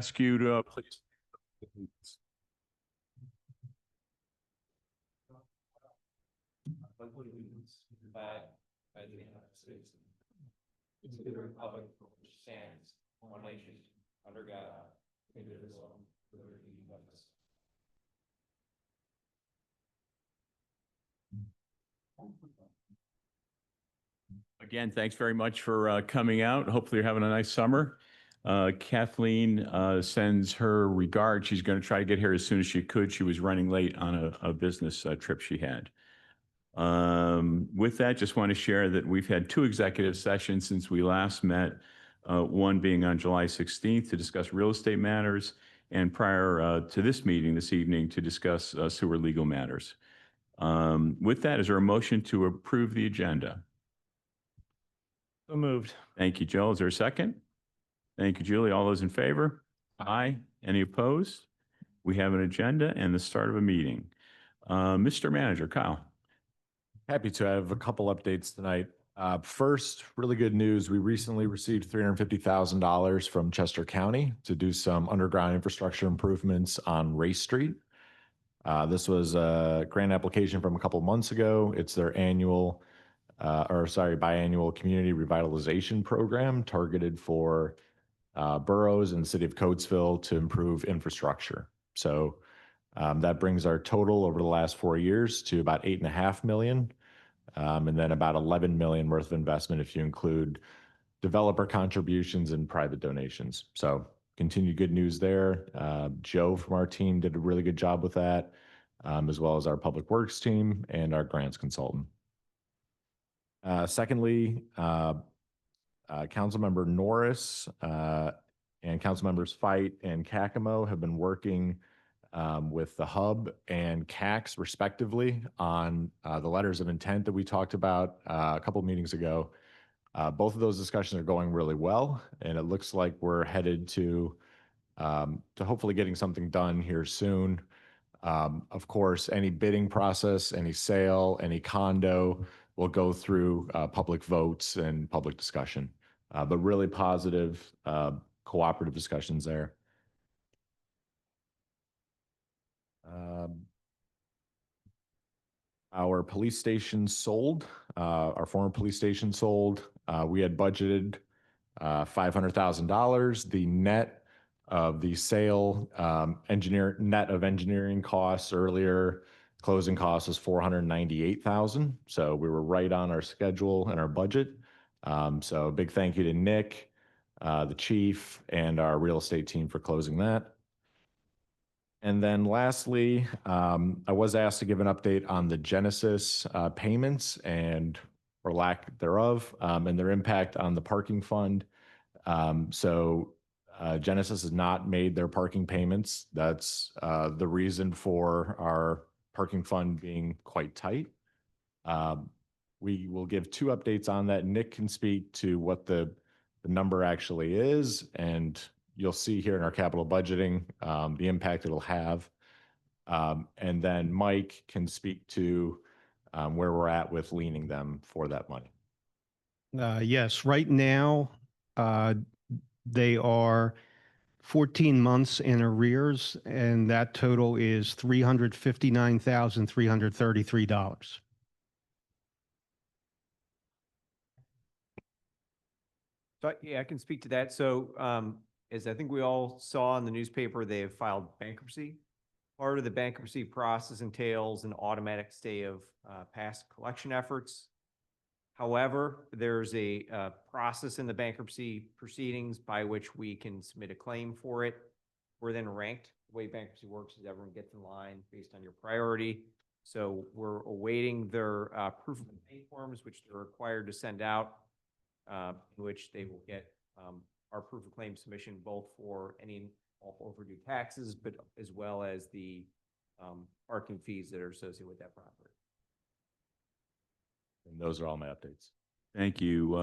Ask you to please. By the United States. To the republic for which stands one nation under God, indivisible, with liberty and justice. Again, thanks very much for coming out. Hopefully you're having a nice summer. Kathleen sends her regards. She's going to try to get here as soon as she could. She was running late on a business trip she had. With that, just want to share that we've had 2 executive sessions since we last met, one being on July 16th to discuss real estate matters, and prior to this meeting this evening to discuss sewer legal matters. With that, is there a motion to approve the agenda? So moved. Thank you, Joe. Is there a second? Thank you, Julie. All those in favor? Aye. Any opposed? We have an agenda and the start of a meeting. Mr. Manager, Kyle. Happy to have a couple updates tonight. First, really good news. We recently received $350,000 from Chester County to do some underground infrastructure improvements on Race Street. This was a grant application from a couple months ago. It's their biannual community revitalization program targeted for boroughs and the city of Coatesville to improve infrastructure. So that brings our total over the last 4 years to about $8.5 million. And then about $11 million worth of investment if you include developer contributions and private donations. So continued good news there. Joe from our team did a really good job with that, as well as our public works team and our grants consultant. Secondly, Councilmember Norris and Councilmembers Fight and Kakamo have been working with the Hub and CAX respectively on the letters of intent that we talked about a couple of meetings ago. Both of those discussions are going really well, and it looks like we're headed to hopefully getting something done here soon. Of course, any bidding process, any sale, any condo will go through public votes and public discussion, but really positive cooperative discussions there. Our police station sold, our former police station sold. We had budgeted $500,000. The net of the sale, net of engineering costs earlier, closing costs was $498,000. So we were right on our schedule and our budget. So a big thank you to Nick, the chief, and our real estate team for closing that. And then lastly, I was asked to give an update on the Genesis payments and or lack thereof, and their impact on the parking fund. Genesis has not made their parking payments. That's the reason for our parking fund being quite tight. We will give 2 updates on that. Nick can speak to what the number actually is, and you'll see here in our capital budgeting the impact it'll have. And then Mike can speak to where we're at with leaning them for that money. Yes, right now they are 14 months in arrears, and that total is $359,333. So yeah, I can speak to that. So as I think we all saw in the newspaper, they have filed bankruptcy. Part of the bankruptcy process entails an automatic stay of past collection efforts. However, there's a process in the bankruptcy proceedings by which we can submit a claim for it. We're then ranked. The way bankruptcy works is everyone gets in line based on your priority. So we're awaiting their proof of pay forms, which they're required to send out, in which they will get our proof of claim submission both for any overdue taxes, but as well as the parking fees that are associated with that property. And those are all my updates. Thank you.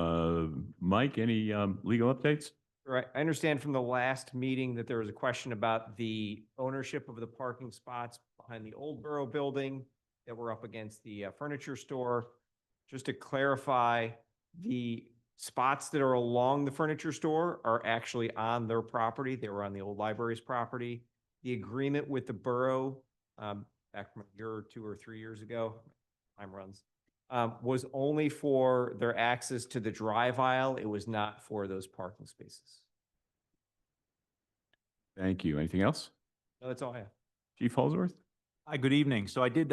Mike, any legal updates? Right. I understand from the last meeting that there was a question about the ownership of the parking spots behind the old borough building that were up against the furniture store. Just to clarify, the spots that are along the furniture store are actually on their property. They were on the old library's property. The agreement with the borough, back from a year or 2 or 3 years ago, time runs, was only for their access to the drive aisle. It was not for those parking spaces. Thank you. Anything else? No, that's all I have. Chief Holsworth? Hi, good evening. So I did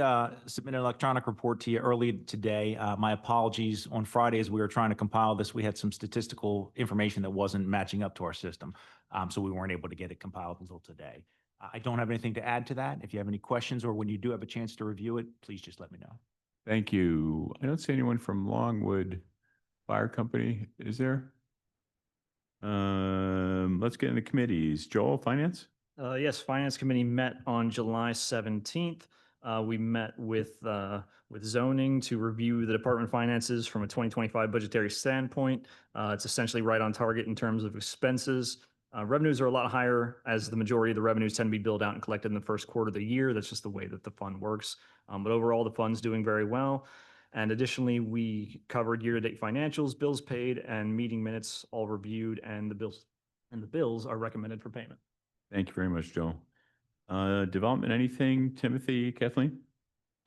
submit an electronic report to you early today. My apologies. On Friday, as we were trying to compile this, we had some statistical information that wasn't matching up to our system. So we weren't able to get it compiled until today. I don't have anything to add to that. If you have any questions or when you do have a chance to review it, please just let me know. Thank you. I don't see anyone from Longwood Fire Company. Is there? Let's get into committees. Joel, Finance? Yes, Finance Committee met on July 17th. We met with zoning to review the department finances from a 2025 budgetary standpoint. It's essentially right on target in terms of expenses. Revenues are a lot higher as the majority of the revenues tend to be billed out and collected in the first quarter of the year. That's just the way that the fund works. But overall, the fund's doing very well. And additionally, we covered year-to-date financials, bills paid, and meeting minutes all reviewed, and the bills are recommended for payment. Thank you very much, Joel. Development, anything? Timothy, Kathleen?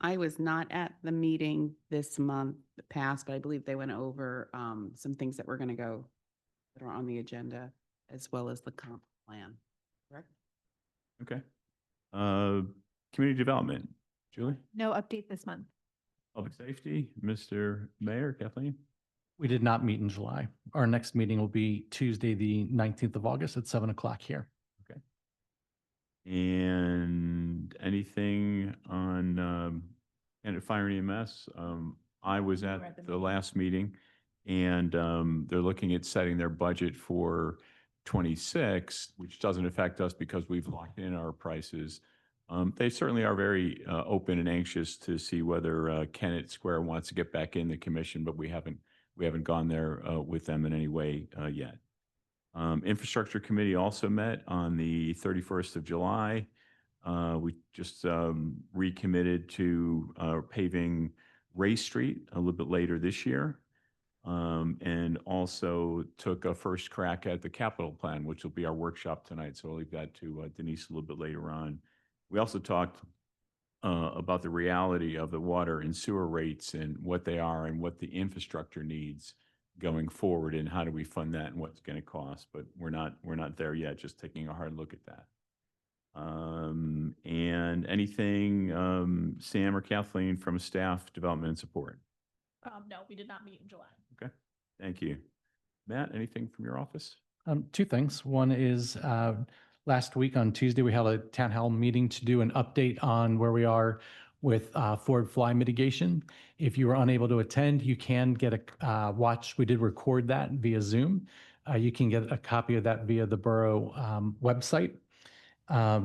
I was not at the meeting this month past, but I believe they went over some things that were going to go that are on the agenda, as well as the comp plan. Correct? Okay. Community Development, Julie? No update this month. Public Safety, Mr. Mayor, Kathleen? We did not meet in July. Our next meeting will be Tuesday, the 19th of August at 7 o'clock here. And anything on and Fire and EMS? I was at the last meeting, and they're looking at setting their budget for 26, which doesn't affect us because we've locked in our prices. They certainly are very open and anxious to see whether Kennett Square wants to get back in the commission, but we haven't gone there with them in any way yet. Infrastructure Committee also met on the 31st of July. We just recommitted to paving Ray Street a little bit later this year, and also took a first crack at the capital plan, which will be our workshop tonight. So I'll leave that to Denise a little bit later on. We also talked about the reality of the water and sewer rates and what they are and what the infrastructure needs going forward, and how do we fund that and what's going to cost. But we're not there yet, just taking a hard look at that. And anything, Sam or Kathleen, from staff development and support? No, we did not meet in July. Okay, thank you. Matt, anything from your office? Two things. One is last week on Tuesday, we held a town hall meeting to do an update on where we are with forward fly mitigation. If you were unable to attend, you can get a watch. We did record that via Zoom. You can get a copy of that via the borough website. I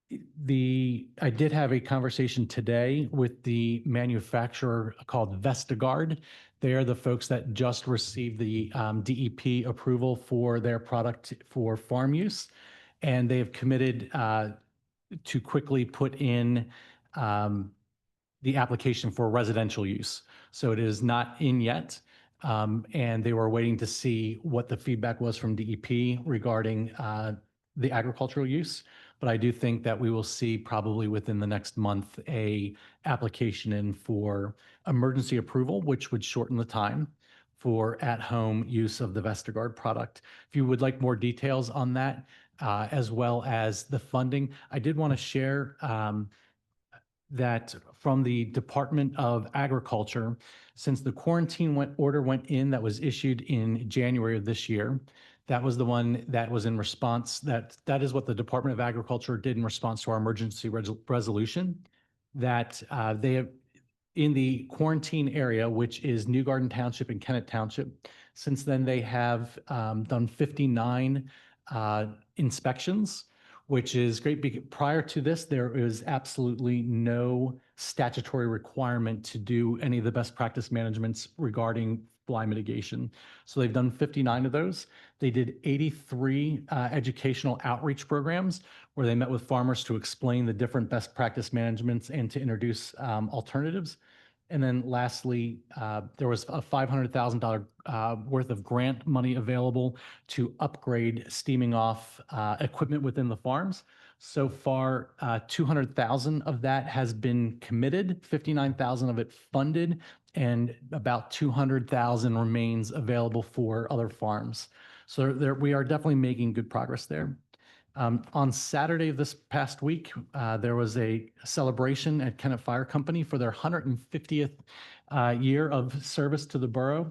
did have a conversation today with the manufacturer called Vestagard. They are the folks that just received the DEP approval for their product for farm use, and they have committed to quickly put in the application for residential use. So it is not in yet. And they were waiting to see what the feedback was from DEP regarding the agricultural use. But I do think that we will see probably within the next month a application in for emergency approval, which would shorten the time for at-home use of the Vestagard product. If you would like more details on that, as well as the funding, I did want to share that from the Department of Agriculture, since the quarantine order went in that was issued in January of this year, that was the one that was in response, that is what the Department of Agriculture did in response to our emergency resolution, that they have in the quarantine area, which is New Garden Township and Kennett Township. Since then, they have done 59 inspections, which is great because prior to this, there is absolutely no statutory requirement to do any of the best practice managements regarding fly mitigation. So they've done 59 of those. They did 83 educational outreach programs where they met with farmers to explain the different best practice managements and to introduce alternatives. And then lastly, there was a $500,000 worth of grant money available to upgrade steaming off equipment within the farms. So far, 200,000 of that has been committed, 59,000 of it funded, and about 200,000 remains available for other farms. So we are definitely making good progress there. On Saturday of this past week, there was a celebration at Kennett Fire Company for their 150th year of service to the borough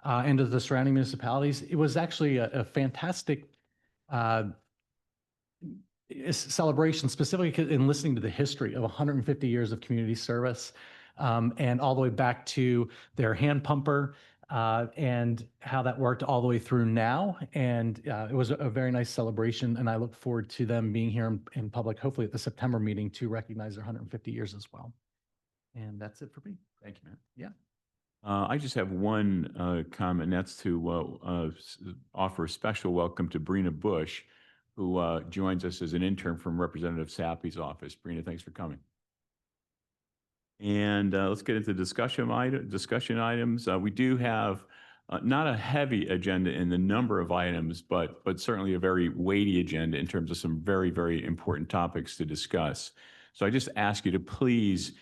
and to the surrounding municipalities. It was actually a fantastic celebration, specifically in listening to the history of 150 years of community service and all the way back to their hand pumper and how that worked all the way through now. And it was a very nice celebration, and I look forward to them being here in public, hopefully at the September meeting, to recognize their 150 years as well. And that's it for me. Thank you, Matt. Yeah. I just have one comment, and that's to offer a special welcome to Brina Bush, who joins us as an intern from Representative Sappy's office. Brina, thanks for coming. And let's get into discussion items. We do have not a heavy agenda in the number of items, but certainly a very weighty agenda in terms of some very, very important topics to discuss. So I just ask you to please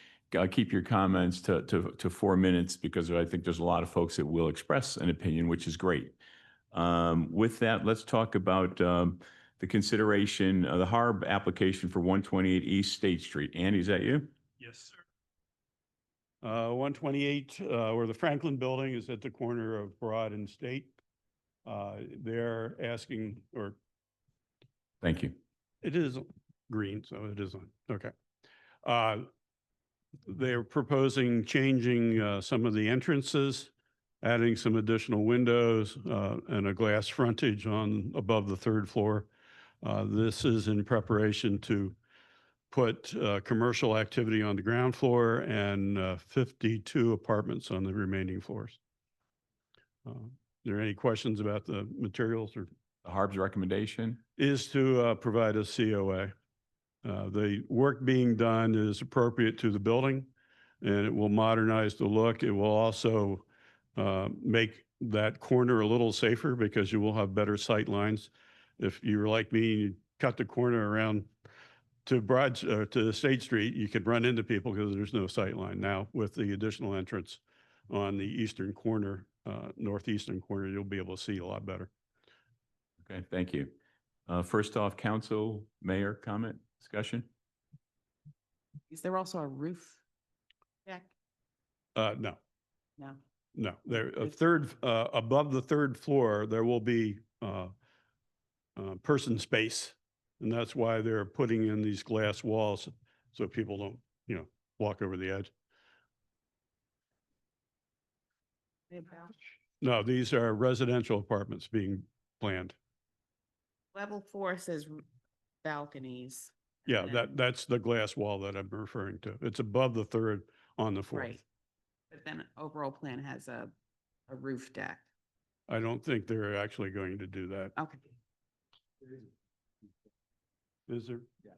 keep your comments to 4 minutes, because I think there's a lot of folks that will express an opinion, which is great. With that, let's talk about the consideration of the HARB application for 128 East State Street. Andy, is that you? Yes, sir. 128, where the Franklin Building is at the corner of Broad and State. They're asking, or Thank you. it is green, so it is on. Okay. They're proposing changing some of the entrances, adding some additional windows and a glass frontage on above the 3rd floor. This is in preparation to put commercial activity on the ground floor and 52 apartments on the remaining floors. Are there any questions about the materials? Or The HARB's recommendation? is to provide a COA. The work being done is appropriate to the building, and it will modernize the look. It will also make that corner a little safer, because you will have better sight lines. If you were like me, you cut the corner around to State Street, you could run into people because there's no sight line. Now, with the additional entrance on the eastern corner, northeastern corner, you'll be able to see a lot better. Okay, thank you. First off, council, mayor, comment, discussion? Is there also a roof deck? No, No. no. There, above the 3rd floor, there will be person space. And that's why they're putting in these glass walls so people don't, walk over the edge. No, these are residential apartments being planned. Level 4 says balconies. Yeah, and that's the glass wall that I'm referring to. It's above the 3rd on the 4th. Right. But then overall plan has a roof deck. I don't think they're actually going to do that. Okay. Is there? Yeah.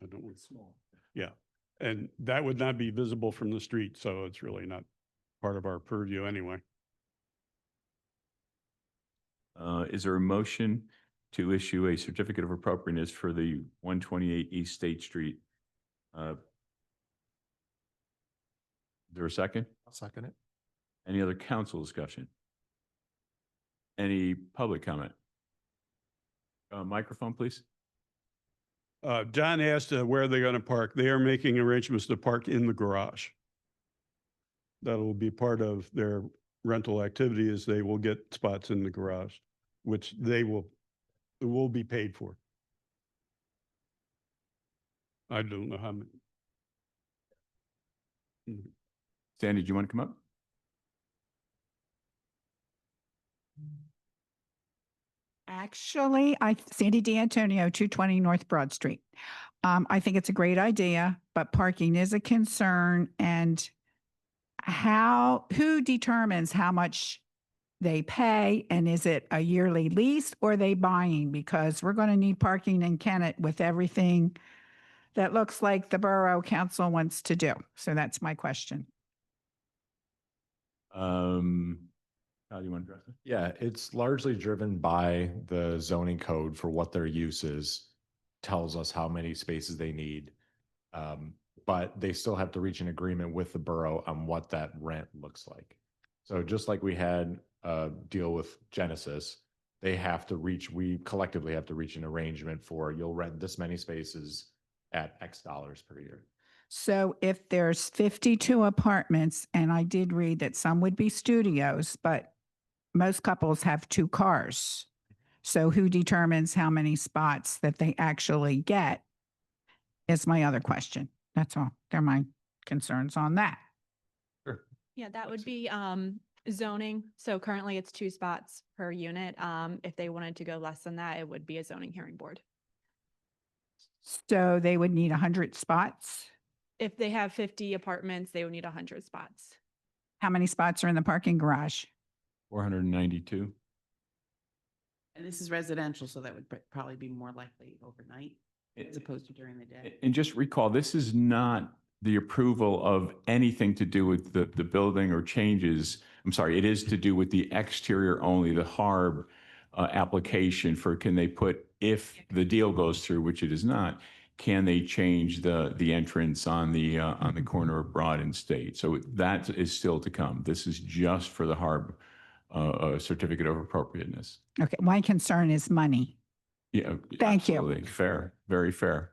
I don't. It's small. Yeah, and that would not be visible from the street, so it's really not part of our purview anyway. Is there a motion to issue a certificate of appropriateness for the 128 East State Street? Is there a second? I'll second it. Any other council discussion? Any public comment? Microphone, please. John asked where they're going to park. They are making arrangements to park in the garage. That will be part of their rental activity, is they will get spots in the garage, which it will be paid for. I don't know how many. Sandy, do you want to come up? Actually, Sandy D'Antonio, 220 North Broad Street. I think it's a great idea, but parking is a concern. And who determines how much they pay? And is it a yearly lease or are they buying? Because we're going to need parking in Kennett with everything that looks like the Borough Council wants to do? So that's my question. How do you want to address it? Yeah, it's largely driven by the zoning code for what their use is, tells us how many spaces they need. But they still have to reach an agreement with the borough on what that rent looks like. So just like we had a deal with Genesis, they have to reach, we collectively have to reach an arrangement for you'll rent this many spaces at X dollars per year. So if there's 52 apartments, and I did read that some would be studios, but most couples have 2 cars. So who determines how many spots that they actually get is my other question. That's all. They're my concerns on that. Yeah, that would be zoning. So currently it's 2 spots per unit. If they wanted to go less than that, it would be a zoning hearing board. So they would need 100 spots. If they have 50 apartments, they would need 100 spots. How many spots are in the parking garage? 492. And this is residential, so that would probably be more likely overnight as opposed to during the day. And just recall, this is not the approval of anything to do with the building or changes. I'm sorry, it is to do with the exterior only, the HARB application for can they put, if the deal goes through, which it is not, can they change the entrance on the corner of Broad and State? So that is still to come. This is just for the HARB certificate of appropriateness. Okay, my concern is money. Yeah. Thank you. Absolutely. Fair, very fair.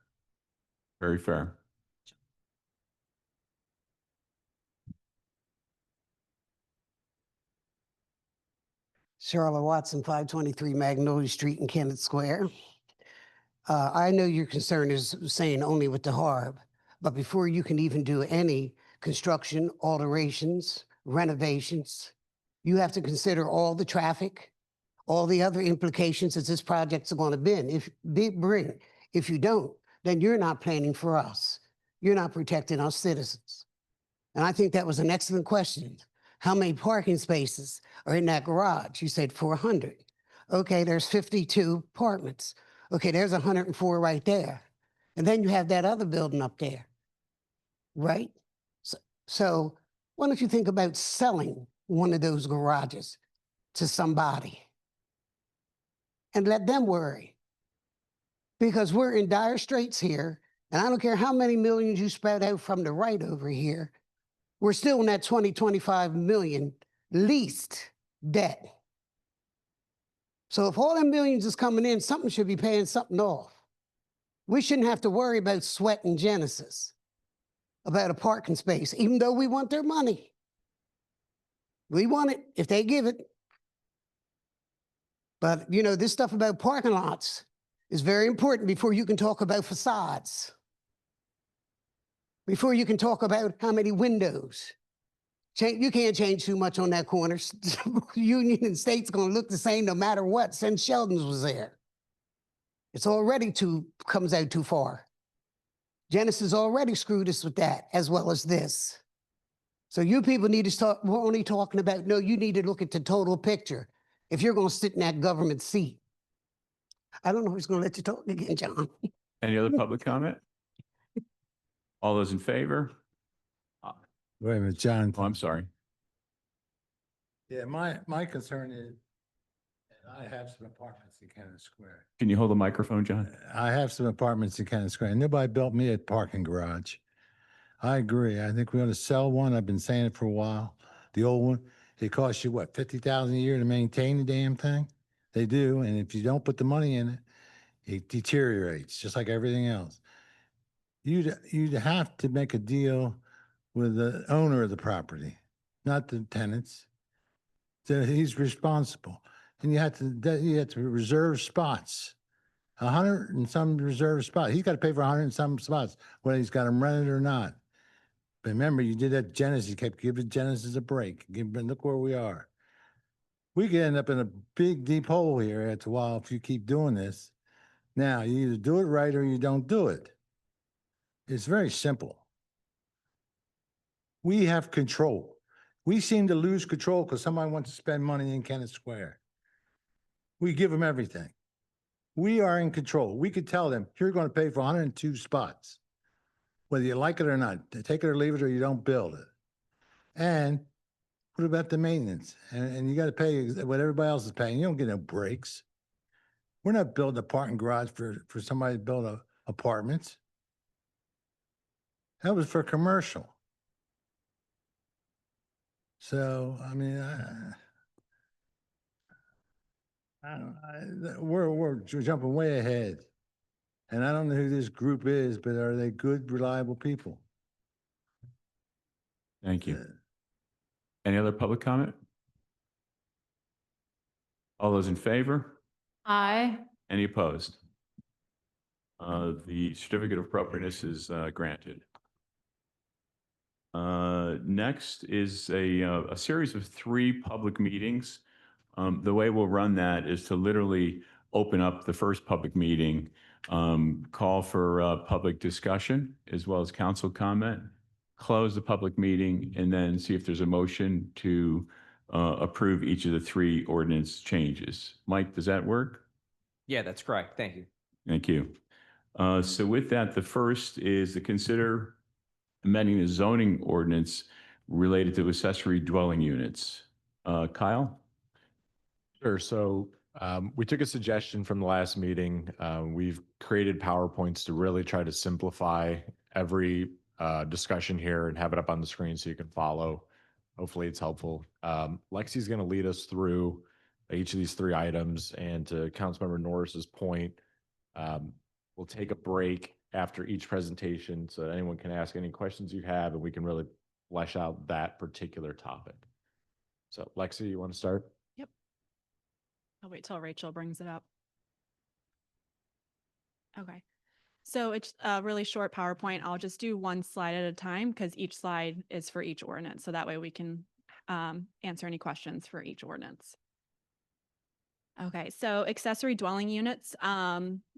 Very fair. Charlotte Watson, 523 Magnolia Street in Kennett Square. I know your concern is saying only with the HARB, but before you can even do any construction, alterations, renovations, you have to consider all the traffic, all the other implications that this project's going to bring. If you don't, then you're not planning for us. You're not protecting our citizens. And I think that was an excellent question. How many parking spaces are in that garage? You said 400. Okay, there's 52 apartments. Okay, there's 104 right there. And then you have that other building up there, right? So why don't you think about selling one of those garages to somebody and let them worry? Because we're in dire straits here, and I don't care how many millions you spread out from the right over here, we're still in that 25 million least debt. So if all them millions is coming in, something should be paying something off. We shouldn't have to worry about Sweat and Genesis about a parking space, even though we want their money. We want it if they give it. But, you know, this stuff about parking lots is very important before you can talk about facades, before you can talk about how many windows. You can't change too much on that corner. Union and State's going to look the same no matter what, since Sheldon's was there. It's already comes out too far. Genesis already screwed us with that, as well as this. So you people need to start, we're only talking about, no, you need to look at the total picture if you're going to sit in that government seat. I don't know who's going to let you talk again, John. Any other public comment? All those in favor? Wait a minute, John. Oh, I'm sorry. Yeah, my concern is, and I have some apartments in Kennett Square. Can you hold the microphone, John? I have some apartments in Kennett Square. Nobody built me a parking garage. I agree. I think we ought to sell one. I've been saying it for a while. The old one, it costs you what, $50,000 a year to maintain the damn thing? They do, and if you don't put the money in it, it deteriorates just like everything else. You'd have to make a deal with the owner of the property, not the tenants. So he's responsible, and you have to reserve spots. 100 and some reserved spots. He's got to pay for 100 and some spots, whether he's got them rented or not. But remember, you did that Genesis. You kept giving Genesis a break. Look where we are. We could end up in a big, deep hole here after a while if you keep doing this. Now, you either do it right or you don't do it. It's very simple. We have control. We seem to lose control because somebody wants to spend money in Kennett Square. We give them everything. We are in control. We could tell them, you're going to pay for 102 spots. whether you like it or not. Take it or leave it, or you don't build it. And what about the maintenance? And you got to pay what everybody else is paying. You don't get no breaks. We're not building a parking garage for somebody to build apartments. That was for commercial. So, I mean, we're jumping way ahead. And I don't know who this group is, but are they good, reliable people? Thank you. Any other public comment? All those in favor? Aye. Any opposed? The certificate of appropriateness is granted. Next is a series of 3 public meetings. The way we'll run that is to literally open up the first public meeting, call for public discussion as well as council comment, close the public meeting, and then see if there's a motion to approve each of the 3 ordinance changes. Mike, does that work? Yeah, that's correct. Thank you. Thank you. So with that, the first is to consider amending the zoning ordinance related to accessory dwelling units. Kyle? Sure. So we took a suggestion from the last meeting. We've created PowerPoints to really try to simplify every discussion here and have it up on the screen so you can follow. Hopefully it's helpful. Lexi's going to lead us through each of these 3 items. And to Councilmember Norris's point, we'll take a break after each presentation so that anyone can ask any questions you have and we can really flesh out that particular topic. So Lexi, you want to start? Yep. I'll wait till Rachel brings it up. Okay. So it's a really short PowerPoint. I'll just do one slide at a time because each slide is for each ordinance. So that way we can answer any questions for each ordinance. Okay, so accessory dwelling units.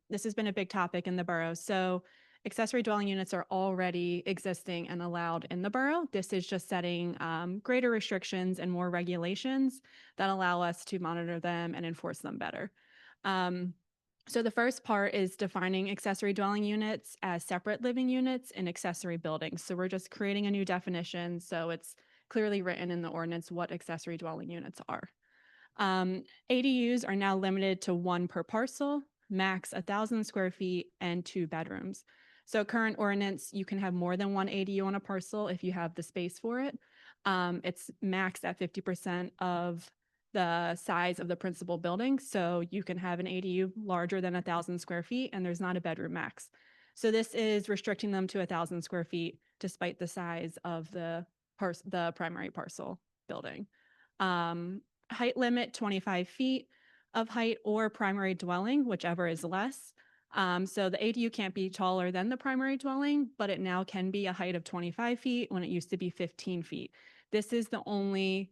This has been a big topic in the borough. So accessory dwelling units are already existing and allowed in the borough. This is just setting greater restrictions and more regulations that allow us to monitor them and enforce them better. So the first part is defining accessory dwelling units as separate living units in accessory buildings. So we're just creating a new definition. So it's clearly written in the ordinance what accessory dwelling units are. ADUs are now limited to 1 per parcel, max 1,000 square feet and 2 bedrooms. So current ordinance, you can have more than 1 ADU on a parcel if you have the space for it. It's maxed at 50% of the size of the principal building. So you can have an ADU larger than 1,000 square feet and there's not a bedroom max. So this is restricting them to 1,000 square feet despite the size of the primary parcel building. Height limit 25 feet of height or primary dwelling, whichever is less. So the ADU can't be taller than the primary dwelling, but it now can be a height of 25 feet when it used to be 15 feet. This is the only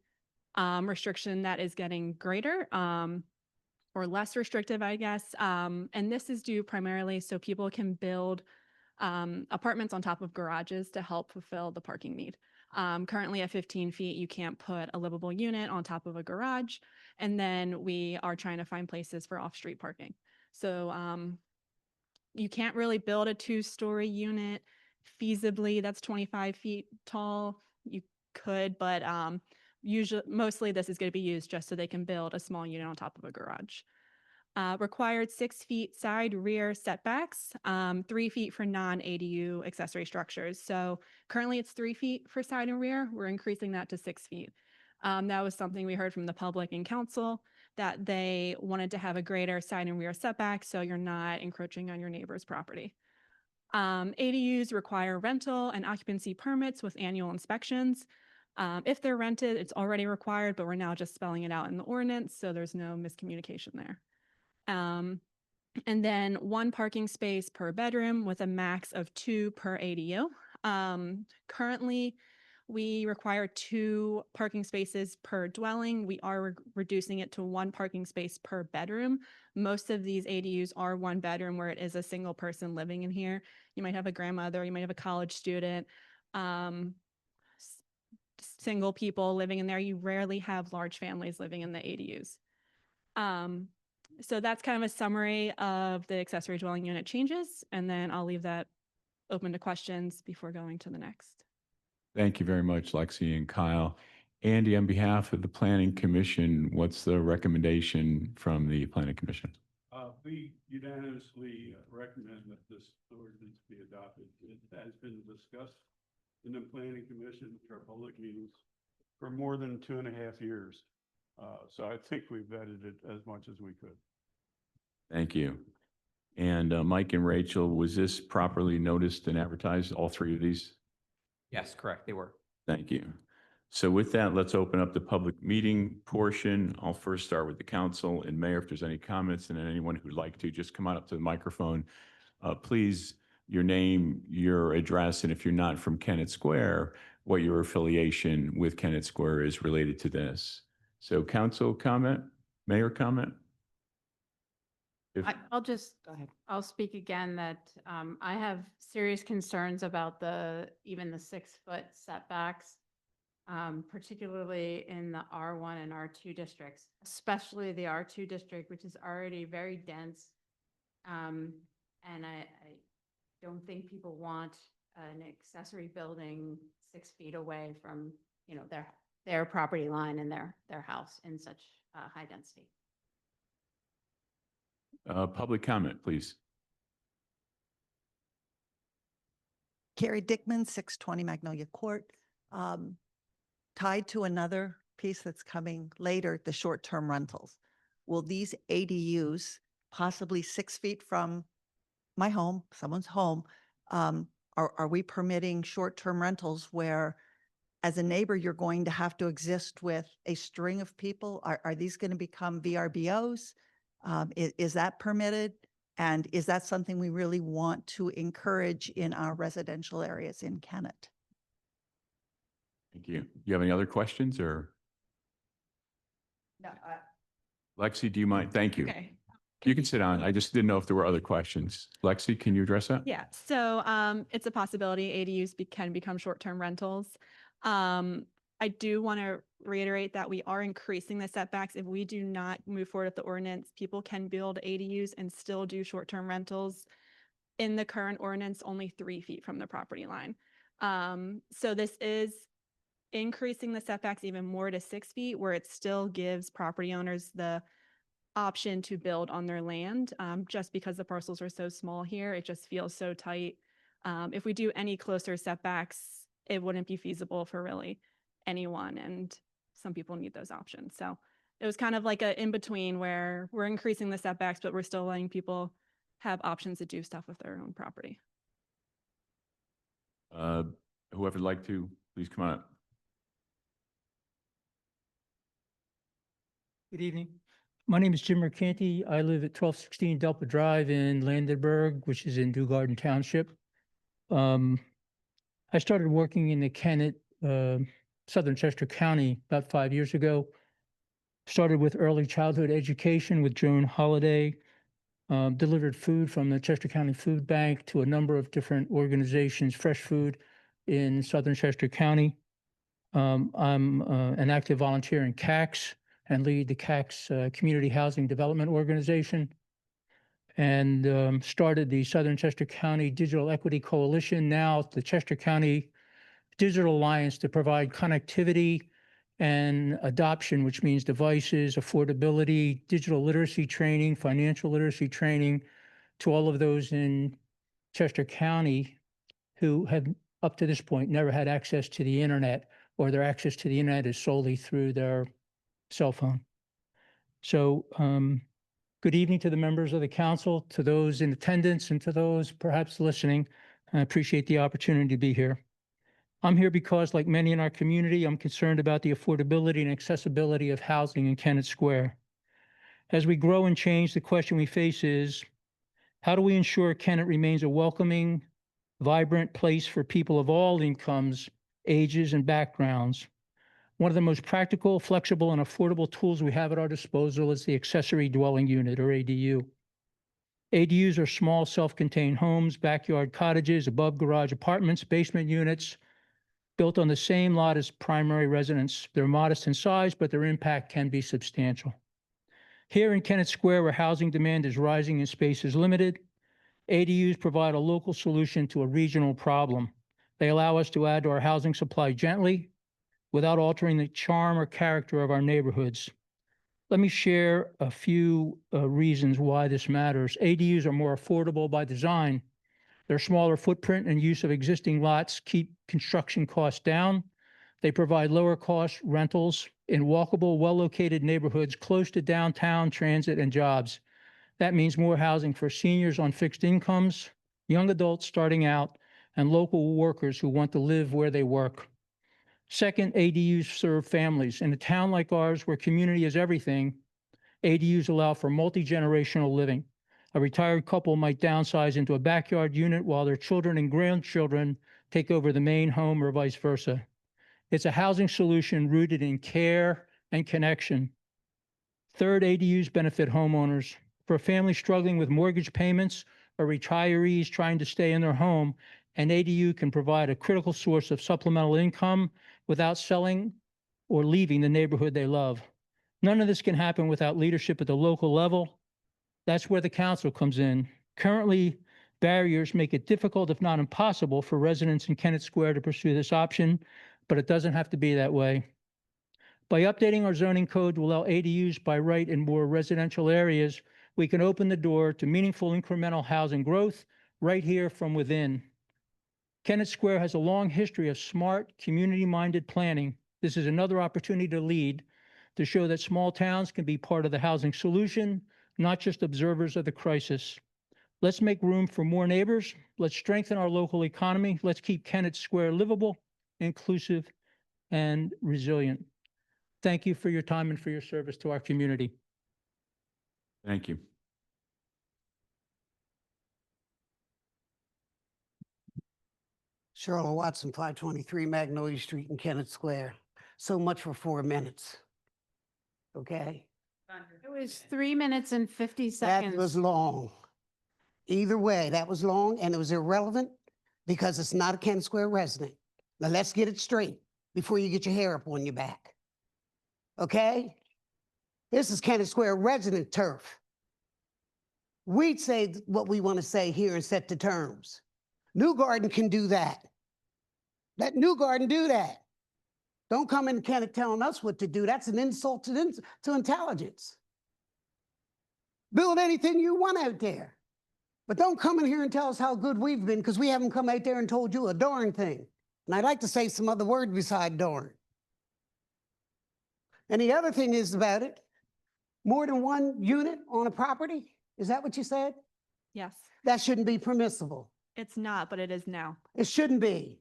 restriction that is getting greater or less restrictive, I guess. And this is due primarily so people can build apartments on top of garages to help fulfill the parking need. Currently at 15 feet, you can't put a livable unit on top of a garage. And then we are trying to find places for off-street parking. So you can't really build a 2-story unit feasibly that's 25 feet tall. You could, but mostly this is going to be used just so they can build a small unit on top of a garage. Required 6 feet side rear setbacks, 3 feet for non-ADU accessory structures. So currently it's 3 feet for side and rear. We're increasing that to 6 feet. That was something we heard from the public and council that they wanted to have a greater side and rear setback so you're not encroaching on your neighbor's property. ADUs require rental and occupancy permits with annual inspections. If they're rented, it's already required, but we're now just spelling it out in the ordinance, so there's no miscommunication there. And then 1 parking space per bedroom with a max of 2 per ADU. Currently, we require 2 parking spaces per dwelling. We are reducing it to 1 parking space per bedroom. Most of these ADUs are 1 bedroom where it is a single person living in here. You might have a grandmother, you might have a college student, single people living in there. You rarely have large families living in the ADUs. So that's kind of a summary of the accessory dwelling unit changes, and then I'll leave that open to questions before going to the next. Thank you very much, Lexi and Kyle. Andy, on behalf of the Planning Commission, what's the recommendation from the Planning Commission? We unanimously recommend that this ordinance be adopted. It has been discussed in the Planning Commission, our public meetings, for more than 2.5 years. So I think we've vetted it as much as we could. Thank you. And Mike and Rachel, was this properly noticed and advertised, all three of these? Yes, correct, they were. Thank you. So with that, let's open up the public meeting portion. I'll first start with the council and mayor, if there's any comments, and then anyone who'd like to just come on up to the microphone. Please, your name, your address, and if you're not from Kennett Square, what your affiliation with Kennett Square is related to this. So council comment, mayor comment? If- I'll just, Go ahead. I'll speak again that I have serious concerns about even the 6-foot setbacks, particularly in the R1 and R2 districts, especially the R2 district, which is already very dense. And I don't think people want an accessory building 6 feet away from, their property line and their house in such high density. Public comment, please. Carrie Dickman, 620 Magnolia Court. Tied to another piece that's coming later, the short-term rentals. Will these ADUs, possibly 6 feet from my home, someone's home, are we permitting short-term rentals where as a neighbor, you're going to have to exist with a string of people? Are these going to become VRBOs? Is that permitted? And is that something we really want to encourage in our residential areas in Kennett? Thank you. You have any other questions or? No, Lexi, do you mind? Thank you. Okay. You can sit down. I just didn't know if there were other questions. Lexi, can you address that? Yeah, so it's a possibility ADUs can become short-term rentals. I do want to reiterate that we are increasing the setbacks. If we do not move forward with the ordinance, people can build ADUs and still do short-term rentals. In the current ordinance, only 3 feet from the property line. So this is increasing the setbacks even more to 6 feet, where it still gives property owners the option to build on their land. Just because the parcels are so small here, it just feels so tight. If we do any closer setbacks, it wouldn't be feasible for really anyone, and some people need those options. So it was kind of like a in-between where we're increasing the setbacks, but we're still letting people have options to do stuff with their own property. Whoever'd like to, please come on up. Good evening. My name is Jim Mercanti. I live at 1216 Delpa Drive in Landenberg, which is in Dewgarden Township. I started working in the Kennett, Southern Chester County about 5 years ago. Started with early childhood education with Joan Holiday. Delivered food from the Chester County Food Bank to a number of different organizations, fresh food in Southern Chester County. I'm an active volunteer in CACS and lead the CACS Community Housing Development Organization, and started the Southern Chester County Digital Equity Coalition, now the Chester County Digital Alliance, to provide connectivity and adoption, which means devices, affordability, digital literacy training, financial literacy training to all of those in Chester County who have up to this point never had access to the internet, or their access to the internet is solely through their cell phone. So good evening to the members of the council, to those in attendance, and to those perhaps listening. I appreciate the opportunity to be here. I'm here because, like many in our community, I'm concerned about the affordability and accessibility of housing in Kennett Square. As we grow and change, the question we face is, how do we ensure Kennett remains a welcoming, vibrant place for people of all incomes, ages, and backgrounds? One of the most practical, flexible, and affordable tools we have at our disposal is the accessory dwelling unit, or ADU. ADUs are small, self-contained homes, backyard cottages, above garage apartments, basement units, built on the same lot as primary residence. They're modest in size, but their impact can be substantial. Here in Kennett Square, where housing demand is rising and space is limited, ADUs provide a local solution to a regional problem. They allow us to add to our housing supply gently without altering the charm or character of our neighborhoods. Let me share a few reasons why this matters. ADUs are more affordable by design. Their smaller footprint and use of existing lots keep construction costs down. They provide lower cost rentals in walkable, well-located neighborhoods close to downtown transit and jobs. That means more housing for seniors on fixed incomes, young adults starting out, and local workers who want to live where they work. Second, ADUs serve families. In a town like ours, where community is everything, ADUs allow for multi-generational living. A retired couple might downsize into a backyard unit while their children and grandchildren take over the main home or vice versa. It's a housing solution rooted in care and connection. Third, ADUs benefit homeowners. For a family struggling with mortgage payments or retirees trying to stay in their home, an ADU can provide a critical source of supplemental income without selling or leaving the neighborhood they love. None of this can happen without leadership at the local level. That's where the council comes in. Currently, barriers make it difficult, if not impossible, for residents in Kennett Square to pursue this option, but it doesn't have to be that way. By updating our zoning code to allow ADUs by right in more residential areas, we can open the door to meaningful incremental housing growth right here from within. Kennett Square has a long history of smart, community-minded planning. This is another opportunity to lead, to show that small towns can be part of the housing solution, not just observers of the crisis. Let's make room for more neighbors. Let's strengthen our local economy. Let's keep Kennett Square livable, inclusive, and resilient. Thank you for your time and for your service to our community. Thank you. Charlotte Watson, 523 Magnolia Street in Kennett Square. So much for 4 minutes. Okay? It was 3 minutes and 50 That seconds. was long. Either way, that was long and it was irrelevant because it's not a Kennett Square resident. Now let's get it straight before you get your hair up on your back. Okay? This is Kennett Square resident turf. We'd say what we want to say here and set the terms. New Garden can do that. Let New Garden do that. Don't come in Kennett telling us what to do. That's an insult to intelligence. Build anything you want out there. But don't come in here and tell us how good we've been because we haven't come out there and told you a darn thing. And I'd like to say some other word beside darn. And the other thing is about it, more than one unit on a property? Is that what you said? Yes, That shouldn't be permissible. it's not, but it is now. It shouldn't be.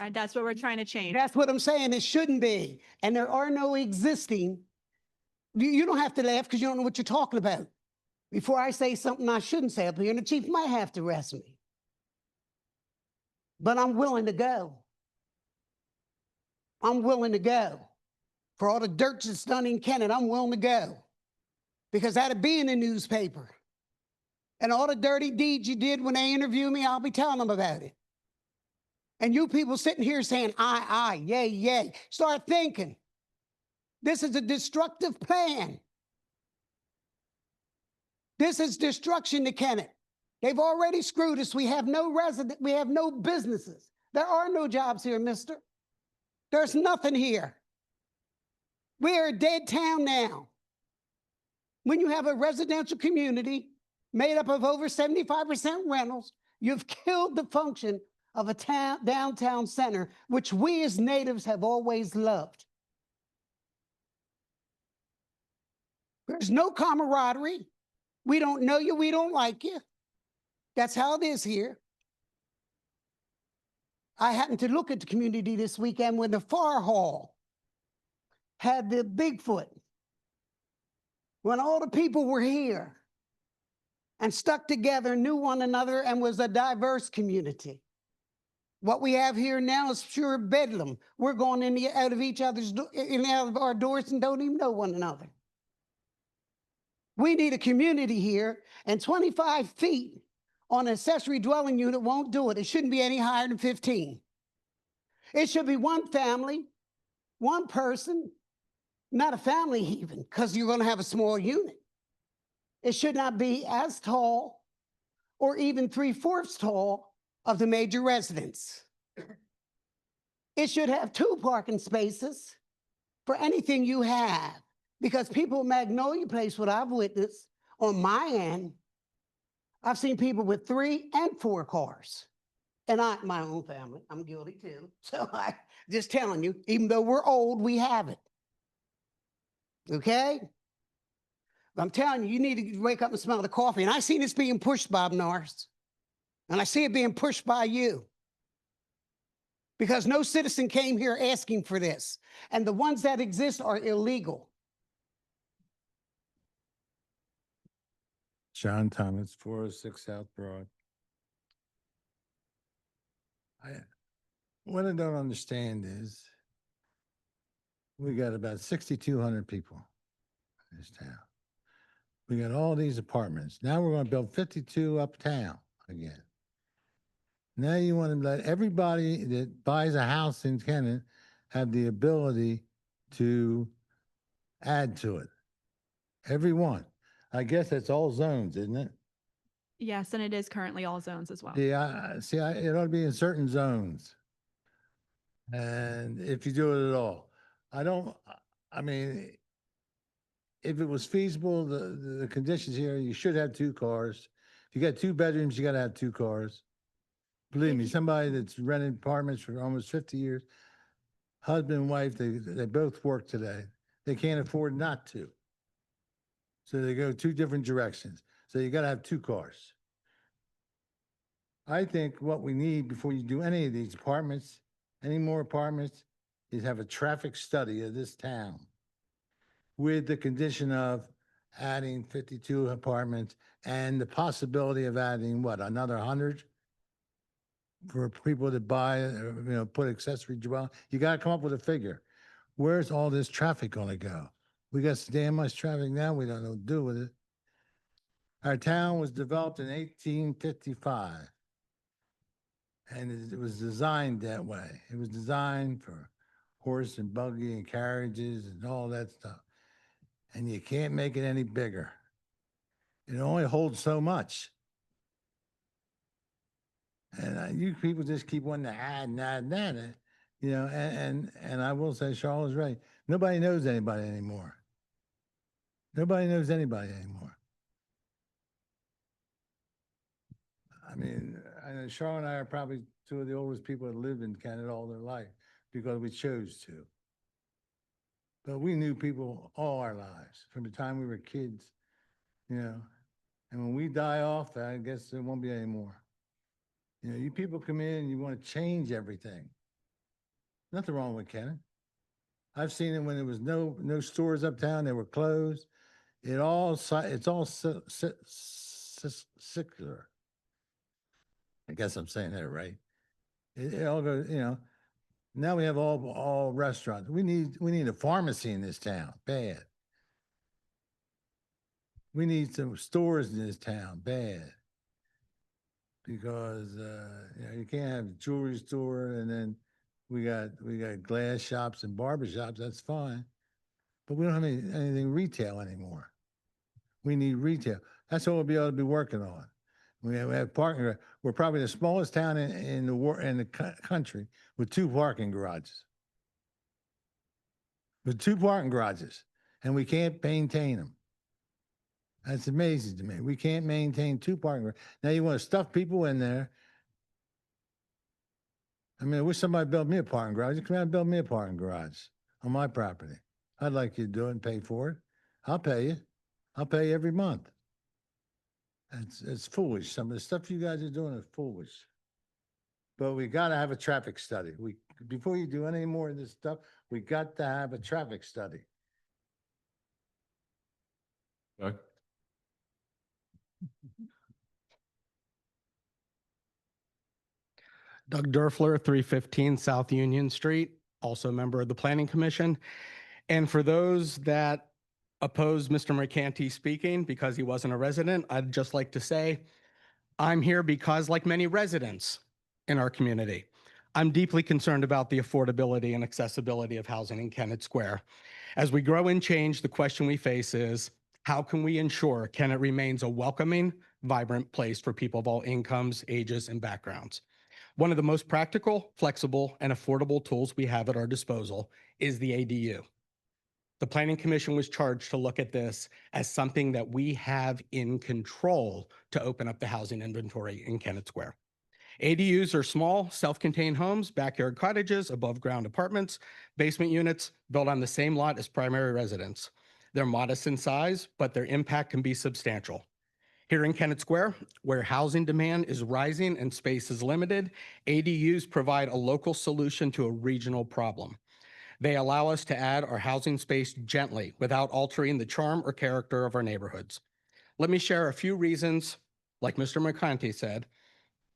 And that's what we're trying to change. That's what I'm saying. It shouldn't be. And there are no existing. You don't have to laugh because you don't know what you're talking about. Before I say something I shouldn't say up here, and the chief might have to arrest me. But I'm willing to go. I'm willing to go. For all the dirt that's done in Kennett, I'm willing to go. Because that'd be in the newspaper. And all the dirty deeds you did when they interview me, I'll be telling them about it. And you people sitting here saying, aye, yay, yay. Start thinking. This is a destructive plan. This is destruction to Kennett. They've already screwed us. We have no we have no businesses. There are no jobs here, mister. There's nothing here. We are a dead town now. When you have a residential community made up of over 75% rentals, you've killed the function of a downtown center, which we as natives have always loved. There's no camaraderie. We don't know you, we don't like you. That's how it is here. I happened to look at the community this weekend when the Far Hall had the Bigfoot. When all the people were here and stuck together, knew one another, and was a diverse community. What we have here now is pure bedlam. We're going in out of each other's in and out of our doors and don't even know one another. We need a community here, and 25 feet on an accessory dwelling unit won't do it. It shouldn't be any higher than 15. It should be one family, one person, not a family even, because you're going to have a small unit. It should not be as tall or even 3/4 tall of the major residence. It should have 2 parking spaces for anything you have, because people in Magnolia Place, what I've witnessed on my end, I've seen people with 3 and 4 cars. And my own family, I'm guilty too. So I just telling you, even though we're old, we have it. Okay? But I'm telling you, you need to wake up and smell the coffee. And I see this being pushed, Bob Norris. And I see it being pushed by you. Because no citizen came here asking for this. And the ones that exist are illegal. John Thomas, 406 South Broad. What I don't understand is we got about 6,200 people in this town. We got all these apartments. Now we're going to build 52 uptown again. Now you want to let everybody that buys a house in Kennett have the ability to add to it. Everyone. I guess that's all zones, isn't it? Yes, and it is currently all zones as well. Yeah, it ought to be in certain zones. And if you do it at all, I mean, if it was feasible, the conditions here, you should have 2 cars. If you got 2 bedrooms, you got to have 2 cars. Believe me, somebody that's rented apartments for almost 50 years, husband and wife, they both work today. They can't afford not to. So they go 2 different directions. So you got to have 2 cars. I think what we need before you do any of these apartments, any more apartments, is have a traffic study of this town with the condition of adding 52 apartments and the possibility of adding what, another 100 for people to buy, put accessory dwelling. You got to come up with a figure. Where's all this traffic going to go? We got so damn much traffic now, we don't know what to do with it. Our town was developed in 1855. And it was designed that way. It was designed for horse and buggy and carriages and all that stuff. And you can't make it any bigger. It only holds so much. And you people just keep wanting to add and add and add, and I will say Charlotte's right. Nobody knows anybody anymore. Nobody knows anybody anymore. I mean, I know Charlotte and I are probably 2 of the oldest people that lived in Canada all their life because we chose to. But we knew people all our lives from the time we were kids, And when we die off, I guess there won't be any more. You people come in and you want to change everything. Nothing wrong with Kennett. I've seen it when there was no stores uptown, they were closed. It's all secular. I guess I'm saying that right. It all goes, now we have all restaurants. We need a pharmacy in this town, bad. We need some stores in this town, bad. Because you can't have a jewelry store and then we got glass shops and barber shops, that's fine. But we don't have anything retail anymore. We need retail. That's what we'll be able to be working on. We have parking. We're probably the smallest town in the country with 2 parking garages. With 2 parking garages, and we can't maintain them. That's amazing to me. We can't maintain 2 parking garages. Now you want to stuff people in there. I mean, I wish somebody built me a parking garage. You come out and build me a parking garage on my property. I'd like you to do it and pay for it. I'll pay you. I'll pay you every month. It's foolish. Some of the stuff you guys are doing is foolish. But we got to have a traffic study. Before you do any more of this stuff, we got to have a traffic study. Doug? Doug Durfler, 315 South Union Street, also a member of the Planning Commission. And for those that oppose Mr. Mercanti speaking because he wasn't a resident, I'd just like to say, I'm here because, like many residents in our community, I'm deeply concerned about the affordability and accessibility of housing in Kennett Square. As we grow and change, the question we face is, How can we ensure Kennett remains a welcoming, vibrant place for people of all incomes, ages, and backgrounds? One of the most practical, flexible, and affordable tools we have at our disposal is the ADU. The Planning Commission was charged to look at this as something that we have in control to open up the housing inventory in Kennett Square. ADUs are small, self-contained homes, backyard cottages, above-ground apartments, basement units built on the same lot as primary residence. They're modest in size, but their impact can be substantial. Here in Kennett Square, where housing demand is rising and space is limited, ADUs provide a local solution to a regional problem. They allow us to add our housing space gently without altering the charm or character of our neighborhoods. Let me share a few reasons, like Mr. McConaughey said,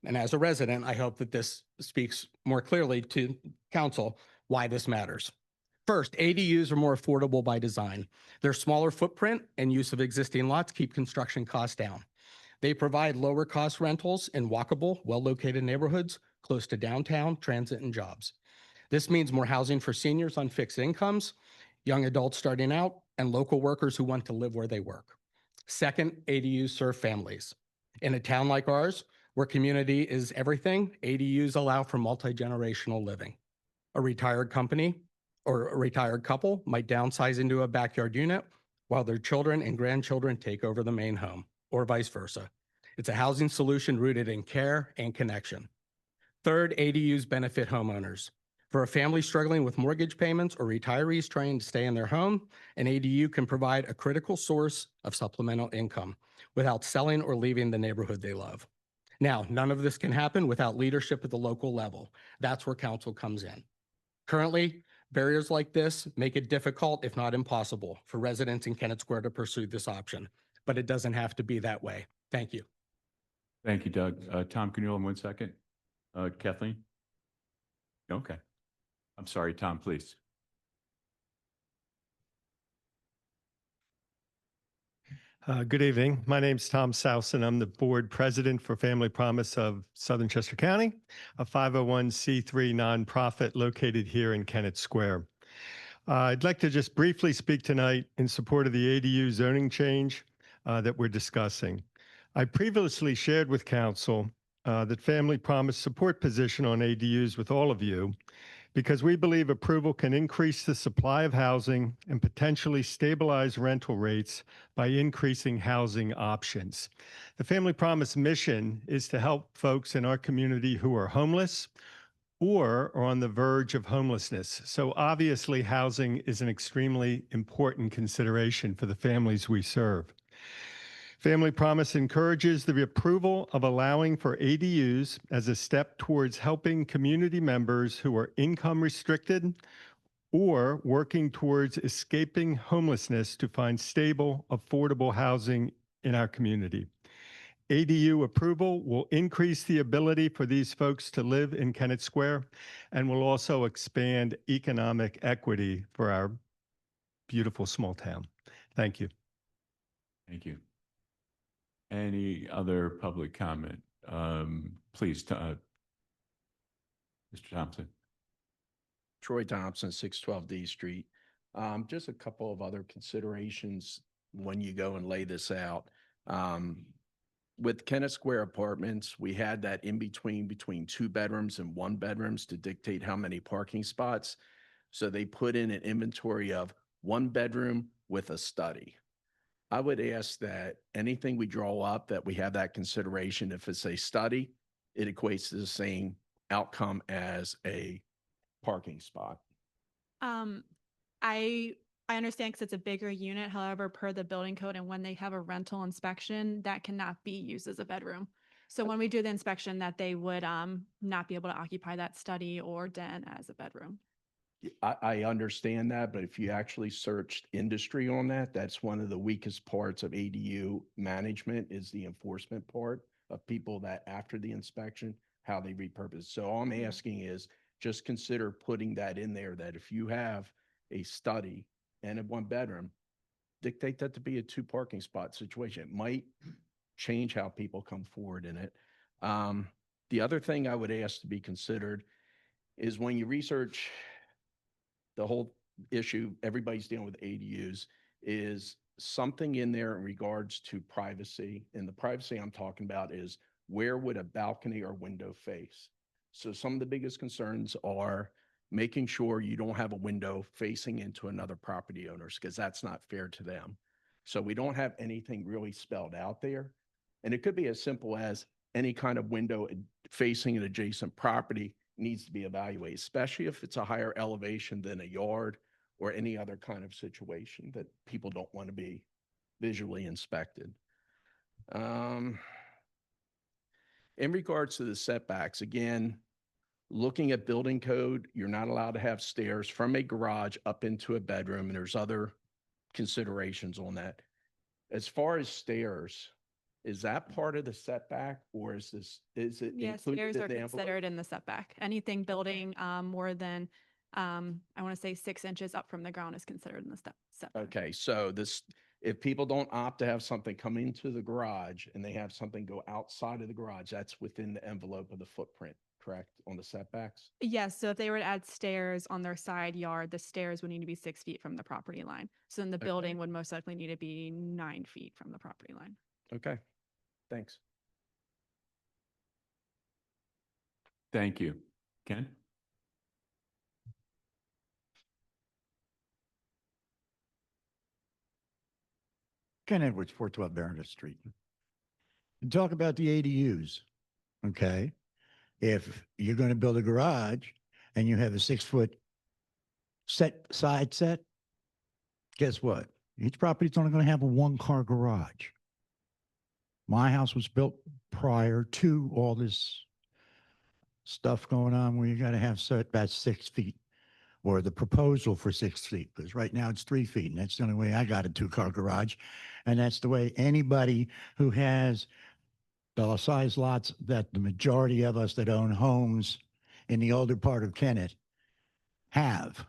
and as a resident, I hope that this speaks more clearly to council why this matters. First, ADUs are more affordable by design. Their smaller footprint and use of existing lots keep construction costs down. They provide lower cost rentals in walkable, well-located neighborhoods close to downtown, transit, and jobs. This means more housing for seniors on fixed incomes, young adults starting out, and local workers who want to live where they work. Second, ADUs serve families. In a town like ours, where community is everything, ADUs allow for multi-generational living. A retired company or a retired couple might downsize into a backyard unit while their children and grandchildren take over the main home, or vice versa. It's a housing solution rooted in care and connection. Third, ADUs benefit homeowners. For a family struggling with mortgage payments or retirees trying to stay in their home, an ADU can provide a critical source of supplemental income without selling or leaving the neighborhood they love. Now, none of this can happen without leadership at the local level. That's where council comes in. Currently, barriers like this make it difficult, if not impossible, for residents in Kennett Square to pursue this option, but it doesn't have to be that way. Thank you. Thank you, Doug. Tom, can you hold on 1 second? Kathleen? Okay. I'm sorry, Tom, please. Good evening. My name's Tom Souson. I'm the board president for Family Promise of Southern Chester County, a 501c3 nonprofit located here in Kennett Square. I'd like to just briefly speak tonight in support of the ADU zoning change that we're discussing. I previously shared with council that Family Promise support position on ADUs with all of you, because we believe approval can increase the supply of housing and potentially stabilize rental rates by increasing housing options. The Family Promise mission is to help folks in our community who are homeless or are on the verge of homelessness. So obviously, housing is an extremely important consideration for the families we serve. Family Promise encourages the approval of allowing for ADUs as a step towards helping community members who are income restricted or working towards escaping homelessness to find stable, affordable housing in our community. ADU approval will increase the ability for these folks to live in Kennett Square and will also expand economic equity for our beautiful small town. Thank you. Thank you. Any other public comment? Please, Mr. Thompson. Troy Thompson, 612 D Street. Just a couple of other considerations when you go and lay this out. With Kennett Square Apartments, we had that in between 2 bedrooms and 1 bedrooms to dictate how many parking spots. So they put in an inventory of 1 bedroom with a study. I would ask that anything we draw up that we have that consideration. If it's a study, it equates to the same outcome as a parking spot. I understand because it's a bigger unit. However, per the building code and when they have a rental inspection, that cannot be used as a bedroom. So when we do the inspection, that they would not be able to occupy that study or den as a bedroom. I understand that, but if you actually searched industry on that, that's one of the weakest parts of ADU management is the enforcement part of people that after the inspection, how they repurpose. So all I'm asking is just consider putting that in there, that if you have a study and a 1 bedroom, dictate that to be a 2 parking spot situation. It might change how people come forward in it. The other thing I would ask to be considered is when you research the whole issue, everybody's dealing with ADUs, is something in there in regards to privacy. And the privacy I'm talking about is where would a balcony or window face? So some of the biggest concerns are making sure you don't have a window facing into another property owners, because that's not fair to them. So we don't have anything really spelled out there. And it could be as simple as any kind of window facing an adjacent property needs to be evaluated, especially if it's a higher elevation than a yard or any other kind of situation that people don't want to be visually inspected. In regards to the setbacks, again, looking at building code, you're not allowed to have stairs from a garage up into a bedroom, and there's other considerations on that. As far as stairs, is that part of the setback, or is it Yes, included stairs in are the envelope? considered in the setback. Anything building more than, I want to say 6 inches up from the ground is considered in the setback. Okay, so if people don't opt to have something come into the garage and they have something go outside of the garage, that's within the envelope of the footprint, correct, on the setbacks? Yes, so if they were to add stairs on their side yard, the stairs would need to be 6 feet from the property line. So then the building would most likely need to be 9 feet from the property line. Okay, thanks. Thank you. Ken? Ken Edwards, 412 Barrett Street. And talk about the ADUs, okay? If you're going to build a garage and you have a 6-foot side set, guess what? Each property's only going to have a 1-car garage. My house was built prior to all this stuff going on where you got to have about 6 feet, or the proposal for 6 feet, because right now it's 3 feet, and that's the only way I got a 2-car garage. And that's the way anybody who has the size lots that the majority of us that own homes in the older part of Kennett have.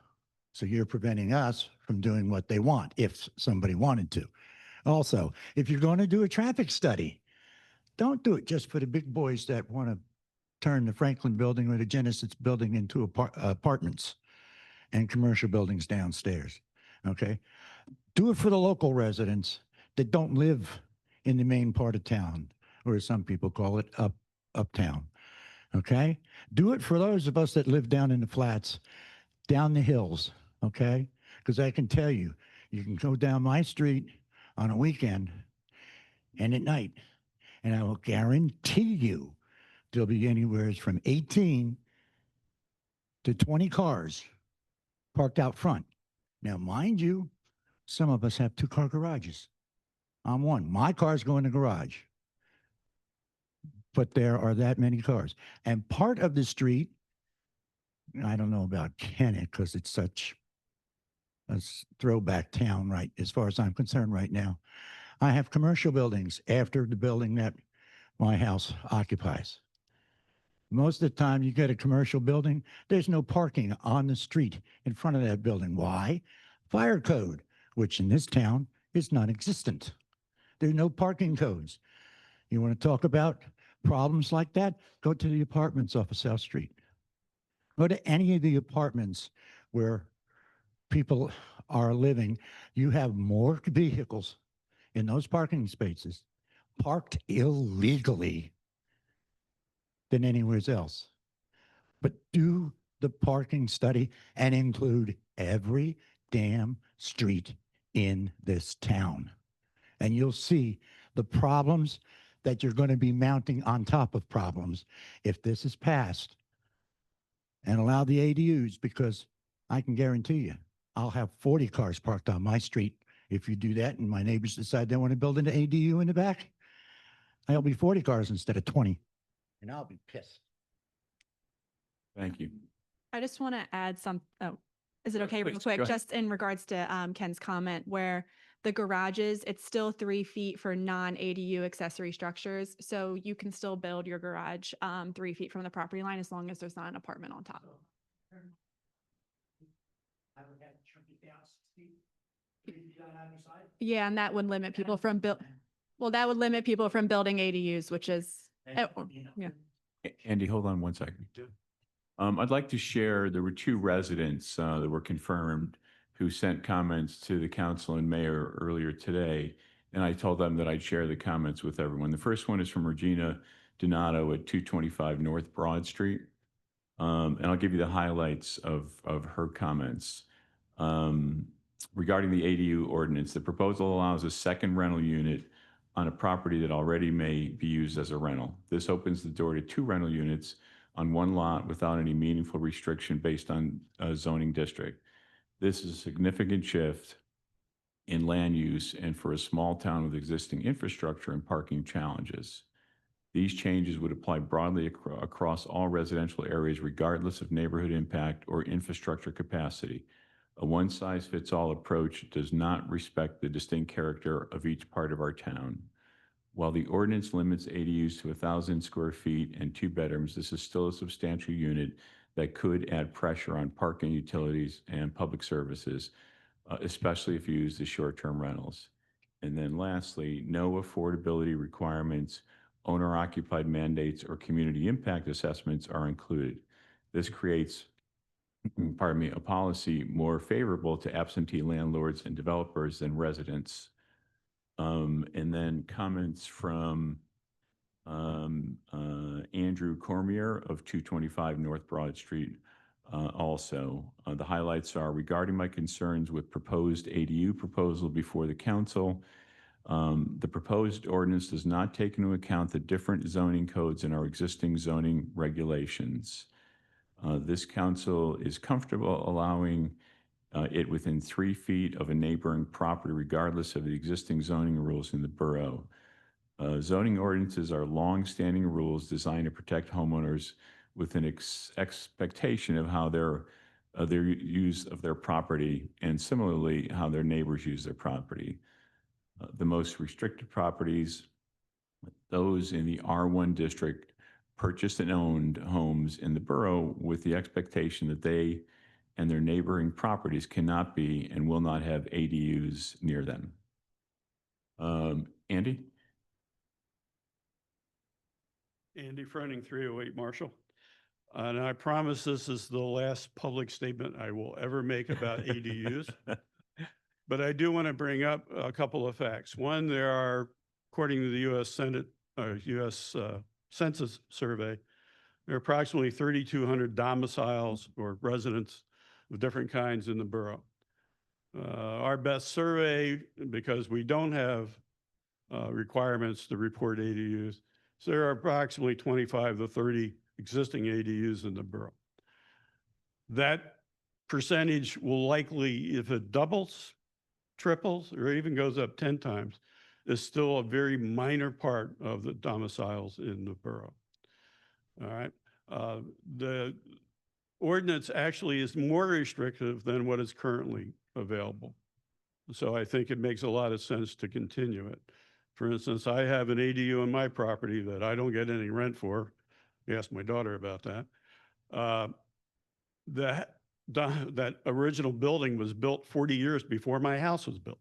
So you're preventing us from doing what they want if somebody wanted to. Also, if you're going to do a traffic study, don't do it just for the big boys that want to turn the Franklin building or the Genesis building into apartments and commercial buildings downstairs, okay? Do it for the local residents that don't live in the main part of town, or as some people call it, uptown, okay? Do it for those of us that live down in the flats, down the hills, okay? Because I can tell you, you can go down my street on a weekend and at night, and I will guarantee you there'll be anywhere from 18 to 20 cars parked out front. Now, mind you, some of us have 2-car garages. I'm one. My cars go in the garage. But there are that many cars. And part of the street, I don't know about Kennett because it's such a throwback town, right, as far as I'm concerned right now. I have commercial buildings after the building that my house occupies. Most of the time you get a commercial building, there's no parking on the street in front of that building. Why? Fire code, which in this town is non-existent. There's no parking codes. You want to talk about problems like that? Go to the apartments off of South Street. Go to any of the apartments where people are living. You have more vehicles in those parking spaces parked illegally than anywhere else. But do the parking study and include every damn street in this town. And you'll see the problems that you're going to be mounting on top of problems if this is passed. And allow the ADUs, because I can guarantee you, I'll have 40 cars parked on my street if you do that and my neighbors decide they want to build an ADU in the back. I'll be 40 cars instead of 20. And I'll be pissed. Thank you. I just want to add some, oh, is it okay real please, quick? go ahead. Just in regards to Ken's comment where the garages, it's still 3 feet for non-ADU accessory structures. So you can still build your garage 3 feet from the property line as long as there's not an apartment on top. Yeah, and that would limit people from that would limit people from building ADUs, which is, yeah. Andy, hold on 1 second. I'd like to share, there were 2 residents that were confirmed who sent comments to the council and mayor earlier today, and I told them that I'd share the comments with everyone. The first one is from Regina Donato at 225 North Broad Street. And I'll give you the highlights of her comments. Regarding the ADU ordinance, the proposal allows a second rental unit on a property that already may be used as a rental. This opens the door to 2 rental units on one lot without any meaningful restriction based on a zoning district. This is a significant shift in land use and for a small town with existing infrastructure and parking challenges. These changes would apply broadly across all residential areas regardless of neighborhood impact or infrastructure capacity. A one-size-fits-all approach does not respect the distinct character of each part of our town. While the ordinance limits ADUs to 1,000 square feet and 2 bedrooms, this is still a substantial unit that could add pressure on parking, utilities, and public services, especially if used as short-term rentals. And then lastly, no affordability requirements, owner-occupied mandates, or community impact assessments are included. This creates, a policy more favorable to absentee landlords and developers than residents. And then comments from Andrew Cormier of 225 North Broad Street. Also, the highlights are regarding my concerns with proposed ADU proposal before the council. The proposed ordinance does not take into account the different zoning codes in our existing zoning regulations. This council is comfortable allowing it within 3 feet of a neighboring property regardless of the existing zoning rules in the borough. Zoning ordinances are long-standing rules designed to protect homeowners with an expectation of how their use of their property and similarly how their neighbors use their property. The most restricted properties, those in the R1 district, purchased and owned homes in the borough with the expectation that they and their neighboring properties cannot be and will not have ADUs near them. Andy? Andy Froning, 308 Marshall. And I promise this is the last public statement I will ever make about ADUs. But I do want to bring up a couple of facts. One, there are, according to the U.S. Census Survey, there are approximately 3,200 domiciles or residents of different kinds in the borough. Our best survey, because we don't have requirements to report ADUs, so there are approximately 25 to 30 existing ADUs in the borough. That percentage will likely, if it doubles, triples, or even goes up 10 times, is still a very minor part of the domiciles in the borough. All right. The ordinance actually is more restrictive than what is currently available. So I think it makes a lot of sense to continue it. For instance, I have an ADU on my property that I don't get any rent for. You ask my daughter about that. That original building was built 40 years before my house was built.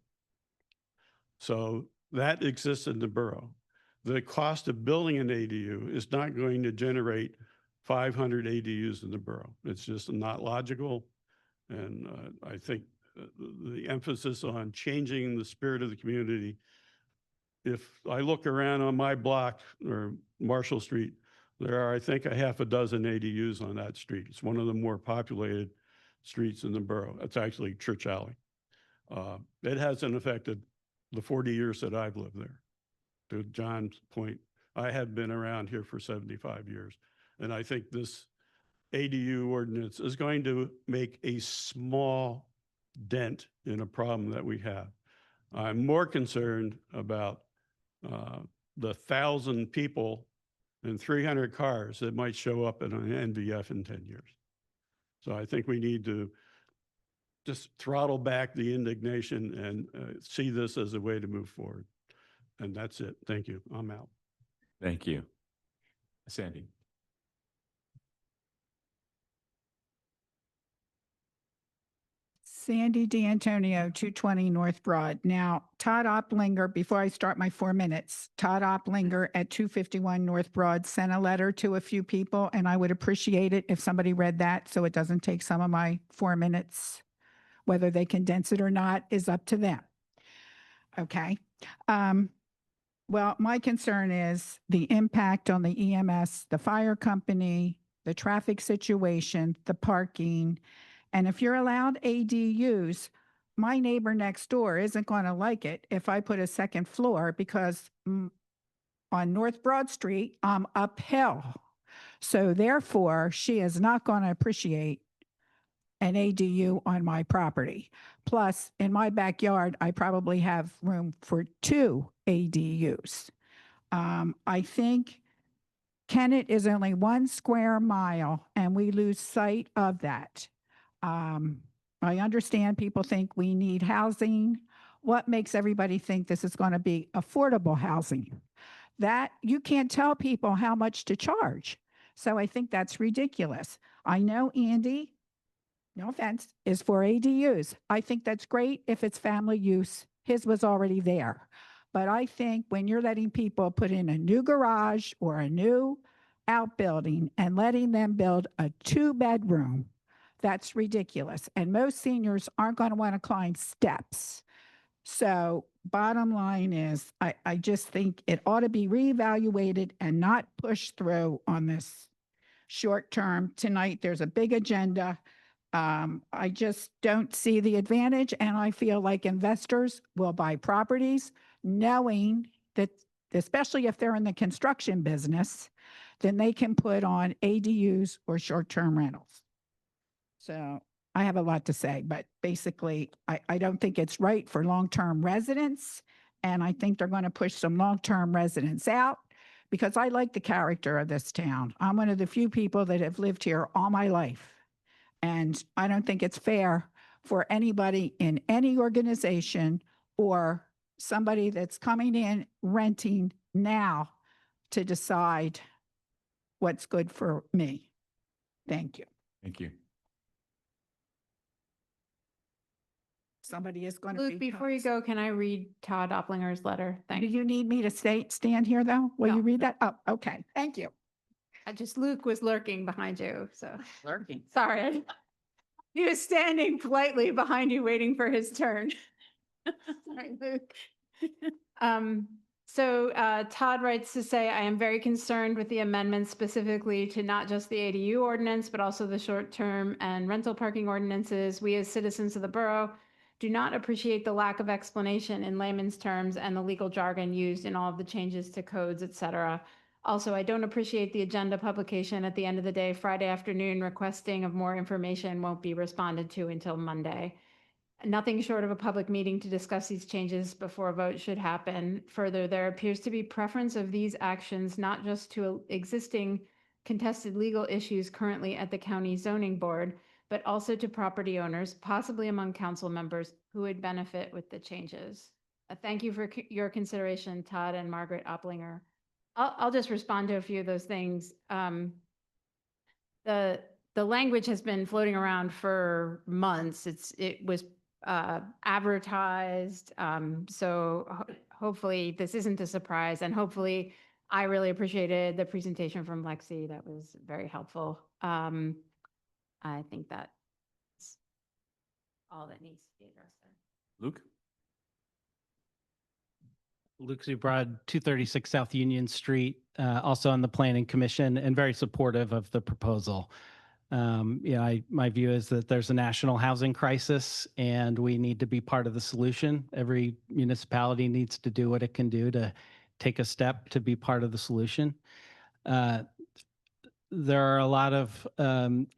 So that exists in the borough. The cost of building an ADU is not going to generate 500 ADUs in the borough. It's just not logical. And I think the emphasis on changing the spirit of the community. If I look around on my block or Marshall Street, there are, I think, a half a dozen ADUs on that street. It's one of the more populated streets in the borough. It's actually Church Alley. It hasn't affected the 40 years that I've lived there. To John's point, I have been around here for 75 years. And I think this ADU ordinance is going to make a small dent in a problem that we have. I'm more concerned about the 1,000 people and 300 cars that might show up in an NVF in 10 years. So I think we need to just throttle back the indignation and see this as a way to move forward. And that's it. Thank you. I'm out. Thank you. Sandy? Sandy D'Antonio, 220 North Broad. Now, Todd Oplinger, before I start my 4 minutes, Todd Oplinger at 251 North Broad sent a letter to a few people, and I would appreciate it if somebody read that so it doesn't take some of my 4 minutes. Whether they condense it or not is up to them. Okay. Well, my concern is the impact on the EMS, the fire company, the traffic situation, the parking. And if you're allowed ADUs, my neighbor next door isn't going to like it if I put a second floor because on North Broad Street, I'm uphill. So therefore, she is not going to appreciate an ADU on my property. Plus, in my backyard, I probably have room for 2 ADUs. I think Kennett is only 1 square mile, and we lose sight of that. I understand people think we need housing. What makes everybody think this is going to be affordable housing? That you can't tell people how much to charge. So I think that's ridiculous. I know Andy, no offense, is for ADUs. I think that's great if it's family use. His was already there. But I think when you're letting people put in a new garage or a new outbuilding and letting them build a 2-bedroom, that's ridiculous. And most seniors aren't going to want to climb steps. So bottom line is, I just think it ought to be reevaluated and not pushed through on this short term. Tonight, there's a big agenda. I just don't see the advantage, and I feel like investors will buy properties knowing that, especially if they're in the construction business, then they can put on ADUs or short-term rentals. So I have a lot to say, but basically, I don't think it's right for long-term residents, and I think they're going to push some long-term residents out because I like the character of this town. I'm one of the few people that have lived here all my life. And I don't think it's fair for anybody in any organization or somebody that's coming in renting now to decide what's good for me. Thank you. Thank you. Somebody is going to be. Luke, before you go, can I read Todd Oplinger's letter? Do Thanks. you need me to stand here though? Will No. you read that? Oh, okay. Thank you. Luke was lurking behind you, so. Lurking. Sorry. He was standing politely behind you, waiting for his turn. Sorry, Luke. Todd writes to say, I am very concerned with the amendments specifically to not just the ADU ordinance, but also the short-term and rental parking ordinances. We as citizens of the borough do not appreciate the lack of explanation in layman's terms and the legal jargon used in all of the changes to codes, et cetera. Also, I don't appreciate the agenda publication at the end of the day, Friday afternoon, requesting of more information won't be responded to until Monday. Nothing short of a public meeting to discuss these changes before a vote should happen. Further, there appears to be preference of these actions not just to existing contested legal issues currently at the county zoning board, but also to property owners, possibly among council members, who would benefit with the changes. Thank you for your consideration, Todd and Margaret Opplinger. I'll just respond to a few of those things. The language has been floating around for months. It was advertised. Hopefully this isn't a surprise, and hopefully I really appreciated the presentation from Lexi. That was very helpful. I think that's all that needs to be addressed there. Luke? Luke Zubrod, 236 South Union Street, also on the Planning Commission, and very supportive of the proposal. My view is that there's a national housing crisis and we need to be part of the solution. Every municipality needs to do what it can do to take a step to be part of the solution. There are a lot of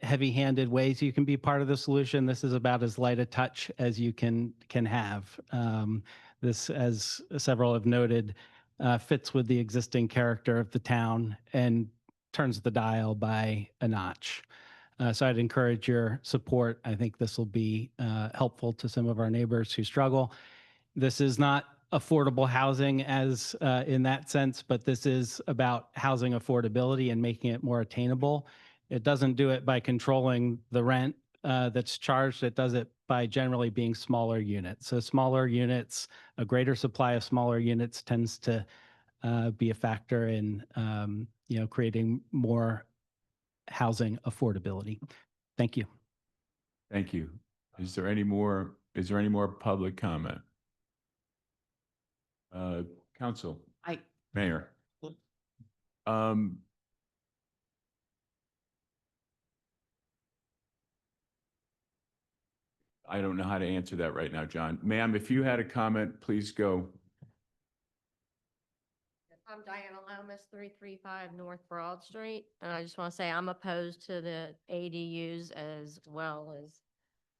heavy-handed ways you can be part of the solution. This is about as light a touch as you can have. This, as several have noted, fits with the existing character of the town and turns the dial by a notch. So I'd encourage your support. I think this will be helpful to some of our neighbors who struggle. This is not affordable housing as in that sense, but this is about housing affordability and making it more attainable. It doesn't do it by controlling the rent that's charged. It does it by generally being smaller units. So smaller units, a greater supply of smaller units tends to be a factor in creating more housing affordability. Thank you. Thank you. Is there any more public comment? Council, Mayor. I don't know how to answer that right now, John. Ma'am, if you had a comment, please go. I'm Diana Lomas, 335 North Broad Street, and I just want to say I'm opposed to the ADUs as well as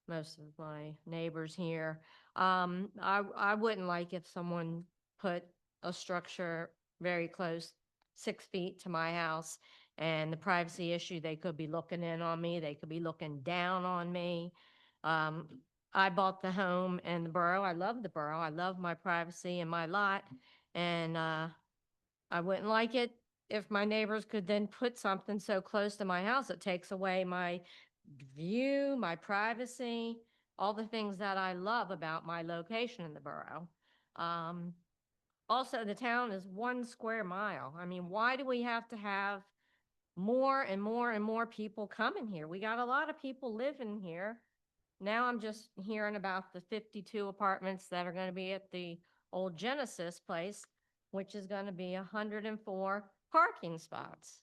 most of my neighbors here. I wouldn't like if someone put a structure very close, 6 feet to my house, and the privacy issue, they could be looking in on me, they could be looking down on me. I bought the home in the borough. I love the borough. I love my privacy and my lot, and I wouldn't like it if my neighbors could then put something so close to my house, it takes away my view, my privacy, all the things that I love about my location in the borough. Also, the town is 1 square mile. I mean, why do we have to have more and more and more people coming here? We got a lot of people living here. Now I'm just hearing about the 52 apartments that are going to be at the old Genesis place, which is going to be 104 parking spots.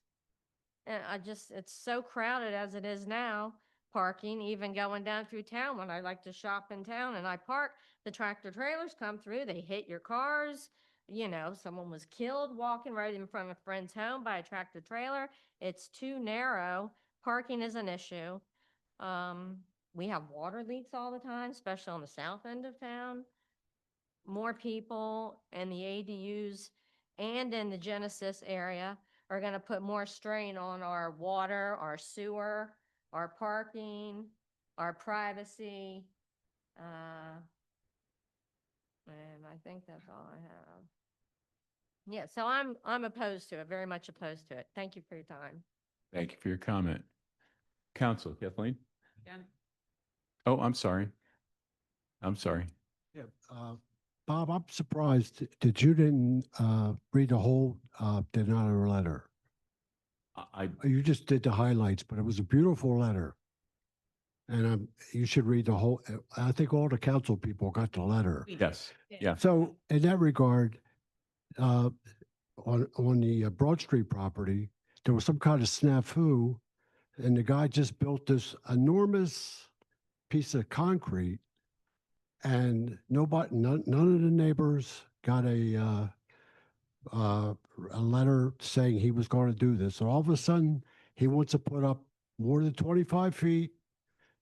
And it's so crowded as it is now, parking, even going down through town when I like to shop in town and I park, the tractor trailers come through, they hit your cars. You know, someone was killed walking right in front of a friend's home by a tractor trailer. It's too narrow. Parking is an issue. We have water leaks all the time, especially on the south end of town. More people and the ADUs and in the Genesis area are going to put more strain on our water, our sewer, our parking, our privacy. And I think that's all I have. Yeah, so I'm opposed to it, very much opposed to it. Thank you for your time. Thank you for your comment. Council, Kathleen? Jen? Oh, I'm sorry. I'm sorry. Yeah, Bob, I'm surprised that you didn't read the whole denial letter. You just did the highlights, but it was a beautiful letter. And you should read the whole, I think all the council people got the letter. Yes, yeah. So in that regard, on the Broad Street property, there was some kind of snafu, and the guy just built this enormous piece of concrete, and none of the neighbors got a letter saying he was going to do this. And all of a sudden, he wants to put up more than 25 feet,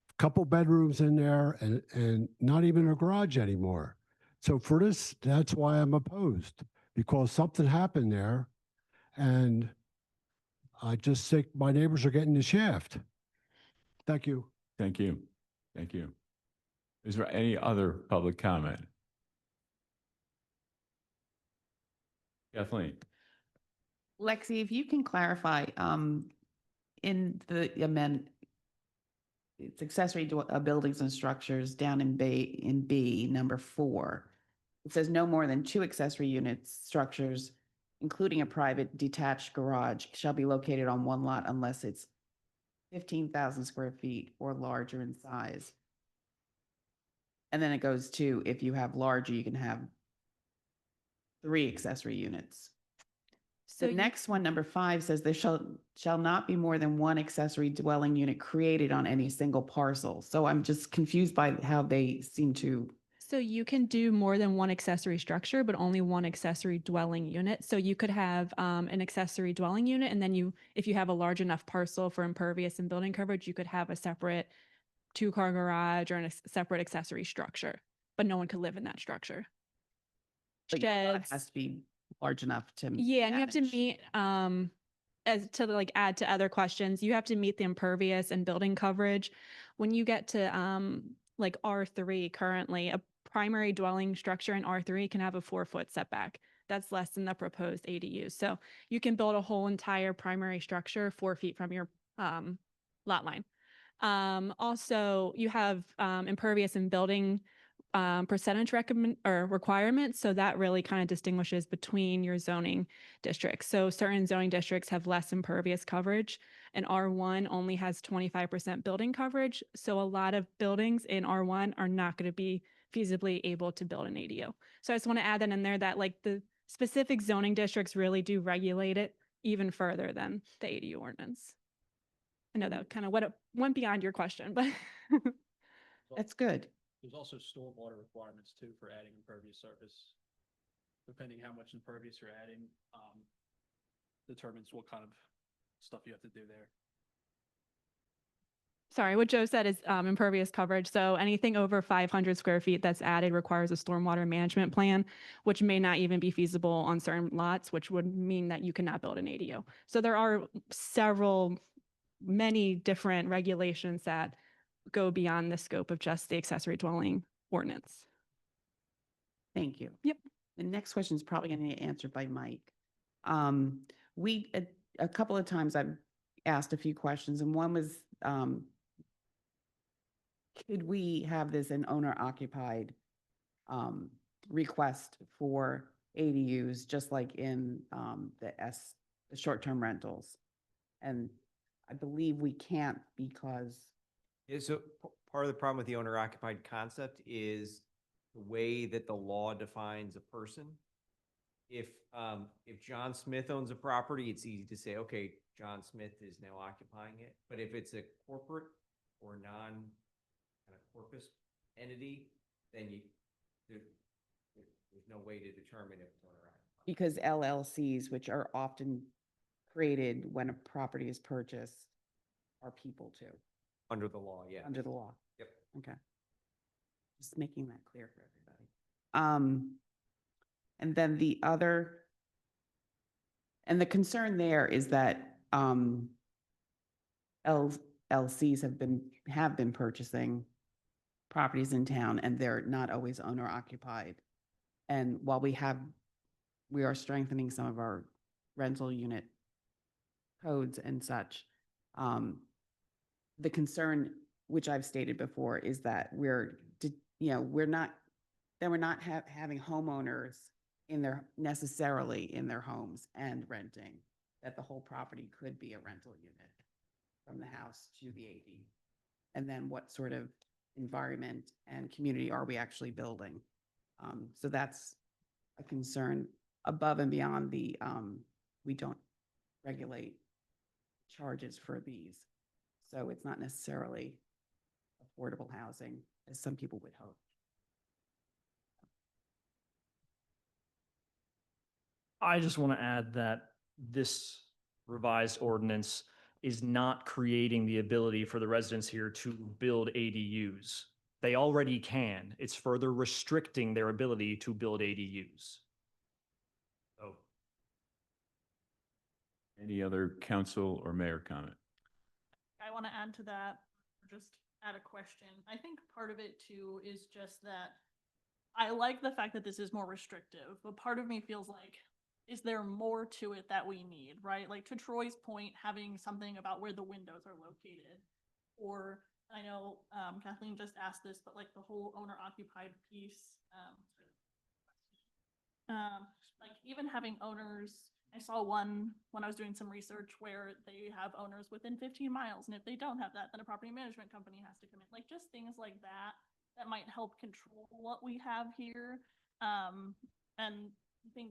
a couple bedrooms in there, and not even a garage anymore. So for this, that's why I'm opposed, because something happened there, and I just think my neighbors are getting the shaft. Thank you. Thank you. Thank you. Is there any other public comment? Kathleen? Lexi, if you can clarify, in the amend, it's accessory to buildings and structures down in B, number 4. It says no more than 2 accessory units, structures, including a private detached garage, shall be located on one lot unless it's 15,000 square feet or larger in size. And then it goes to, if you have larger, you can have 3 accessory units. So The next one, number 5, says there shall not be more than 1 accessory dwelling unit created on any single parcel. So I'm just confused by how they seem to. So you can do more than 1 accessory structure, but only 1 accessory dwelling unit. So you could have an accessory dwelling unit, and then if you have a large enough parcel for impervious and building coverage, you could have a separate 2-car garage or a separate accessory structure, but no one could live in that structure. But your lot Sheds. has to be large enough to. Yeah, and you have to manage. meet, as to like add to other questions, you have to meet the impervious and building coverage. When you get to like R3 currently, a primary dwelling structure in R3 can have a 4-foot setback. That's less than the proposed ADU. So you can build a whole entire primary structure 4 feet from your lot line. Also, you have impervious and building percentage recommend or requirements. So that really kind of distinguishes between your zoning districts. So certain zoning districts have less impervious coverage, and R1 only has 25% building coverage. So a lot of buildings in R1 are not going to be feasibly able to build an ADU. So I just want to add that in there, that like the specific zoning districts really do regulate it even further than the ADU ordinance. I know that kind of went beyond your question, but That's good. There's also stormwater requirements too for adding impervious surface. Depending how much impervious you're adding, determines what kind of stuff you have to do there. sorry, what Joe said is impervious coverage. So anything over 500 square feet that's added requires a stormwater management plan, which may not even be feasible on certain lots, which would mean that you cannot build an ADU. So there are many different regulations that go beyond the scope of just the accessory dwelling ordinance. Thank you. Yep. The next question is probably going to get answered by Mike. A couple of times I've asked a few questions, and one was, could we have this an owner occupied request for ADUs, just like in the short-term rentals? And I believe we can't because Yeah, so part of the problem with the owner occupied concept is the way that the law defines a person. If John Smith owns a property, it's easy to say, okay, John Smith is now occupying it. But if it's a corporate or non kind of corpus entity, then there's no way to determine if it's owner occupied. because LLCs, which are often created when a property is purchased, are people too, Under the law, yeah. under the law. Yep. Okay. Just making that clear for everybody. And then the concern there is that LLCs have been purchasing properties in town, and they're not always owner occupied. And while we are strengthening some of our rental unit codes and such, the concern, which I've stated before, is that we're not having homeowners necessarily in their homes and renting, that the whole property could be a rental unit from the house to the AD. And then what sort of environment and community are we actually building? So that's a concern above and beyond we don't regulate charges for these. So it's not necessarily affordable housing, as some people would hope. I just want to add that this revised ordinance is not creating the ability for the residents here to build ADUs. They already can. It's further restricting their ability to build ADUs. So, Any other council or mayor comment? I want to add to that, or just add a question. I think part of it too is just that I like the fact that this is more restrictive, but part of me feels like, is there more to it that we need, right? Like to Troy's point, having something about where the windows are located. Or I know Kathleen just asked this, but like the whole owner occupied piece, like even having owners, I saw one when I was doing some research where they have owners within 15 miles. And if they don't have that, then a property management company has to come in. Like just things like that might help control what we have here. And I think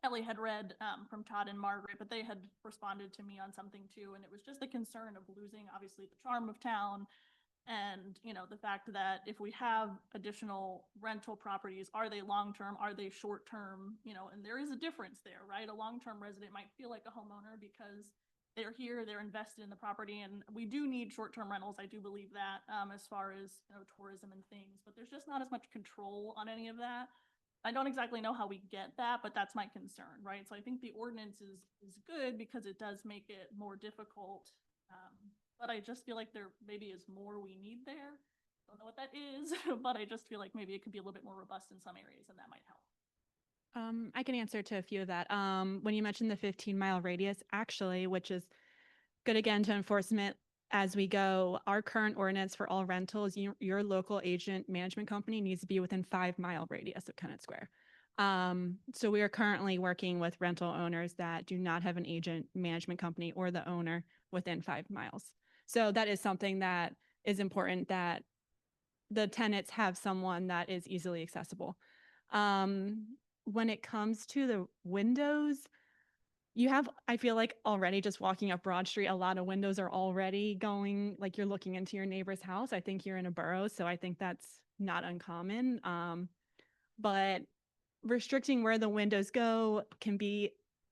Ellie had read from Todd and Margaret, but they had responded to me on something too. And it was just the concern of losing, obviously, the charm of town. And, you know, the fact that if we have additional rental properties, are they long-term? Are they short-term? You know, and there is a difference there, right? A long-term resident might feel like a homeowner because they're here, they're invested in the property. And we do need short-term rentals. I do believe that as far as, you know, tourism and things, but there's just not as much control on any of that. I don't exactly know how we get that, but that's my concern, right? So I think the ordinance is good because it does make it more difficult. But I just feel like there maybe is more we need there. Don't know what that is, but I just feel like maybe it could be a little bit more robust in some areas and that might help. I can answer to a few of that. When you mentioned the 15-mile radius, actually, which is good again to enforcement as we go, our current ordinance for all rentals, your local agent management company needs to be within 5-mile radius of Kennett Square. So we are currently working with rental owners that do not have an agent management company or the owner within 5 miles. So that is something that is important, that the tenants have someone that is easily accessible. When it comes to the windows, you have, I feel like already just walking up Broad Street, a lot of windows are already going, like you're looking into your neighbor's house. I think you're in a borough, so I think that's not uncommon. But restricting where the windows go can be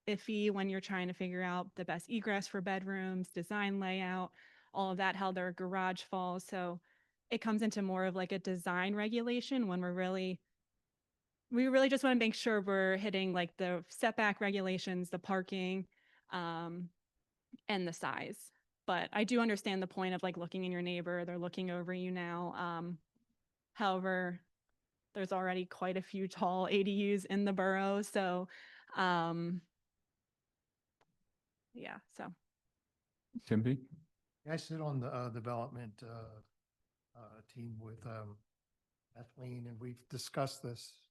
iffy when you're trying to figure out the best egress for bedrooms, design layout, all of that, how their garage falls. So it comes into more of like a design regulation when we really just want to make sure we're hitting like the setback regulations, the parking, and the size. But I do understand the point of like looking in your neighbor, they're looking over you now. However, there's already quite a few tall ADUs in the borough. So, yeah, so. Timothy? I sit on the development team with Kathleen, and we've discussed this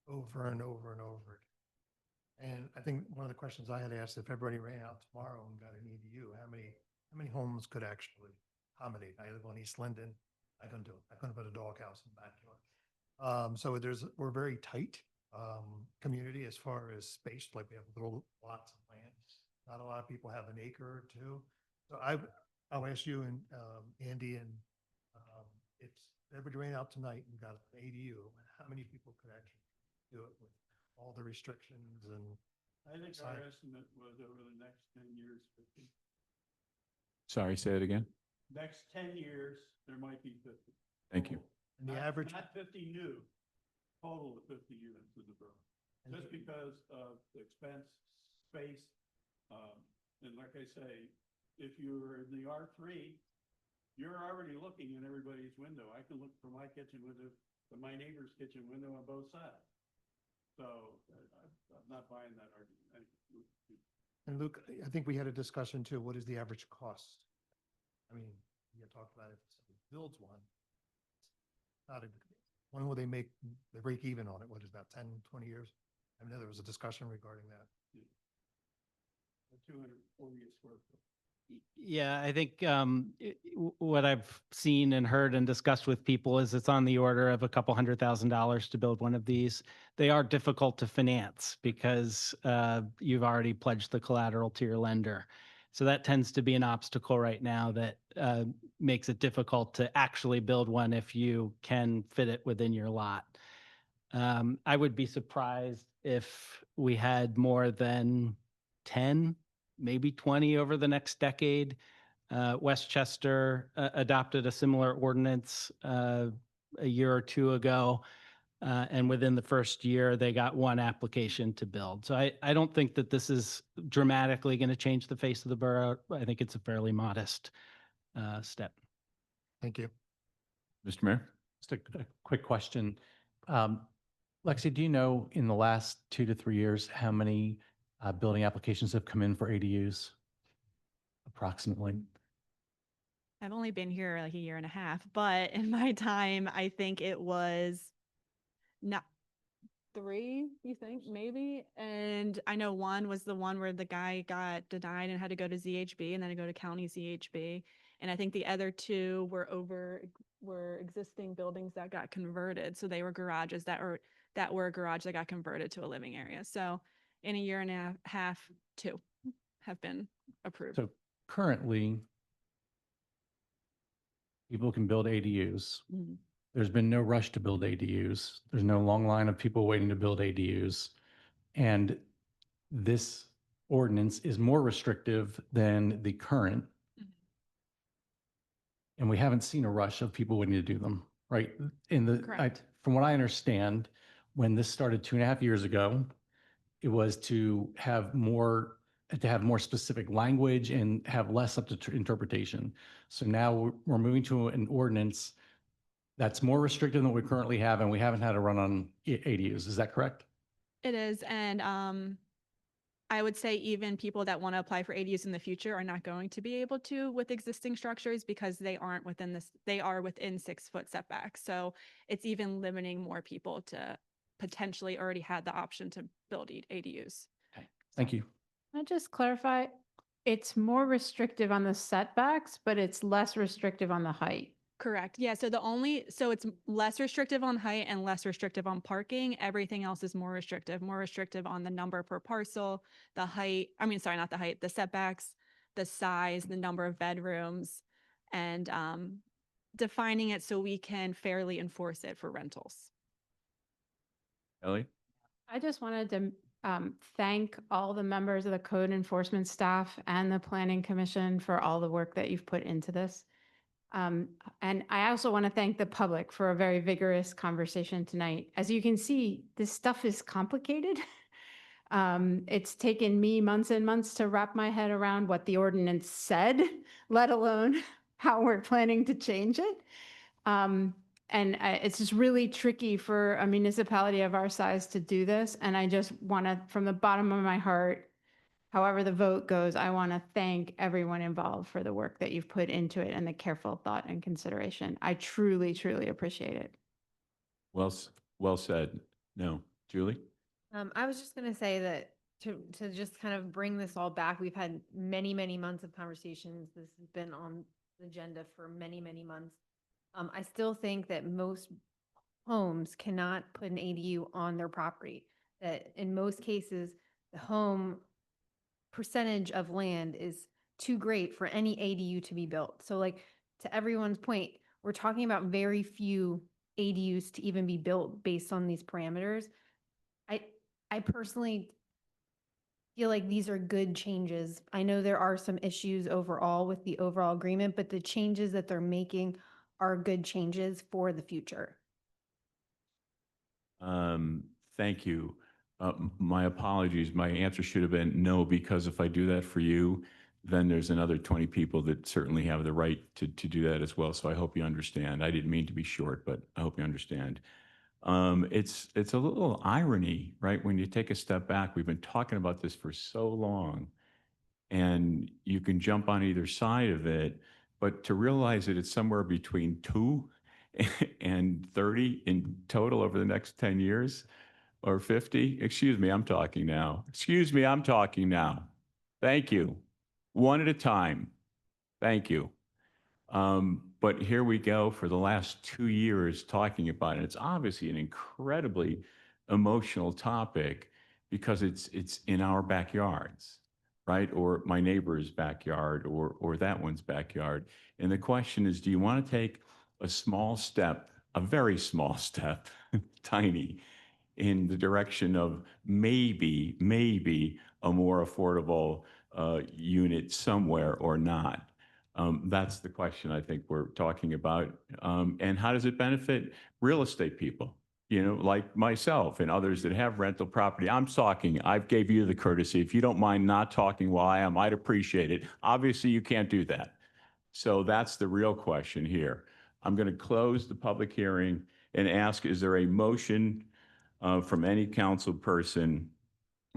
over and over and over. And I think one of the questions I had asked, if everybody ran out tomorrow and got an EDU, how many homes could actually accommodate? I live on East Linden. I couldn't do it. I couldn't put a doghouse in the backyard. So we're a very tight community as far as space. Like we have little lots of land. Not a lot of people have an acre or two. So I'll ask you and Andy, and if everybody ran out tonight and got an ADU, how many people could actually do it with all the restrictions? And I think our estimate was over the next 10 years, 50. Sorry, say it again. Next 10 years, there might be 50. Thank you. And the average, Not 50 new, total of 50 units in the borough. Just because of the expense, space, and like I say, if you're in the R3, you're already looking in everybody's window. I can look from my kitchen window to my neighbor's kitchen window on both sides. So I'm not buying that argument. and Luke, I think we had a discussion too. What is the average cost? I mean, you talked about if somebody builds one, not a, when will they break even on it? What is that, 10, 20 years? I know there was a discussion regarding that. 240 square foot. Yeah, I think what I've seen and heard and discussed with people is it's on the order of a couple $100,000 to build one of these. They are difficult to finance because you've already pledged the collateral to your lender. So that tends to be an obstacle right now that makes it difficult to actually build one if you can fit it within your lot. I would be surprised if we had more than 10, maybe 20 over the next decade. Westchester adopted a similar ordinance a year or two ago. And within the first year, they got one application to build. So I don't think that this is dramatically going to change the face of the borough. I think it's a fairly modest step. Thank you. Mr. Mayor? Just a quick question. Lexi, do you know in the last 2 to 3 years how many building applications have come in for ADUs approximately? I've only been here like a year and a half, but in my time, I think it was not 3, you think, maybe? And I know one was the one where the guy got denied and had to go to ZHB and then to go to county ZHB. And I think the other 2 were existing buildings that got converted. So they were garages that were a garage that got converted to a living area. So in a year and a half, 2 have been approved. So currently, people can build ADUs. Mhm. There's been no rush to build ADUs. There's no long line of people waiting to build ADUs. And this ordinance is more restrictive than the current. And we haven't seen a rush of people waiting to do them, right? Correct. From what I understand, when this started 2.5 years ago, it was to have more specific language and have less up to interpretation. So now we're moving to an ordinance that's more restrictive than what we currently have, and we haven't had a run on ADUs. Is that correct? It is. And I would say even people that want to apply for ADUs in the future are not going to be able to with existing structures because they aren't within this, they are within 6-foot setbacks. So it's even limiting more people to potentially already had the option to build ADUs. Thank you. Can I just clarify? It's more restrictive on the setbacks, but it's less restrictive on the height. Correct. Yeah. So it's less restrictive on height and less restrictive on parking. Everything else is more restrictive on the number per parcel, the height, not the height, the setbacks, the size, the number of bedrooms, and defining it so we can fairly enforce it for rentals. Ellie? I just wanted to thank all the members of the code enforcement staff and the planning commission for all the work that you've put into this. And I also want to thank the public for a very vigorous conversation tonight. As you can see, this stuff is complicated. It's taken me months and months to wrap my head around what the ordinance said, let alone how we're planning to change it. It's just really tricky for a municipality of our size to do this. And I just want to, from the bottom of my heart, however the vote goes, I want to thank everyone involved for the work that you've put into it and the careful thought and consideration. I truly, truly appreciate it. Well said. No. Julie? I was just going to say that to just kind of bring this all back, we've had many, many months of conversations. This has been on the agenda for many, many months. I still think that most homes cannot put an ADU on their property, that in most cases, the home percentage of land is too great for any ADU to be built. So like to everyone's point, we're talking about very few ADUs to even be built based on these parameters. I personally feel like these are good changes. I know there are some issues overall with the overall agreement, but the changes that they're making are good changes for the future. Thank you. My apologies. My answer should have been no, because if I do that for you, then there's another 20 people that certainly have the right to do that as well. So I hope you understand. I didn't mean to be short, but I hope you understand. It's a little irony, right? When you take a step back, we've been talking about this for so long, and you can jump on either side of it, but to realize that it's somewhere between 2 and 30 in total over the next 10 years or 50. Excuse me, I'm talking now. Excuse me, I'm talking now. Thank you. One at a time. Thank you. But here we go for the last 2 years talking about it. It's obviously an incredibly emotional topic because it's in our backyards, right? Or my neighbor's backyard or that one's backyard. And the question is, do you want to take a small step, a very small step, tiny, in the direction of maybe a more affordable unit somewhere or not? That's the question I think we're talking about. And how does it benefit real estate people, like myself and others that have rental property? I'm talking, I've gave you the courtesy. If you don't mind not talking while I am, I'd appreciate it. Obviously, you can't do that. So that's the real question here. I'm going to close the public hearing and ask, is there a motion from any council person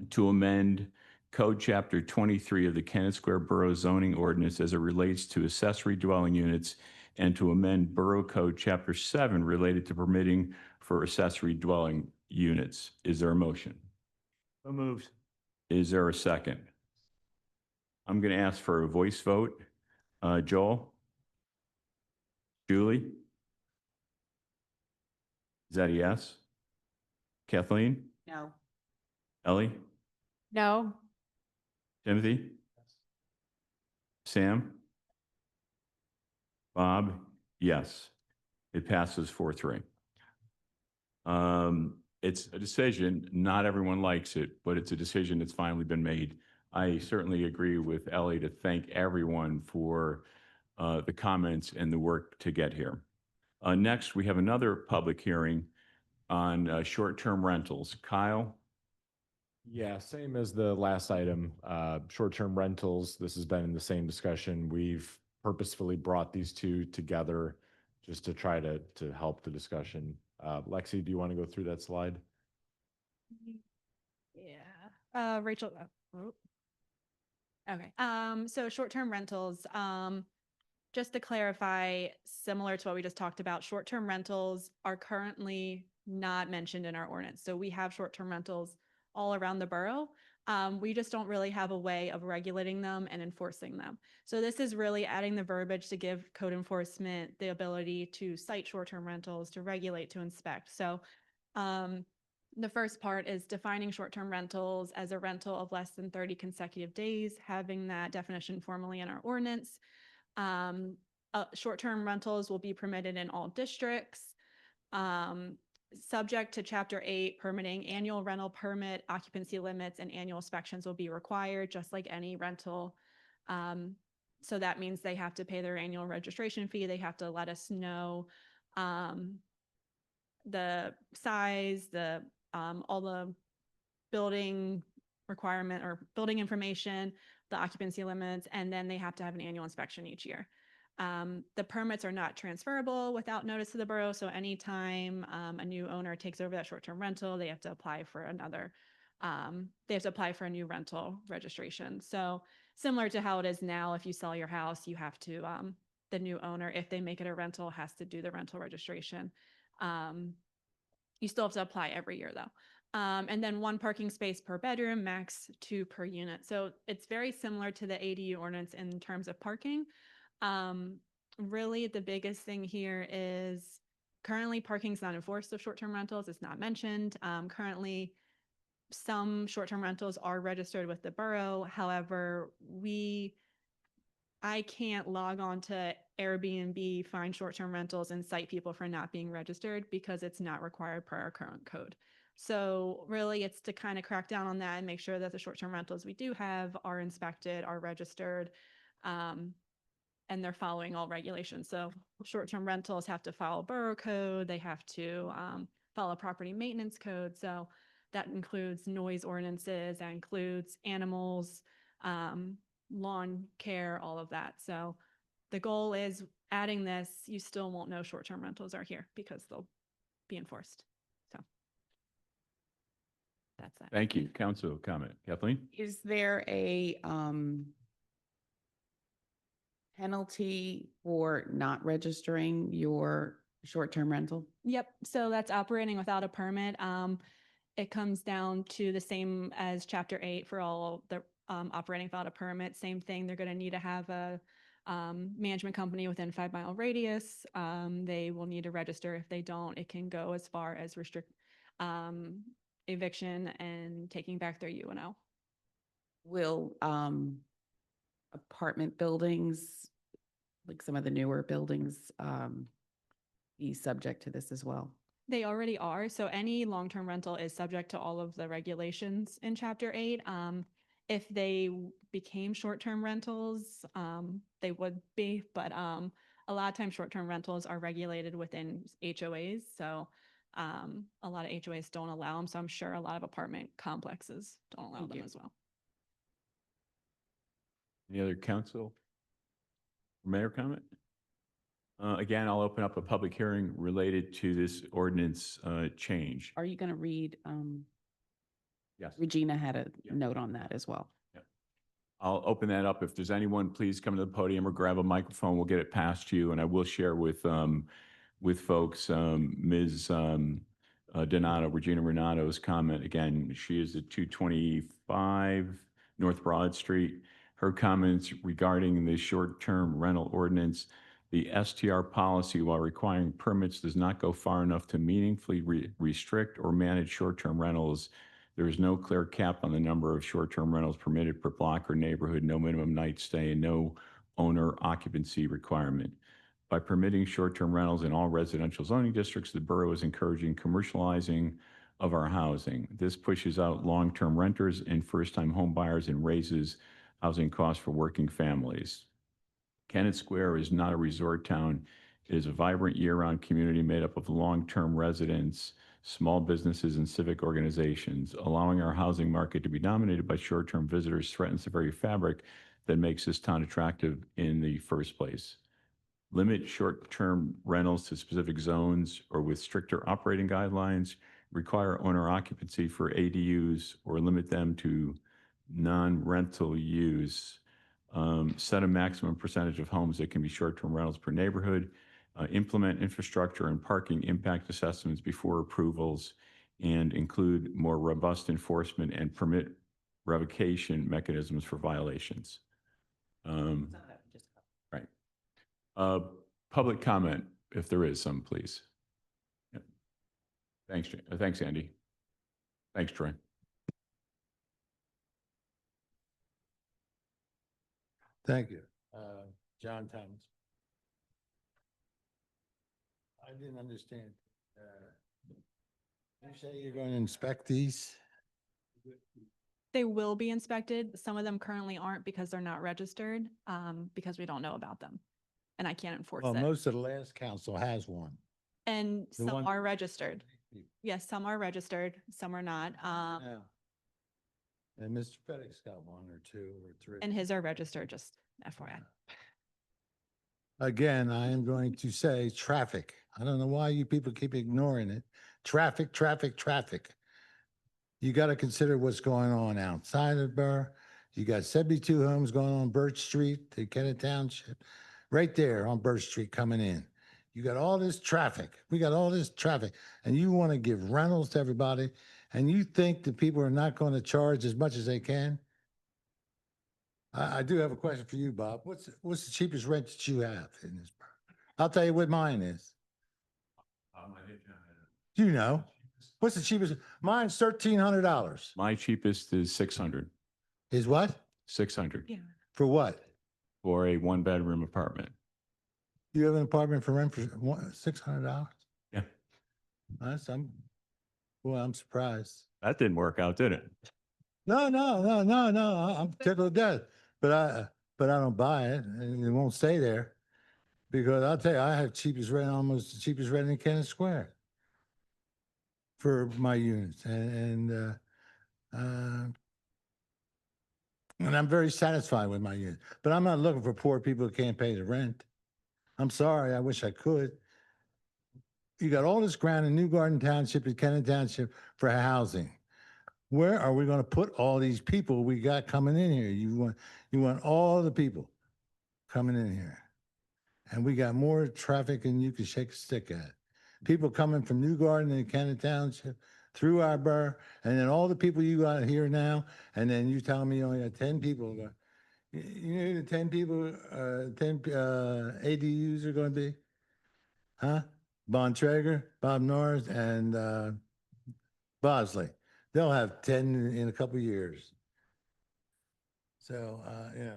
to amend Code Chapter 23 of the Kennett Square Borough Zoning Ordinance as it relates to accessory dwelling units, and to amend Borough Code Chapter 7 related to permitting for accessory dwelling units? Is there a motion? So moved. Is there a second? I'm going to ask for a voice vote. Joel? Julie? Is that a yes? Kathleen? No. Ellie? No. Timothy? Sam? Bob? Yes. It passes 4-3. It's a decision. Not everyone likes it, but it's a decision that's finally been made. I certainly agree with Ellie to thank everyone for the comments and the work to get here. Next, we have another public hearing on short-term rentals. Kyle? Yeah, same as the last item, short-term rentals. This has been in the same discussion. We've purposefully brought these two together just to try to help the discussion. Lexi, do you want to go through that slide? Yeah. Rachel. Okay. So short-term rentals, just to clarify, similar to what we just talked about, short-term rentals are currently not mentioned in our ordinance. So we have short-term rentals all around the borough. We just don't really have a way of regulating them and enforcing them. So this is really adding the verbiage to give code enforcement the ability to cite short-term rentals, to regulate, to inspect. So the first part is defining short-term rentals as a rental of less than 30 consecutive days, having that definition formally in our ordinance. Short-term rentals will be permitted in all districts. Subject to Chapter 8 permitting, annual rental permit, occupancy limits, and annual inspections will be required, just like any rental. So that means they have to pay their annual registration fee. They have to let us know the size, all the building requirement or building information, the occupancy limits, and then they have to have an annual inspection each year. The permits are not transferable without notice to the borough. So anytime a new owner takes over that short-term rental, they have to apply for another, they have to apply for a new rental registration. So similar to how it is now, if you sell your house, you have to, the new owner, if they make it a rental, has to do the rental registration. You still have to apply every year though. And then 1 parking space per bedroom, max 2 per unit. So it's very similar to the ADU ordinance in terms of parking. Really the biggest thing here is currently parking is not enforced of short-term rentals. It's not mentioned. Currently some short-term rentals are registered with the borough. However, I can't log on to Airbnb, find short-term rentals, and cite people for not being registered because it's not required per our current code. So really it's to kind of crack down on that and make sure that the short-term rentals we do have are inspected, are registered, and they're following all regulations. So short-term rentals have to follow borough code. They have to follow property maintenance code. So that includes noise ordinances, that includes animals, lawn care, all of that. So the goal is adding this, you still won't know short-term rentals are here because they'll be enforced. So that's that. Thank you. Council comment. Kathleen? Is there a penalty for not registering your short-term rental? Yep. So that's operating without a permit. It comes down to the same as Chapter 8 for all the operating without a permit. Same thing. They're going to need to have a management company within 5-mile radius. They will need to register. If they don't, it can go as far as eviction and taking back their UNO. Will apartment buildings, like some of the newer buildings, be subject to this as well? They already are. So any long-term rental is subject to all of the regulations in Chapter 8. If they became short-term rentals, they would be, but a lot of times short-term rentals are regulated within HOAs. So a lot of HOAs don't allow them. So I'm sure a lot of apartment complexes don't allow them as well. Any other council? Mayor comment? Again, I'll open up a public hearing related to this ordinance change. Are you going to read? Yes. Regina had a note on that as well. I'll open that up. If there's anyone, please come to the podium or grab a microphone. We'll get it past you, and I will share with folks Ms. Donato, Regina Renato's comment. Again, she is at 225 North Broad Street. Her comments regarding the short-term rental ordinance. The STR policy, while requiring permits, does not go far enough to meaningfully restrict or manage short-term rentals. There is no clear cap on the number of short-term rentals permitted per block or neighborhood, no minimum night stay, and no owner occupancy requirement. By permitting short-term rentals in all residential zoning districts, the borough is encouraging commercializing of our housing. This pushes out long-term renters and first-time home buyers and raises housing costs for working families. Kennett Square is not a resort town. It is a vibrant year-round community made up of long-term residents, small businesses, and civic organizations. Allowing our housing market to be dominated by short-term visitors threatens the very fabric that makes this town attractive in the first place. Limit short-term rentals to specific zones or with stricter operating guidelines. require owner occupancy for ADUs or limit them to non-rental use, set a maximum percentage of homes that can be short-term rentals per neighborhood, implement infrastructure and parking impact assessments before approvals, and include more robust enforcement and permit revocation mechanisms for violations. Right. Public comment, if there is some, please. Yeah. Thanks, thanks, Andy. Thanks, Troy. Thank you. John Thomas. I didn't understand. You say you're going to inspect these? They will be inspected. Some of them currently aren't because they're not registered, because we don't know about them. And I can't enforce Well, it. most of the last council has one. And the some one- are registered. Yes, some are registered, some are not. Yeah. And Mr. Pettick's got one or two or three. And his are registered, just FYI. Again, I am going to say traffic. I don't know why you people keep ignoring it. Traffic, traffic, traffic. You got to consider what's going on outside of the borough. You got 72 homes going on Birch Street, the Kennett Township, right there on Birch Street coming in. You got all this traffic. We got all this traffic, and you want to give rentals to everybody, and you think that people are not going to charge as much as they can? I do have a question for you, Bob. What's the cheapest rent that you have in this borough? I'll tell you what mine is. You know, what's the cheapest? Mine's $1,300. My cheapest is 600. Is what? 600 Yeah. For what? for a one-bedroom apartment. You have an apartment for rent for $600? Yeah. I'm surprised. That didn't work out, did it? No. I'm tickled to death, but I don't buy it, and it won't stay there, because I'll tell you, I have cheapest rent, almost the cheapest rent in Kennett Square for my units, and I'm very satisfied with my unit. But I'm not looking for poor people who can't pay the rent. I'm sorry, I wish I could. You got all this ground in New Garden Township and Kennett Township for housing. Where are we going to put all these people we got coming in here? You want all the people coming in here. And we got more traffic than you can shake a stick at. People coming from New Garden and Kennett Township through our borough, and then all the people you got here now, and then you tell me you only got 10 people. You know who the 10 people, 10 ADUs are going to be? Huh? Bontrager, Bob Norris, and Bosley. They'll have 10 in a couple of years. So, yeah.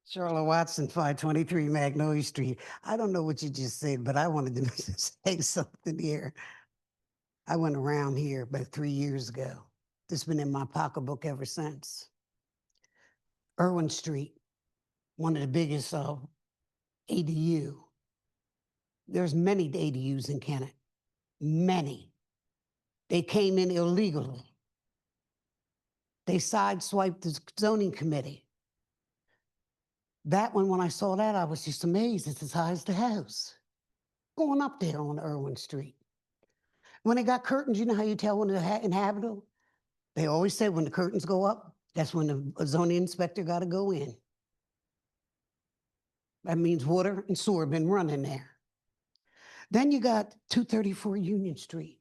Charlotte Watson, 523 Magnolia Street. I don't know what you just said, but I wanted to say something here. I went around here about 3 years ago. This has been in my pocketbook ever since. Irwin Street, one of the biggest ADU. There's many ADUs in Kennett, many. They came in illegally. They sideswiped the zoning committee. That one, when I saw that, I was just amazed. It's as high as the house. Going up there on Irwin Street. When they got curtains, you know how you tell when they're inhabitable? They always say when the curtains go up, that's when the zoning inspector got to go in. That means water and sewer been running there. Then you got 234 Union Street.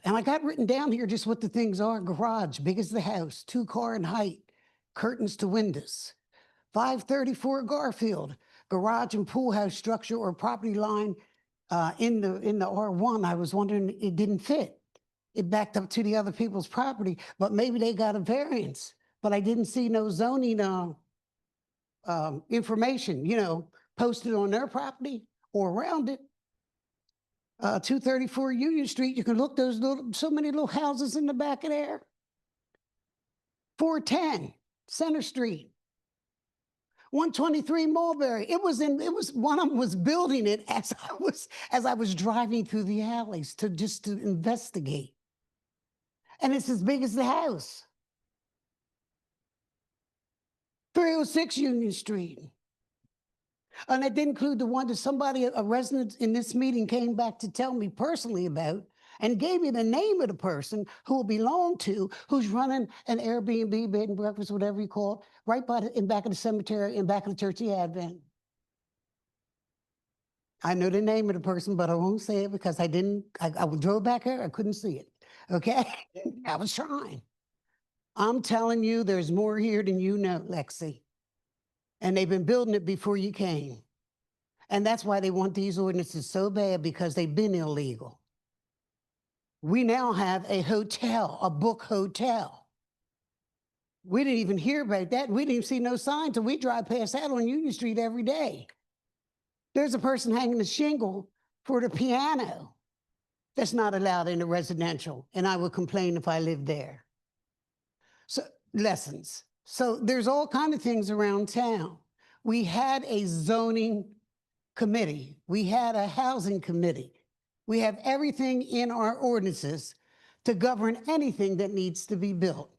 And I got written down here just what the things are. Garage, big as the house, 2-car in height, curtains to windows. 534 Garfield, garage and pool house structure or property line in the R1. I was wondering, it didn't fit. It backed up to the other people's property, but maybe they got a variance. But I didn't see no zoning information, posted on their property or around it. 234 Union Street, you can look, so many little houses in the back of there. 410 Center Street. 123 Mulberry. One of them was building it as I was driving through the alleys to investigate. And it's as big as the house. 306 Union Street. And that didn't include the one that somebody, a resident in this meeting came back to tell me personally about and gave me the name of the person who it belonged to, who's running an Airbnb, bed and breakfast, whatever you call it, right by in back of the cemetery, in back of the Church of the Advent. I know the name of the person, but I won't say it because I drove back here, I couldn't see it, okay? I was trying. I'm telling you, there's more here than you know, Lexi. And they've been building it before you came. And that's why they want these ordinances so bad, because they've been illegal. We now have a hotel, a book hotel. We didn't even hear about that. We didn't even see no sign till we drive past that on Union Street every day. There's a person hanging a shingle for the piano that's not allowed in the residential, and I would complain if I lived there. So, lessons. So there's all kinds of things around town. We had a zoning committee. We had a housing committee. We have everything in our ordinances to govern anything that needs to be built.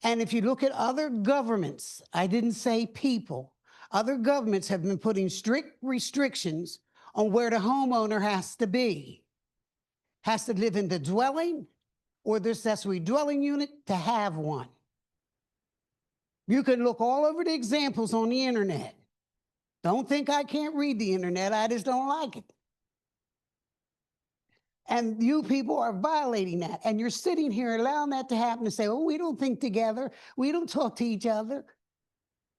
And if you look at other governments, I didn't say people, other governments have been putting strict restrictions on where the homeowner has to be. Has to live in the dwelling or the accessory dwelling unit to have one. You can look all over the examples on the internet. Don't think I can't read the internet, I just don't like it. And you people are violating that. And you're sitting here allowing that to happen and say, oh, we don't think together. We don't talk to each other.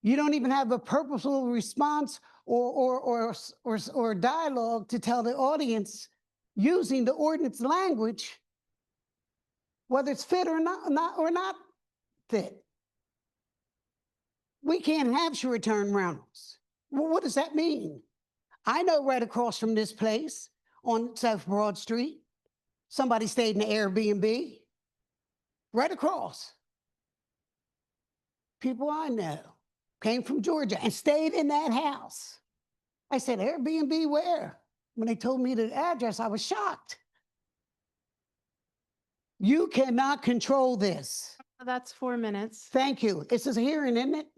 You don't even have a purposeful response or dialogue to tell the audience using the ordinance language, whether it's fit or not fit. We can't have short-term rentals. Well, what does that mean? I know right across from this place on South Broad Street, somebody stayed in an Airbnb right across. People I know came from Georgia and stayed in that house. I said, Airbnb where? When they told me the address, I was shocked. You cannot control this. That's 4 minutes. Thank you. This is a hearing, isn't it?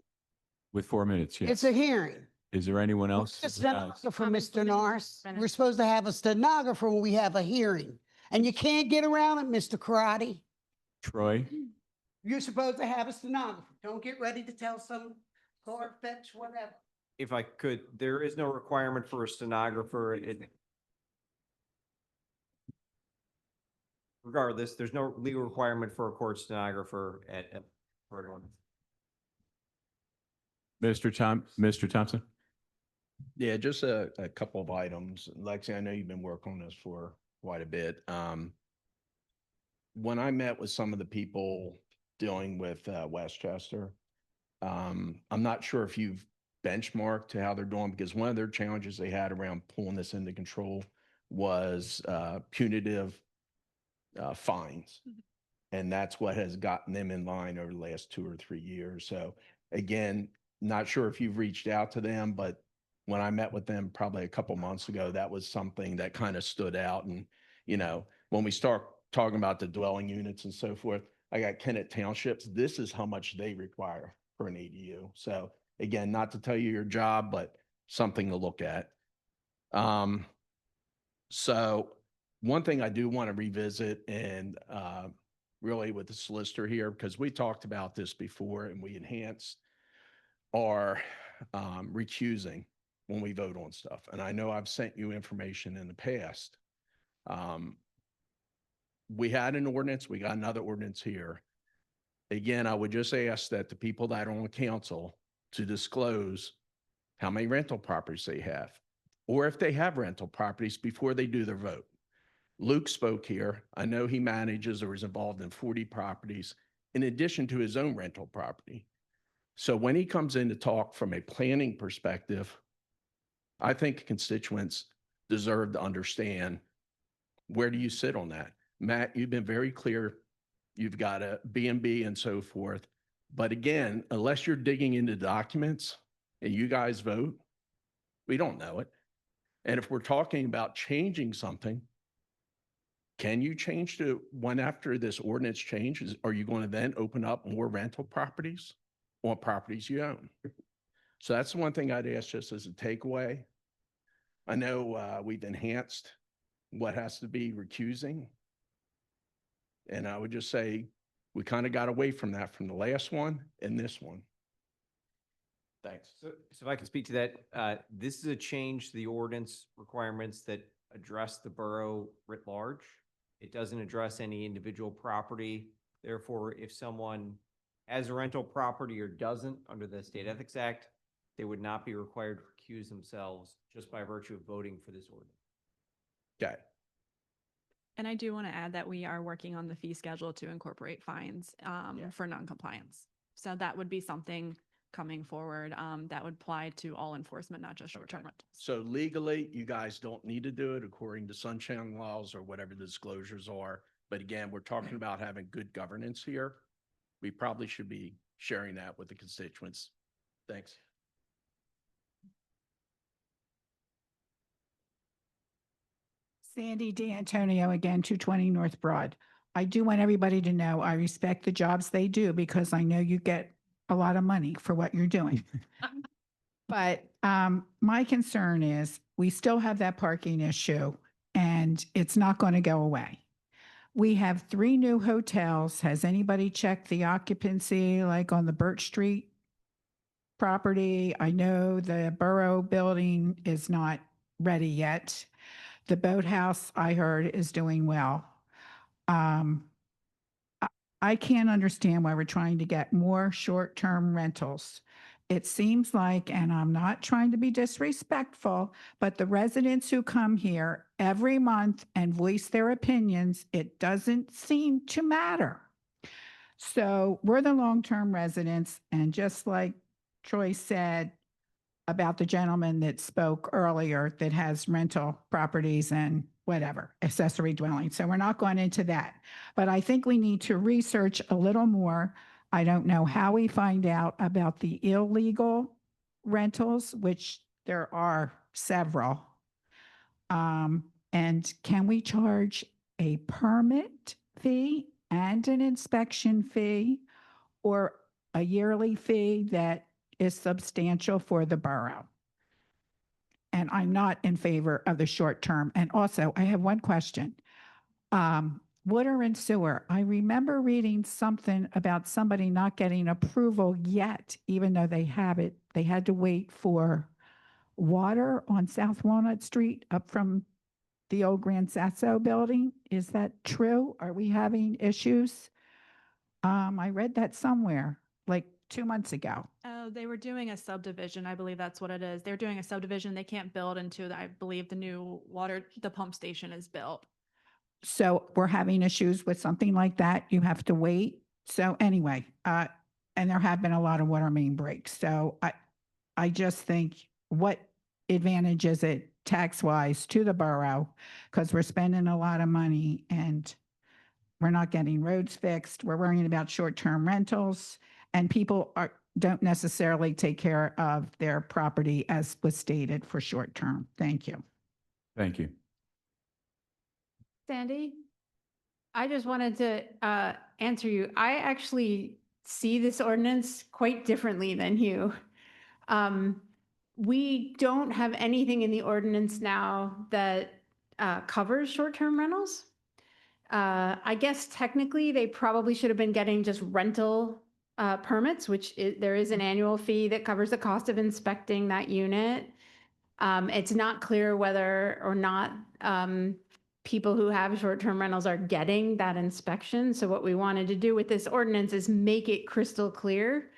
With 4 minutes, yes. It's a hearing. Is there anyone else? A stenographer, Mr. Norris. We're supposed to have a stenographer when we have a hearing. And you can't get around it, Mr. Karate. Troy? You're supposed to have a stenographer. Don't get ready to tell some far-fetched whatever. If I could, there is no requirement for a stenographer. Regardless, there's no legal requirement for a court stenographer for everyone. Mr. Thompson? Yeah, just a couple of items. Lexi, I know you've been working on this for quite a bit. When I met with some of the people dealing with Westchester, I'm not sure if you've benchmarked to how they're doing, because one of their challenges they had around pulling this into control was punitive fines. And that's what has gotten them in line over the last 2 or 3 years. So again, not sure if you've reached out to them, but when I met with them probably a couple months ago, that was something that kind of stood out. And, you know, when we start talking about the dwelling units and so forth, I got Kennett Townships. This is how much they require for an ADU. So again, not to tell you your job, but something to look at. So one thing I do want to revisit and really with the solicitor here, because we talked about this before and we enhanced our recusing when we vote on stuff. And I know I've sent you information in the past. We had an ordinance, we got another ordinance here. Again, I would just ask that the people that are on council to disclose how many rental properties they have, or if they have rental properties before they do their vote. Luke spoke here. I know he manages or is involved in 40 properties in addition to his own rental property. So when he comes in to talk from a planning perspective, I think constituents deserve to understand, where do you sit on that? Matt, you've been very clear. You've got a B&B and so forth. But again, unless you're digging into documents and you guys vote, we don't know it. And if we're talking about changing something, can you change to one after this ordinance changes? Are you going to then open up more rental properties? on properties you own. So that's the one thing I'd ask just as a takeaway. I know we've enhanced what has to be recusing. And I would just say we kind of got away from that from the last one and this one. Thanks. So if I can speak to that, this is a change to the ordinance requirements that address the borough writ large. It doesn't address any individual property. Therefore, if someone has a rental property or doesn't under the State Ethics Act, they would not be required to recuse themselves just by virtue of voting for this ordinance. Okay. And I do want to add that we are working on the fee schedule to incorporate fines for noncompliance. So that would be something coming forward that would apply to all enforcement, not just short-term rentals. So legally, you guys don't need to do it according to sunshine laws or whatever the disclosures are. But again, we're talking about having good governance here. We probably should be sharing that with the constituents. Thanks. Sandy D'Antonio again, 220 North Broad. I do want everybody to know I respect the jobs they do because I know you get a lot of money for what you're doing. But my concern is we still have that parking issue and it's not going to go away. We have 3 new hotels. Has anybody checked the occupancy like on the Birch Street property? I know the borough building is not ready yet. The boathouse, I heard, is doing well. I can't understand why we're trying to get more short-term rentals. It seems like, and I'm not trying to be disrespectful, but the residents who come here every month and voice their opinions, it doesn't seem to matter. So we're the long-term residents, and just like Troy said, about the gentleman that spoke earlier that has rental properties and whatever, accessory dwellings. So we're not going into that. But I think we need to research a little more. I don't know how we find out about the illegal rentals, which there are several. And can we charge a permit fee and an inspection fee or a yearly fee that is substantial for the borough? And I'm not in favor of the short term. And also, I have one question. Water and sewer. I remember reading something about somebody not getting approval yet, even though they have it. They had to wait for water on South Walnut Street up from the old Grand Sasso building. Is that true? Are we having issues? I read that somewhere, like 2 months ago. Oh, they were doing a subdivision. I believe that's what it is. They're doing a subdivision. They can't build until I believe the new the pump station is built. So we're having issues with something like that. You have to wait. So anyway, and there have been a lot of water main breaks. So I just think, what advantage is it tax-wise to the borough? Because we're spending a lot of money and we're not getting roads fixed. We're worrying about short-term rentals, and people don't necessarily take care of their property as was stated for short-term. Thank you. Thank you. Sandy, I just wanted to answer you. I actually see this ordinance quite differently than you. We don't have anything in the ordinance now that covers short-term rentals. I guess technically they probably should have been getting just rental permits, which there is an annual fee that covers the cost of inspecting that unit. It's not clear whether or not people who have short-term rentals are getting that inspection. So what we wanted to do with this ordinance is make it crystal clear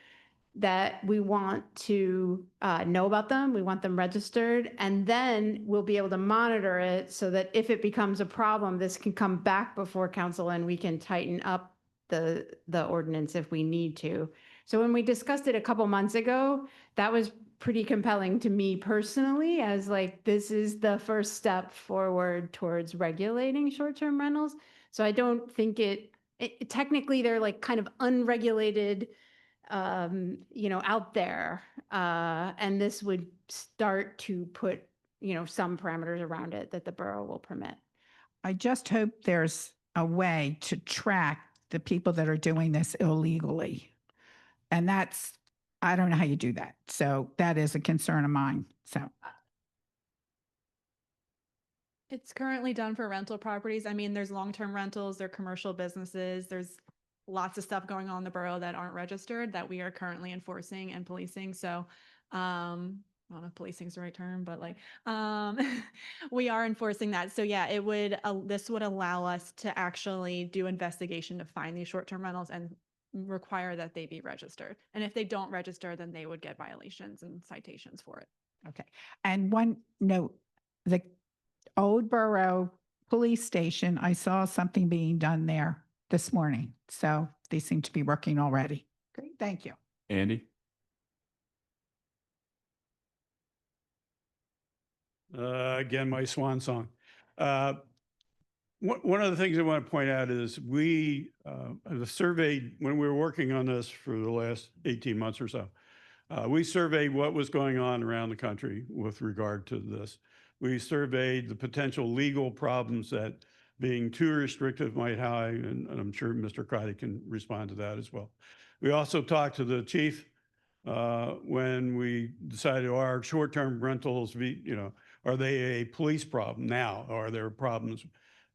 that we want to know about them, we want them registered, and then we'll be able to monitor it so that if it becomes a problem, this can come back before council and we can tighten up the ordinance if we need to. So when we discussed it a couple months ago, that was pretty compelling to me personally, as like, this is the first step forward towards regulating short-term rentals. So I don't think technically they're like kind of unregulated, out there. And this would start to put, some parameters around it that the borough will permit. I just hope there's a way to track the people that are doing this illegally. And that's I don't know how you do that. So that is a concern of mine. So It's currently done for rental properties. I mean, there's long-term rentals, there are commercial businesses, there's lots of stuff going on in the borough that aren't registered that we are currently enforcing and policing. So, I don't know if policing is the right term, but like, we are enforcing that. So yeah, it would, this would allow us to actually do investigation to find these short-term rentals and require that they be registered. And if they don't register, then they would get violations and citations for it. okay. And one note, the Old Borough Police Station, I saw something being done there this morning. So they seem to be working already. Great, thank you. Andy? Again, my swan song. One of the things I want to point out is we surveyed, when we were working on this for the last 18 months or so, we surveyed what was going on around the country with regard to this. We surveyed the potential legal problems that being too restrictive might have, and I'm sure Mr. Crotty can respond to that as well. We also talked to the chief when we decided our short-term rentals, are they a police problem now? Or are there problems?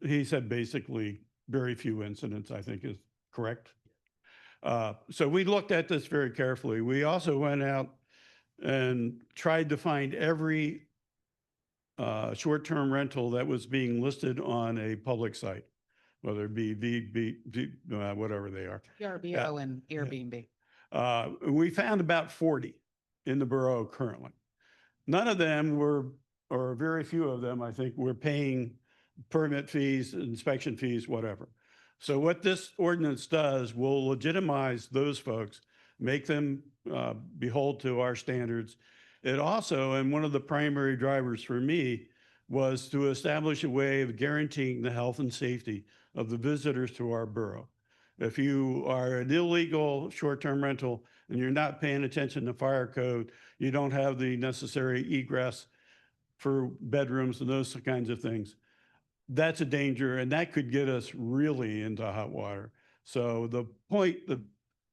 He said basically very few incidents, I think is correct. So we looked at this very carefully. We also went out and tried to find every short-term rental that was being listed on a public site, whether it be whatever they are. VRBO and Airbnb. We found about 40 in the borough currently. None of them were, or very few of them, I think, were paying permit fees, inspection fees, whatever. So what this ordinance does will legitimize those folks, make them behold to our standards. It also, and one of the primary drivers for me, was to establish a way of guaranteeing the health and safety of the visitors to our borough. If you are an illegal short-term rental and you're not paying attention to fire code, you don't have the necessary egress for bedrooms and those kinds of things, that's a danger, and that could get us really into hot water. So the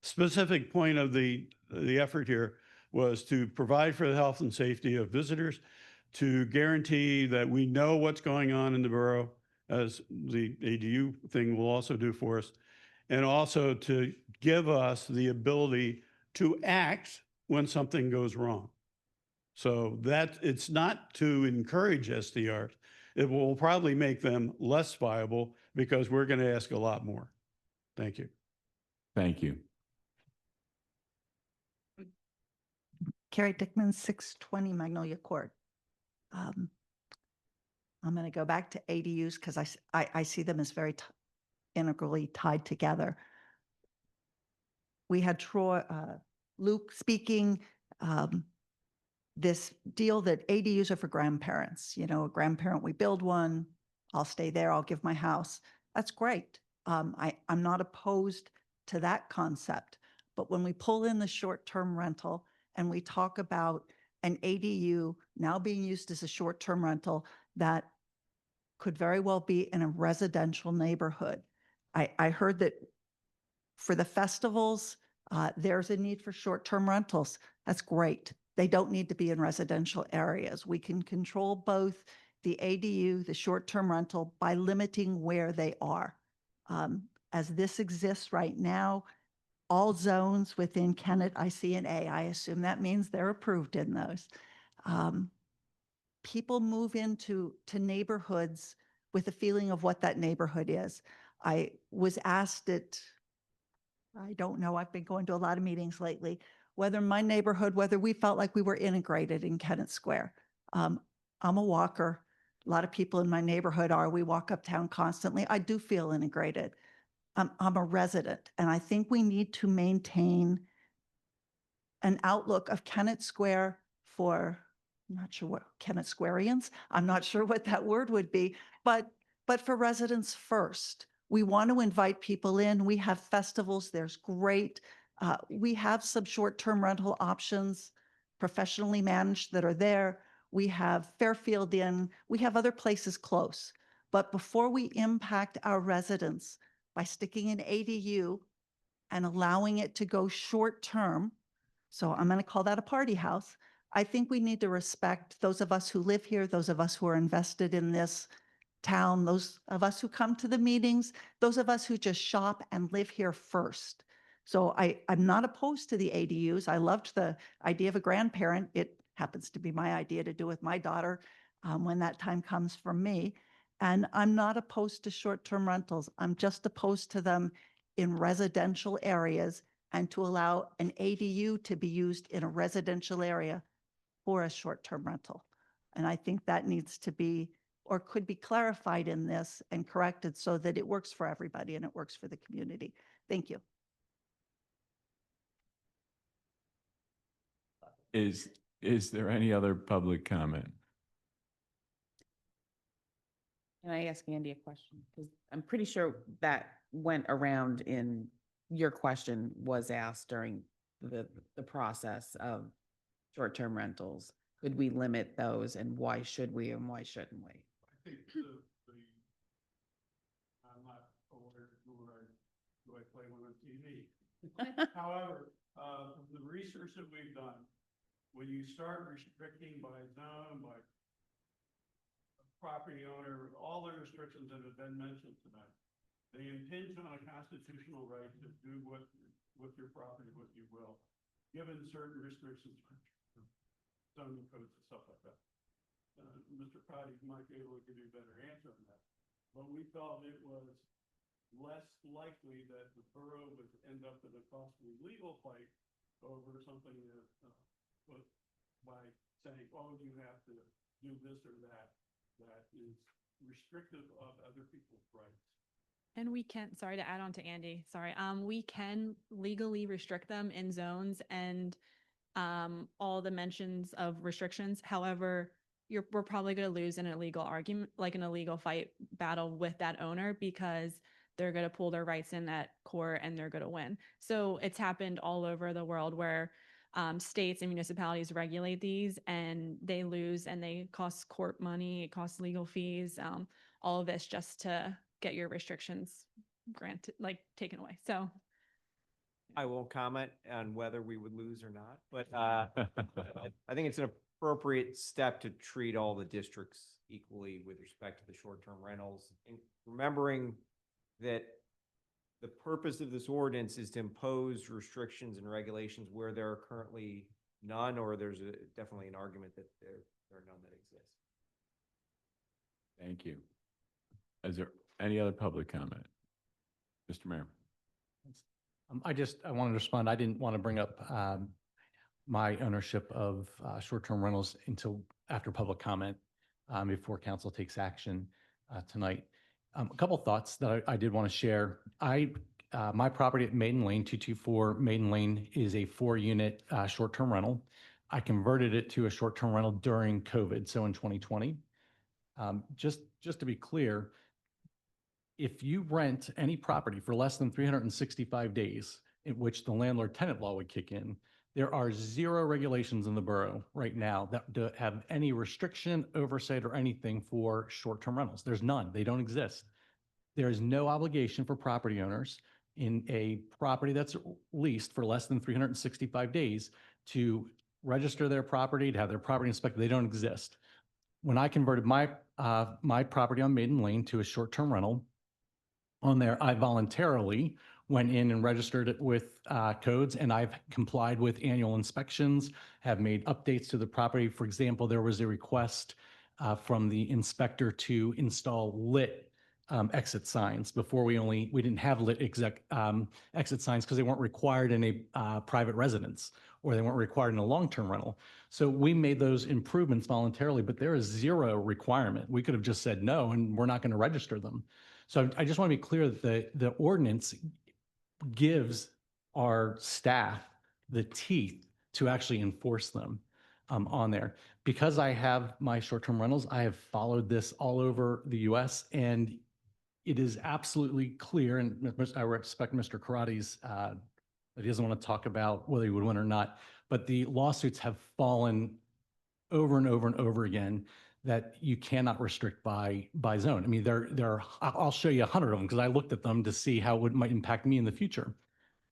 specific point of the effort here was to provide for the health and safety of visitors, to guarantee that we know what's going on in the borough, as the ADU thing will also do for us, and also to give us the ability to act when something goes wrong. So that it's not to encourage STRs. It will probably make them less viable because we're going to ask a lot more. Thank you. Thank you. Carrie Dickman, 620 Magnolia Court. I'm going to go back to ADUs because I see them as very integrally tied together. We had Luke speaking, this deal that ADUs are for grandparents. You know, a grandparent, we build one, I'll stay there, I'll give my house. That's great. I'm not opposed to that concept. But when we pull in the short-term rental and we talk about an ADU now being used as a short-term rental that could very well be in a residential neighborhood. I heard that for the festivals, there's a need for short-term rentals. That's great. They don't need to be in residential areas. We can control both the ADU, the short-term rental, by limiting where they are. As this exists right now, all zones within Kennett, I see an A. I assume that means they're approved in those. People move into neighborhoods with a feeling of what that neighborhood is. I was asked I don't know, I've been going to a lot of meetings lately, whether my neighborhood, whether we felt like we were integrated in Kennett Square. I'm a walker. A lot of people in my neighborhood are. We walk uptown constantly. I do feel integrated. I'm a resident, and I think we need to maintain an outlook of Kennett Square for, I'm not sure what Kennett Squareans, I'm not sure what that word would be, but for residents first. We want to invite people in. We have festivals. There's great. We have some short-term rental options, professionally managed, that are there. We have Fairfield Inn. We have other places close. But before we impact our residents by sticking an ADU and allowing it to go short-term, So I'm going to call that a party house. I think we need to respect those of us who live here, those of us who are invested in this town, those of us who come to the meetings, those of us who just shop and live here first. So I'm not opposed to the ADUs. I loved the idea of a grandparent. It happens to be my idea to do with my daughter when that time comes for me. And I'm not opposed to short-term rentals. I'm just opposed to them in residential areas and to allow an ADU to be used in a residential area for a short-term rental. And I think that needs to be, or could be clarified in this and corrected so that it works for everybody and it works for the community. Thank you. Is there any other public comment? Can I ask Andy a question? Because I'm pretty sure that went around in your question was asked during the process of short-term rentals. Could we limit those and why should we and why shouldn't we? I think I'm not aware do I play one on TV? However, the research that we've done, when you start restricting by zone, by property owner, all the restrictions that have been mentioned tonight, they impinge on a constitutional right to do with your property what you will, given certain restrictions, zoning codes and stuff like that. Mr. Crotty might be able to give you a better answer on that. But we felt it was less likely that the borough would end up in a costly legal fight over something that by saying, oh, you have to do this or that is restrictive of other people's rights. And we can, sorry to add on to Andy, sorry. We can legally restrict them in zones and all the mentions of restrictions. However, we're probably going to lose in a legal argument, like an illegal fight battle with that owner, because they're going to pull their rights in at court and they're going to win. So it's happened all over the world where states and municipalities regulate these and they lose and they cost court money, it costs legal fees, all of this just to get your restrictions granted, like taken away. So I won't comment on whether we would lose or not, but I think it's an appropriate step to treat all the districts equally with respect to the short-term rentals. And remembering that the purpose of this ordinance is to impose restrictions and regulations where there are currently none, or there's definitely an argument that there are none that exist. Thank you. Is there any other public comment? Mr. Mayor. I wanted to respond. I didn't want to bring up my ownership of short-term rentals until after public comment before council takes action tonight. A couple thoughts that I did want to share. My property at Maiden Lane, 224 Maiden Lane, is a 4-unit short-term rental. I converted it to a short-term rental during COVID, so in 2020. Just to be clear, if you rent any property for less than 365 days, in which the landlord-tenant law would kick in, there are 0 regulations in the borough right now that have any restriction, oversight, or anything for short-term rentals. There's none. They don't exist. There is no obligation for property owners in a property that's leased for less than 365 days to register their property, to have their property inspected. They don't exist. When I converted my property on Maiden Lane to a short-term rental, on there, I voluntarily went in and registered it with codes, and I've complied with annual inspections, have made updates to the property. For example, there was a request from the inspector to install lit exit signs. Before we didn't have lit exit signs because they weren't required in a private residence, or they weren't required in a long-term rental. So we made those improvements voluntarily, but there is 0 requirement. We could have just said no, and we're not going to register them. So I just want to be clear that the ordinance gives our staff the teeth to actually enforce them on there. Because I have my short-term rentals, I have followed this all over the US, and it is absolutely clear, and I respect Mr. Karate's, that he doesn't want to talk about whether he would win or not, but the lawsuits have fallen over and over and over again that you cannot restrict by zone. I mean, I'll show you 100 of them because I looked at them to see how it might impact me in the future.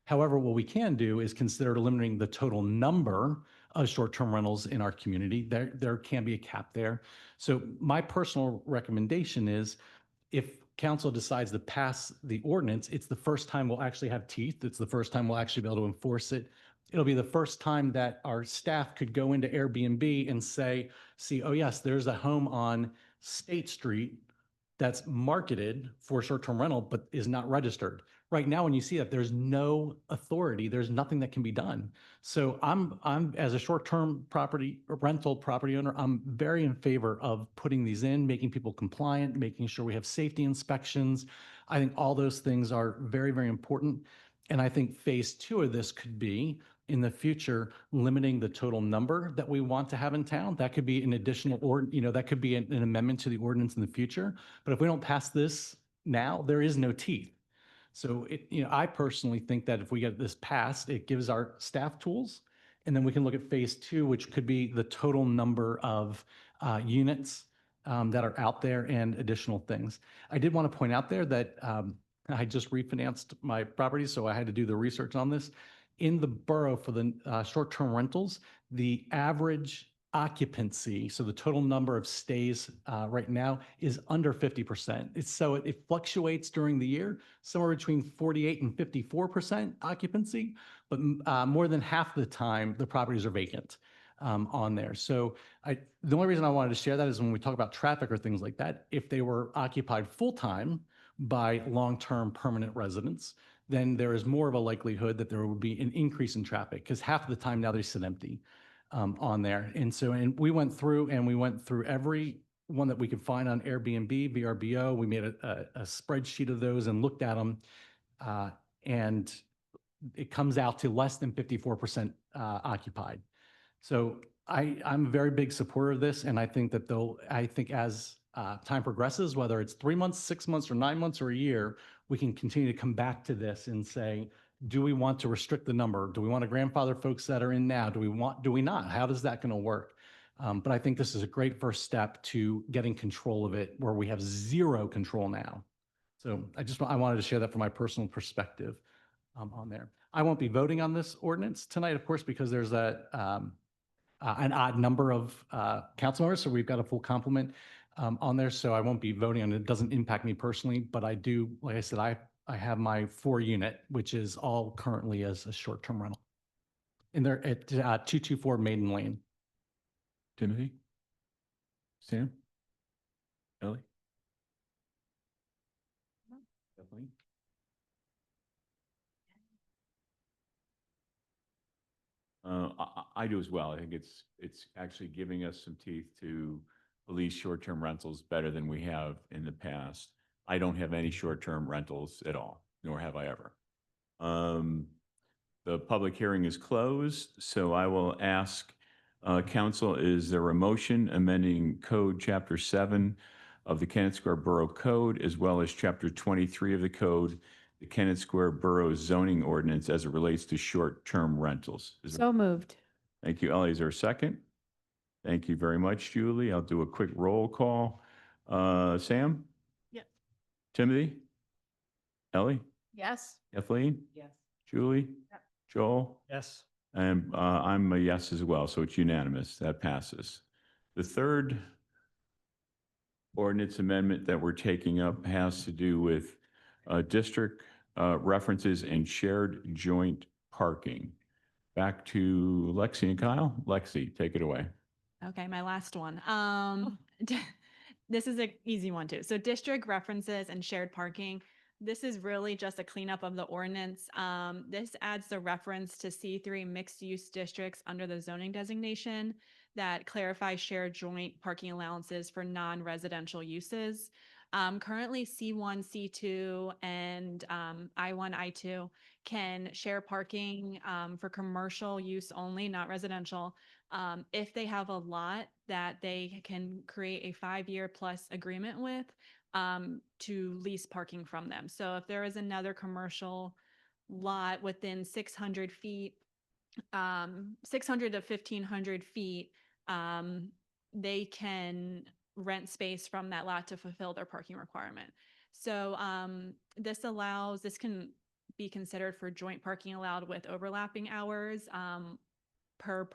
However, what we can do is consider limiting the total number of short-term rentals in our community. There can be a cap there. So my personal recommendation is if council decides to pass the ordinance, it's the first time we'll actually have teeth. It's the first time we'll actually be able to enforce it. It'll be the first time that our staff could go into Airbnb and say, see, oh yes, there's a home on State Street that's marketed for short-term rental, but is not registered. Right now, when you see that, there's no authority, there's nothing that can be done. So I'm as a short-term rental property owner, I'm very in favor of putting these in, making people compliant, making sure we have safety inspections. I think all those things are very, very important. And I think phase 2 of this could be in the future, limiting the total number that we want to have in town. That could be an additional, that could be an amendment to the ordinance in the future. But if we don't pass this now, there is no teeth. So I personally think that if we get this passed, it gives our staff tools, and then we can look at phase 2, which could be the total number of units that are out there and additional things. I did want to point out there that I just refinanced my property, so I had to do the research on this. In the borough for the short-term rentals, the average occupancy, so the total number of stays right now is under 50%. It fluctuates during the year, somewhere between 48 and 54% occupancy, but more than half the time the properties are vacant on there. So the only reason I wanted to share that is when we talk about traffic or things like that, if they were occupied full-time by long-term permanent residents, then there is more of a likelihood that there would be an increase in traffic because half of the time now they sit empty on there. And we went through every one that we could find on Airbnb, VRBO. We made a spreadsheet of those and looked at them. And it comes out to less than 54% occupied. So I'm a very big supporter of this. And I think that as time progresses, whether it's 3 months, 6 months, or 9 months, or a year, we can continue to come back to this and say, do we want to restrict the number? Do we want to grandfather folks that are in now? Do we not? How is that going to work? But I think this is a great first step to getting control of it where we have zero control now. So I wanted to share that from my personal perspective on there. I won't be voting on this ordinance tonight, of course, because there's an odd number of council members. So we've got a full complement on there. So I won't be voting on it. It doesn't impact me personally, but I do, like I said, I have my 4 unit, which is all currently as a short-term rental. And they're at 224 Maiden Lane. Timothy? Sam? Ellie? Kathleen? I do as well. I think it's actually giving us some teeth to police short-term rentals better than we have in the past. I don't have any short-term rentals at all, nor have I ever. The public hearing is closed, so I will ask council, is there a motion amending Code Chapter 7 of the Kennett Square Borough Code, as well as Chapter 23 of the Code, the Kennett Square Borough zoning ordinance as it relates to short-term rentals? So moved. Thank you, Ellie. Is there a second? Thank you very much, Julie. I'll do a quick roll call. Sam? Yes. Timothy? Ellie? Yes. Kathleen? Yes. Julie? Yep. Joel? Yes. And I'm a yes as well, so it's unanimous. That passes. The third ordinance amendment that we're taking up has to do with district references and shared joint parking. Back to Lexi and Kyle. Lexi, take it away. Okay, my last one. This is an easy one too. So district references and shared parking. This is really just a cleanup of the ordinance. This adds the reference to C3 mixed use districts under the zoning designation that clarifies shared joint parking allowances for non-residential uses. Currently C1, C2, and I1, I2 can share parking for commercial use only, not residential. If they have a lot that they can create a 5-year plus agreement with to lease parking from them. So if there is another commercial lot within 600 feet, 600 to 1,500 feet, they can rent space from that lot to fulfill their parking requirement. So this can be considered for joint parking allowed with overlapping hours per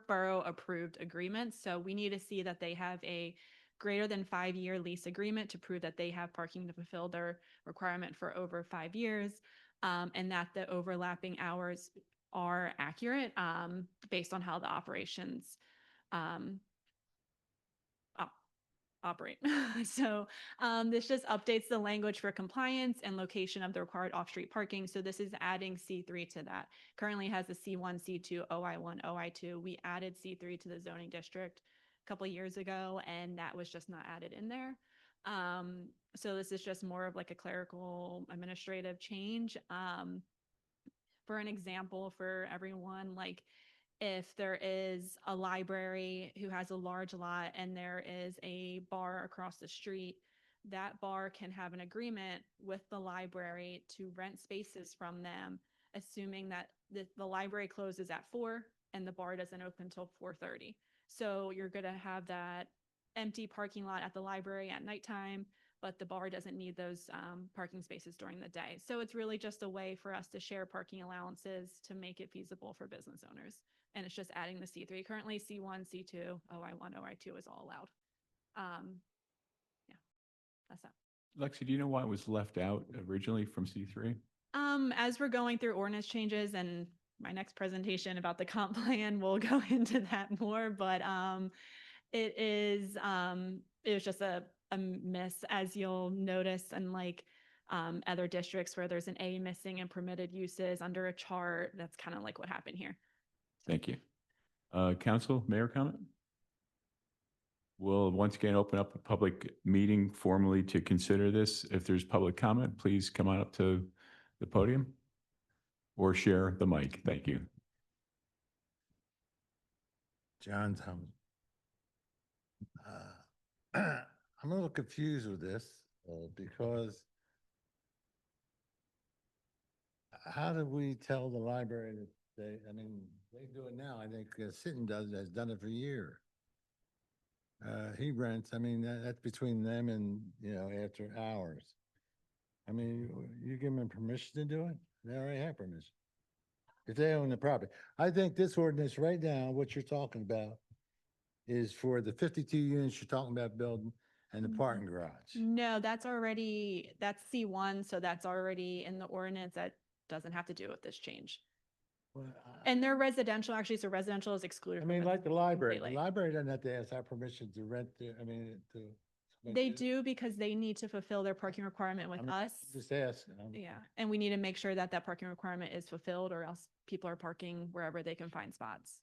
borough approved agreement. So we need to see that they have a greater than 5-year lease agreement to prove that they have parking to fulfill their requirement for over 5 years, and that the overlapping hours are accurate based on how the operations operate. So this just updates the language for compliance and location of the required off-street parking. So this is adding C3 to that. Currently has a C1, C2, OI1, OI2. We added C3 to the zoning district a couple of years ago, and that was just not added in there. So this is just more of like a clerical administrative change. For an example for everyone, like if there is a library who has a large lot and there is a bar across the street, that bar can have an agreement with the library to rent spaces from them, assuming that the library closes at 4 and the bar doesn't open until 4:30. So you're going to have that empty parking lot at the library at nighttime, but the bar doesn't need those parking spaces during the day. So it's really just a way for us to share parking allowances to make it feasible for business owners. And it's just adding the C3. Currently C1, C2, OI1, OI2 is all allowed. Yeah, that's that. Lexi, do you know why it was left out originally from C3? As we're going through ordinance changes, and my next presentation about the comp plan will go into that more, but it was just a miss, as you'll notice, and like other districts where there's an A missing and permitted uses under a chart. That's kind of like what happened here. Thank you. Council, mayor comment? We'll once again open up a public meeting formally to consider this. If there's public comment, please come on up to the podium or share the mic. Thank you. John Thomas. I'm a little confused with this because how do we tell the library that they do it now? I think Sitton has done it for years. He rents, that's between them and, after hours. You give them permission to do it? They already have permission. If they own the property. I think this ordinance right now, what you're talking about is for the 52 units you're talking about building and the parking garage. No, that's C1, so that's already in the ordinance. That doesn't have to do with this change. Well, And they're residential, actually, so residential is excluded. from like the library. The completely. library doesn't have to ask our permission to rent, They do, because they need to fulfill their parking requirement with us. Just asking. Yeah, and we need to make sure that that parking requirement is fulfilled, or else people are parking wherever they can find spots.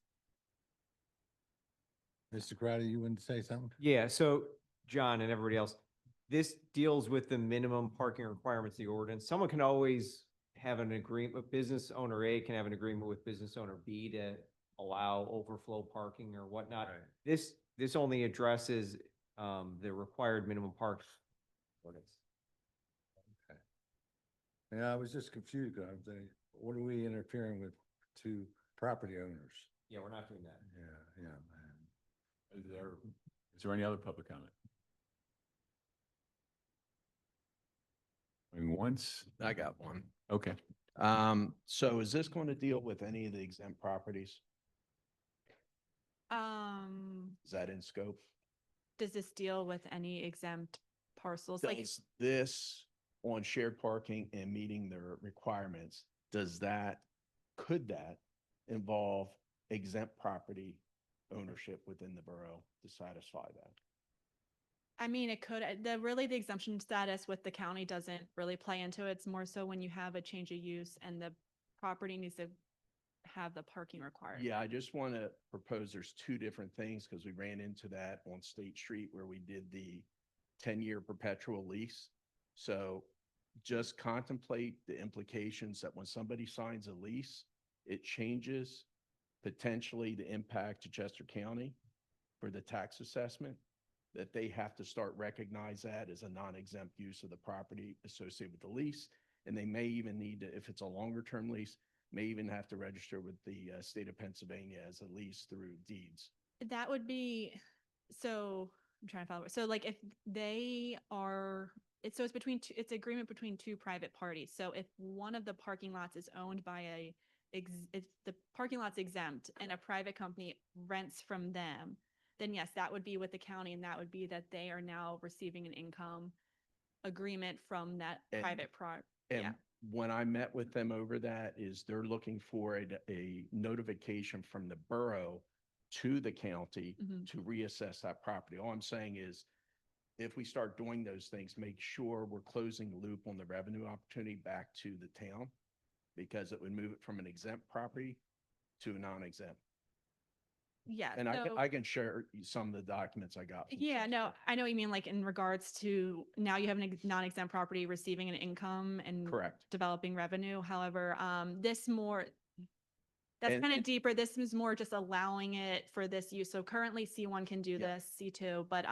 Mr. Crowder, you wanted to say something? Yeah, so John and everybody else, this deals with the minimum parking requirements of the ordinance. Someone can always have an agreement, business owner A can have an agreement with business owner B to allow overflow parking or whatnot. Right. This only addresses the required minimum park ordinance. Okay. Yeah, I was just confused. I was saying, what are we interfering with two property owners? Yeah, we're not doing that. Yeah, man. Is there any other public comment? Going once? I got one. Okay. So is this going to deal with any of the exempt properties? Is that in scope? Does this deal with any exempt parcels? Like, Does this on shared parking and meeting their requirements, could that involve exempt property ownership within the borough to satisfy that? it could, the exemption status with the county doesn't really play into it. It's more so when you have a change of use and the property needs to have the parking required. Yeah, I just want to propose there's two different things because we ran into that on State Street where we did the 10-year perpetual lease. So just contemplate the implications that when somebody signs a lease, it changes potentially the impact to Chester County for the tax assessment, that they have to start recognize that as a non-exempt use of the property associated with the lease. And they may even need to, if it's a longer term lease, may even have to register with the state of Pennsylvania as a lease through deeds. That would be, so I'm trying to follow. So like if it's between two, it's agreement between two private parties. So if one of the parking lots is owned by if the parking lot's exempt and a private company rents from them, then yes, that would be with the county, and that would be that they are now receiving an income agreement from that And- private yeah. And when I met with them over that, is they're looking for a notification from the borough to the county Mhm. to reassess that property. All I'm saying is, if we start doing those things, make sure we're closing the loop on the revenue opportunity back to the town, because it would move it from an exempt property to a non-exempt. Yeah. And so- I can share some of the documents I got. from Yeah, no, Chester. I know what you mean, like in regards to now you have a non-exempt property receiving an income and Correct. developing revenue. However, this more, that's And- kind of deeper. This is more just allowing it for this use. So currently C1 can do Yeah. this, C2, but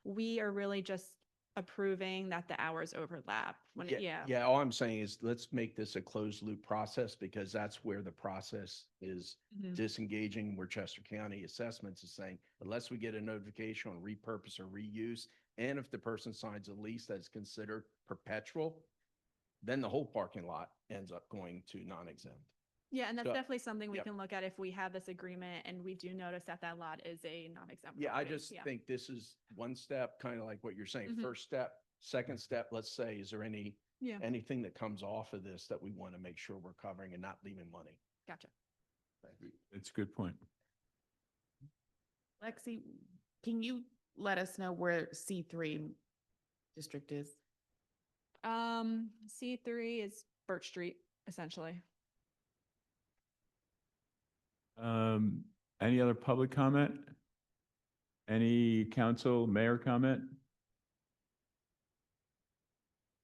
we are really just approving that the hours overlap when, yeah. Yeah, all I'm saying is let's make this a closed loop process, because that's where the process is Mhm. disengaging, where Chester County Assessments is saying, unless we get a notification on repurpose or reuse, and if the person signs a lease that's considered perpetual, then the whole parking lot ends up going to non-exempt. Yeah, and that's So- definitely something we Yep. can look at if we have this agreement and we do notice that that lot is a non-exempt Yeah, I property. just think this is one step, kind of like what you're saying. Mhm. First step, second step, let's say, is there Yeah. anything that comes off of this that we want to make sure we're covering and not leaving money? Gotcha. It's a good point. Lexi, can you let us know where C3 district is? C3 is Birch Street, essentially. Any other public comment? Any council, mayor comment?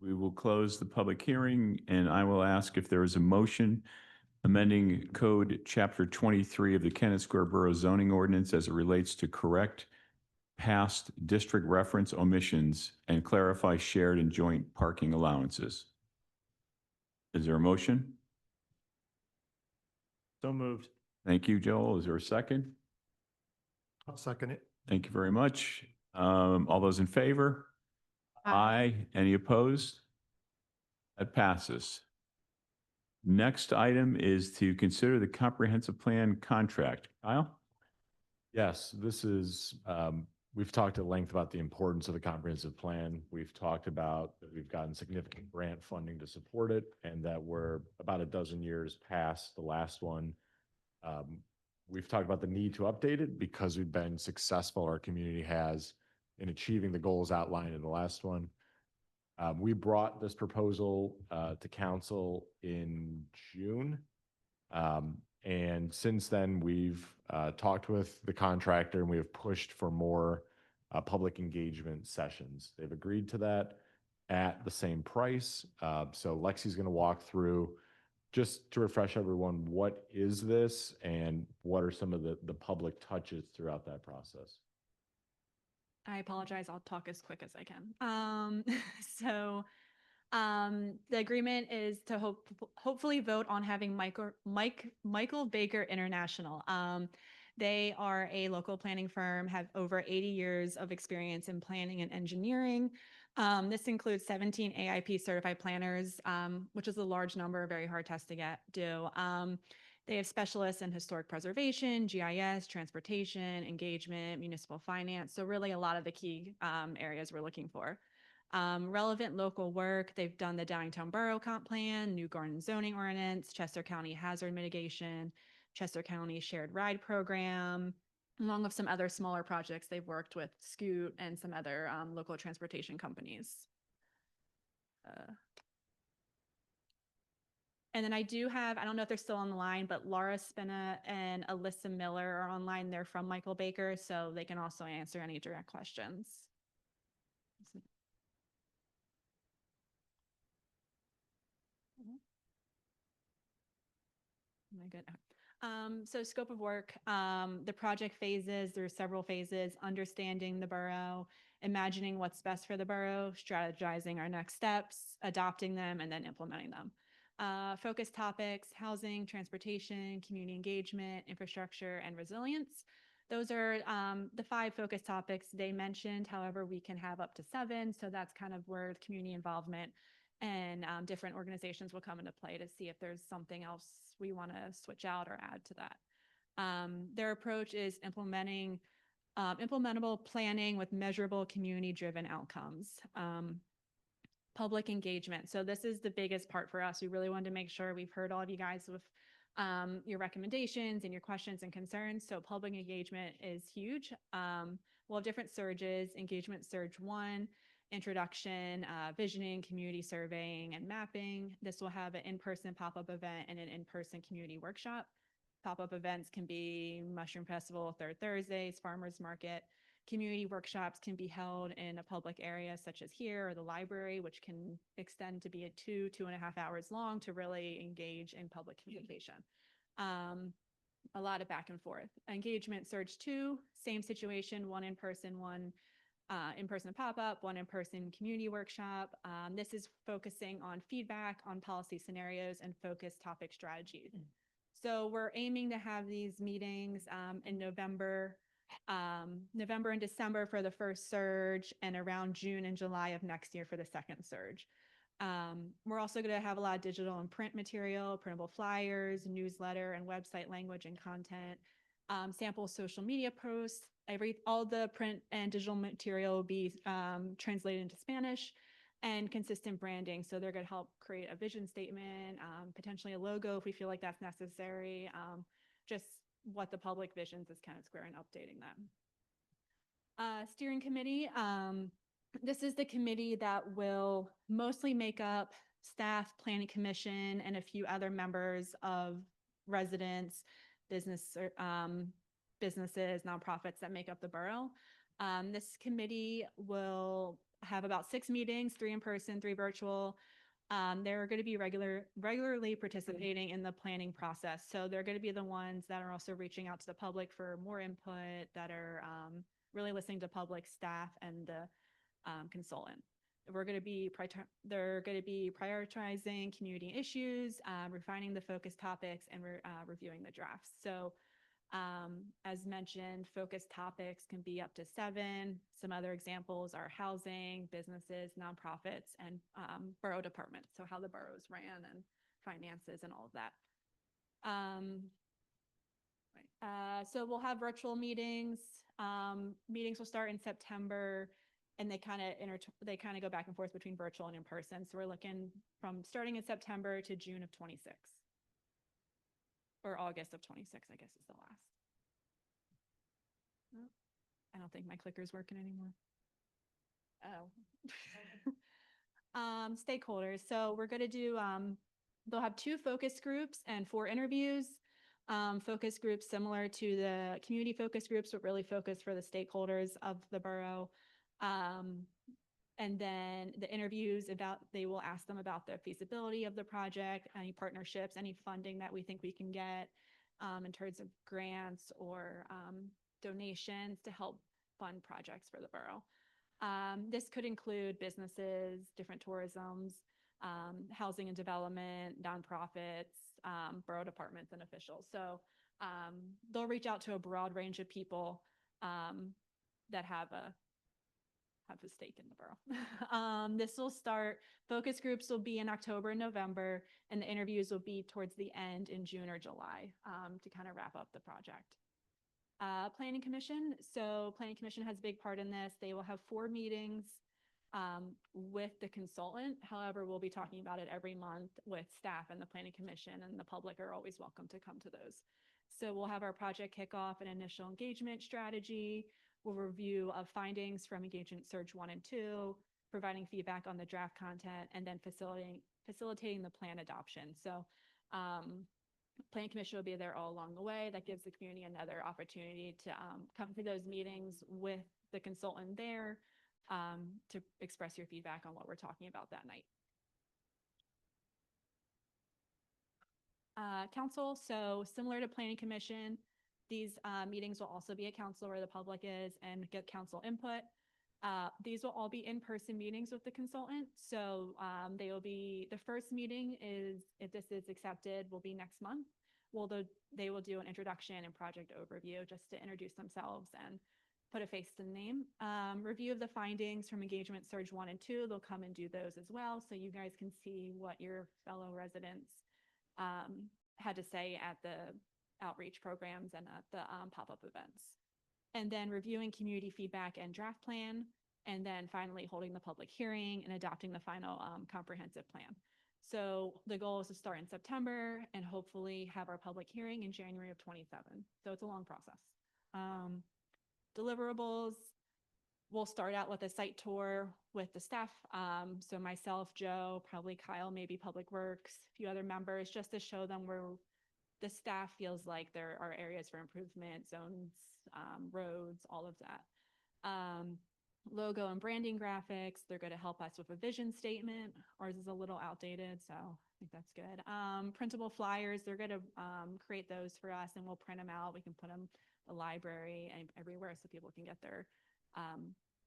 We will close the public hearing, and I will ask if there is a motion amending code chapter 23 of the Kennett Square Borough zoning ordinance as it relates to correct past district reference omissions and clarify shared and joint parking allowances. Is there a motion? So moved. Thank you, Joel. Is there a second? I'll second it. Thank you very much. All those in favor? Aye. Any opposed? That passes. Next item is to consider the comprehensive plan contract. Kyle? Yes, this is, we've talked at length about the importance of the comprehensive plan. We've talked about that we've gotten significant grant funding to support it, and that we're about a dozen years past the last one. We've talked about the need to update it because we've been successful, our community has, in achieving the goals outlined in the last one. We brought this proposal to council in June. And since then, we've talked with the contractor and we have pushed for more public engagement sessions. They've agreed to that at the same price. So Lexi's going to walk through, just to refresh everyone, what is this and what are some of the public touches throughout that process? I apologize. I'll talk as quick as I can. So the agreement is to hopefully vote on having Michael Baker International. They are a local planning firm, have over 80 years of experience in planning and engineering. This includes 17 AIP certified planners, which is a large number, a very hard test to do. They have specialists in historic preservation, GIS, transportation, engagement, municipal finance. So really a lot of the key areas we're looking for. Relevant local work. They've done the Downingtown Borough Comp Plan, New Garden Zoning Ordinance, Chester County Hazard Mitigation, Chester County Shared Ride Program, along with some other smaller projects. They've worked with Scoot and some other local transportation companies. And then I do have, I don't know if they're still on the line, but Laura Spina and Alyssa Miller are online. They're from Michael Baker, so they can also answer any direct questions. Am I good? Okay. So scope of work, the project phases, there are several phases: understanding the borough, imagining what's best for the borough, strategizing our next steps, adopting them, and then implementing them. Focus topics: housing, transportation, community engagement, infrastructure, and resilience. those are the 5 focus topics they mentioned. However, we can have up to 7. So that's kind of where community involvement and different organizations will come into play to see if there's something else we want to switch out or add to that. Their approach is implementing implementable planning with measurable community-driven outcomes. Public engagement. So this is the biggest part for us. We really wanted to make sure we've heard all of you guys with your recommendations and your questions and concerns. So public engagement is huge. We'll have different surges: engagement surge 1, introduction, visioning, community surveying, and mapping. This will have an in-person pop-up event and an in-person community workshop. Pop-up events can be Mushroom Festival, Third Thursdays, Farmers Market. Community workshops can be held in a public area such as here or the library, which can extend to be 2.5 hours long to really engage in public communication. A lot of back and forth. Engagement surge 2, same situation, 1 in-person, 1 in-person pop-up, 1 in-person community workshop. This is focusing on feedback on policy scenarios and focused topic strategies. So we're aiming to have these meetings in November and December for the first surge, and around June and July of next year for the second surge. We're also going to have a lot of digital and print material, printable flyers, newsletter, and website language and content, sample social media posts. All the print and digital material will be translated into Spanish, and consistent branding. So they're going to help create a vision statement, potentially a logo if we feel like that's necessary, just what the public visions is kind of square and updating them. Steering committee. This is the committee that will mostly make up staff, planning commission, and a few other members of residents, businesses, nonprofits that make up the borough. This committee will have about 6 meetings, 3 in person, 3 virtual. They're going to be regularly participating in the planning process. So they're going to be the ones that are also reaching out to the public for more input, that are really listening to public, staff, and the consultant. They're going to be prioritizing community issues, refining the focus topics, and reviewing the drafts. So as mentioned, focus topics can be up to 7. Some other examples are housing, businesses, nonprofits, and borough departments. So how the boroughs ran and finances and all of that. So we'll have virtual meetings. Meetings will start in September, and they kind of go back and forth between virtual and in person. So we're looking from starting in September to June of 26. Or August of 26, I guess is the last. Oh, I don't think my clicker's working anymore. Oh. Stakeholders. So we're going to do, they'll have 2 focus groups and 4 interviews. Focus groups similar to the community focus groups, but really focused for the stakeholders of the borough. And then the interviews, they will ask them about the feasibility of the project, any partnerships, any funding that we think we can get in terms of grants or donations to help fund projects for the borough. This could include businesses, different tourisms, housing and development, nonprofits, borough departments, and officials. So they'll reach out to a broad range of people that have a stake in the borough. This will start, focus groups will be in October and November, and the interviews will be towards the end in June or July to kind of wrap up the project. Planning Commission. So Planning Commission has a big part in this. They will have 4 meetings with the consultant. However, we'll be talking about it every month with staff and the Planning Commission, and the public are always welcome to come to those. So we'll have our project kickoff and initial engagement strategy. We'll review of findings from engagement surge 1 and 2, providing feedback on the draft content, and then facilitating the plan adoption. So Planning Commission will be there all along the way. That gives the community another opportunity to come to those meetings with the consultant there to express your feedback on what we're talking about that night. Council, so similar to Planning Commission, these meetings will also be at council where the public is and get council input. These will all be in-person meetings with the consultant. So they will be, the first meeting is, if this is accepted, will be next month. they will do an introduction and project overview just to introduce themselves and put a face to the name. Review of the findings from engagement surge 1 and 2, they'll come and do those as well. So you guys can see what your fellow residents had to say at the outreach programs and at the pop-up events. And then reviewing community feedback and draft plan. And then finally holding the public hearing and adopting the final comprehensive plan. So the goal is to start in September and hopefully have our public hearing in January of 27. So it's a long process. Deliverables, we'll start out with a site tour with the staff. So myself, Joe, probably Kyle, maybe Public Works, a few other members, just to show them where the staff feels like there are areas for improvement, zones, roads, all of that. Logo and branding graphics, they're going to help us with a vision statement. Ours is a little outdated, so I think that's good. Printable flyers, they're going to create those for us and we'll print them out. We can put them in the library and everywhere so people can get their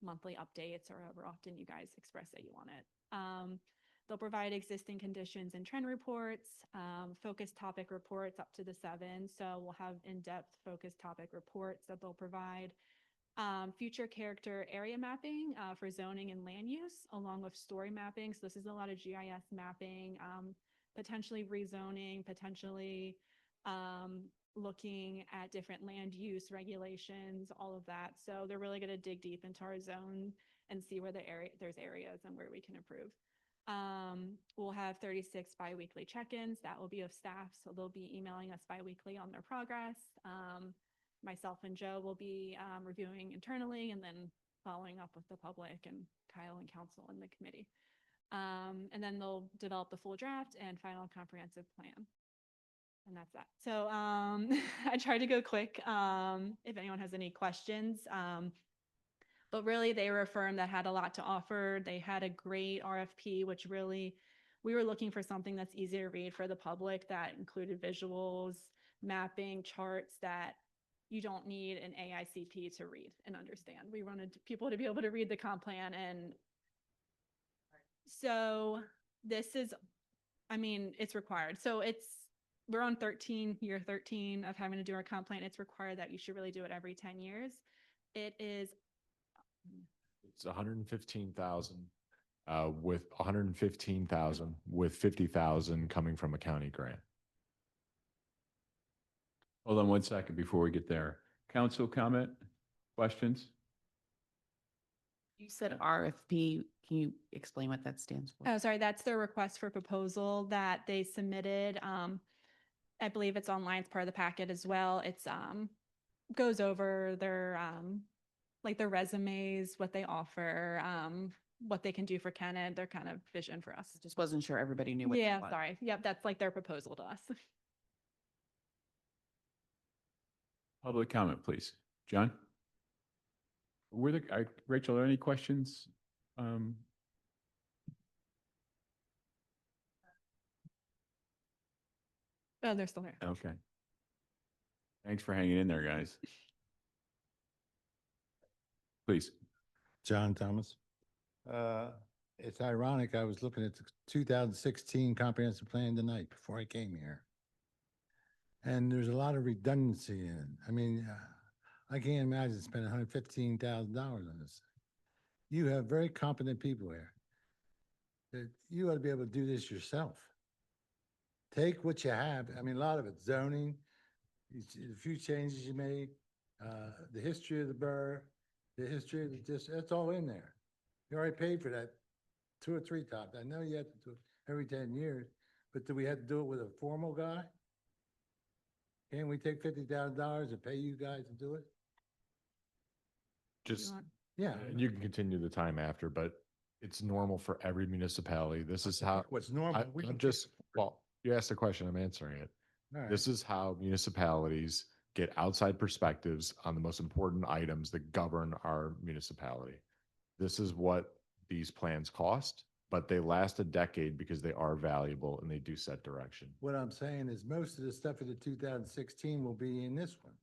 monthly updates or however often you guys express that you want it. They'll provide existing conditions and trend reports, focused topic reports up to the 7. So we'll have in-depth focused topic reports that they'll provide. Future character area mapping for zoning and land use, along with story mapping. So this is a lot of GIS mapping, potentially rezoning, potentially looking at different land use regulations, all of that. So they're really going to dig deep into our zone and see where there's areas and where we can improve. We'll have 36 biweekly check-ins. That will be of staff, so they'll be emailing us biweekly on their progress. Myself and Joe will be reviewing internally and then following up with the public and Kyle and council and the committee. And then they'll develop the full draft and final comprehensive plan. And that's that. So I tried to go quick if anyone has any questions. But really, they were a firm that had a lot to offer. They had a great RFP, which really, we were looking for something that's easy to read for the public that included visuals, mapping, charts that you don't need an AICP to read and understand. We wanted people to be able to read the comp plan. And so this is, I mean, it's required. So we're on year 13 of having to do our comp plan. It's required that you should really do it every 10 years. It's 115,000 with 115,000 with 50,000 coming from a county grant. Hold on one second before we get there. Council comment, questions? You said RFP. Can you explain what that stands for? Oh, sorry, that's their request for proposal that they submitted. I believe it's online. It's part of the packet as well. It's goes over their like their resumes, what they offer, what they can do for Kennett, their kind of vision for us. Just wasn't sure everybody knew what Yeah, that was. sorry. Yep, that's like their proposal to us. Public comment, please. John? Rachel, are there any questions? Oh, they're still there. Okay. Thanks for hanging in there, guys. Please. John Thomas. It's ironic, I was looking at the 2016 comprehensive plan tonight before I came here. And there's a lot of redundancy in it. I mean, I can't imagine spending $115,000 on this. You have very competent people here. That you ought to be able to do this yourself. Take what you have. I mean, a lot of it, zoning, a few changes you made, the history of the borough, the history of the district, it's all in there. You already paid for that 2 or 3 times. I know you have to do it every 10 years, but do we have to do it with a formal guy? Can't we take $50,000 and pay you guys to do it? Just, Yeah. and you can continue the time after, but it's normal for every municipality. This is how. What's normal? We I'm can just, well, you asked a question, I'm answering it. All right. This is how municipalities get outside perspectives on the most important items that govern our municipality. This is what these plans cost, but they last a decade because they are valuable and they do set direction. What I'm saying is most of the stuff in the 2016 will be in this one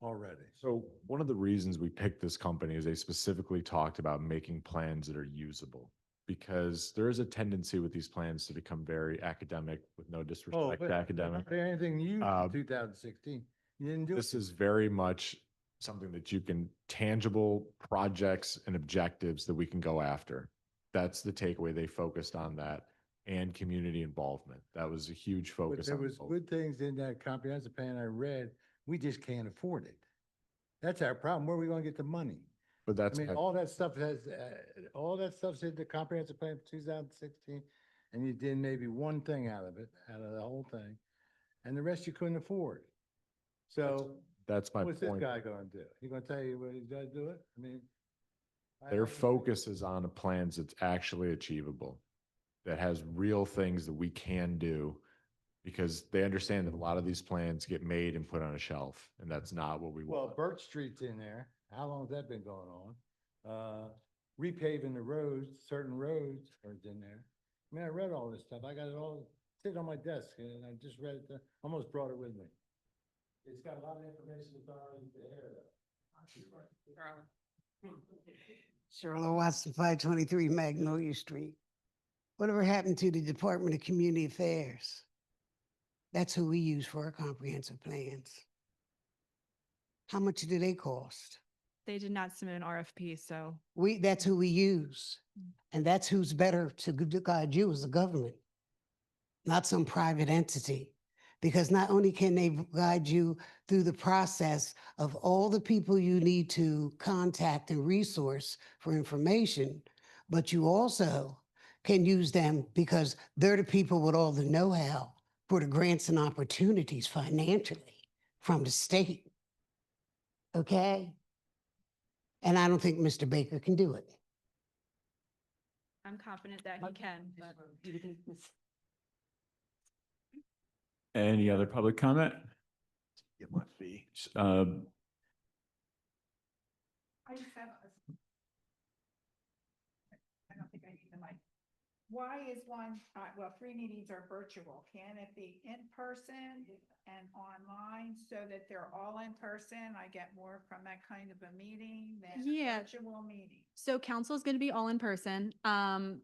already. So one of the reasons we picked this company is they specifically talked about making plans that are usable. because there is a tendency with these plans to become very academic, with no disrespect to academic. Anything new Uh, in 2016, you didn't do it. This is very much something that you can, tangible projects and objectives that we can go after. That's the takeaway. They focused on that, and community involvement. That was a huge But focus. there on was both. good things in that comprehensive plan I read. We just can't afford it. That's our problem. Where are we gonna get the money? But that's I mean, my- all that stuff has, all that stuff's in the comprehensive plan for 2016, and you did maybe one thing out of it, out of the whole thing, and the rest you couldn't afford. So that's my what's this point. guy gonna do? He gonna tell you what he's gonna do it? I mean, Their focus is on a plans that's actually achievable, that has real things that we can do, because they understand that a lot of these plans get made and put on a shelf, and that's not what we well, want. Birch Street's in there. How long has that been going on? Repaving the roads, certain roads are in there. I mean, I read all this stuff. I got it all sitting on my desk and I just read it, almost brought it with me. It's got a lot of information that's already there. Charlotte Watson, 523 Magnolia Street. Whatever happened to the Department of Community Affairs? That's who we use for our comprehensive plans. How much do they cost? They did not submit an RFP, so That's who we use. And that's who's better to guide you as a government, not some private entity. Because not only can they guide you through the process of all the people you need to contact and resource for information, but you also can use them because they're the people with all the know-how for the grants and opportunities financially from the state. Okay? And I don't think Mr. Baker can do it. I'm confident that he can, but. Any other public comment? It must be. Uh, I just have I don't think I need the mic. Why is one, well, 3 meetings are virtual. Can it be in person and online so that they're all in person? I get more from that kind of a meeting than Yeah. a virtual meeting. So council is going to be all in person.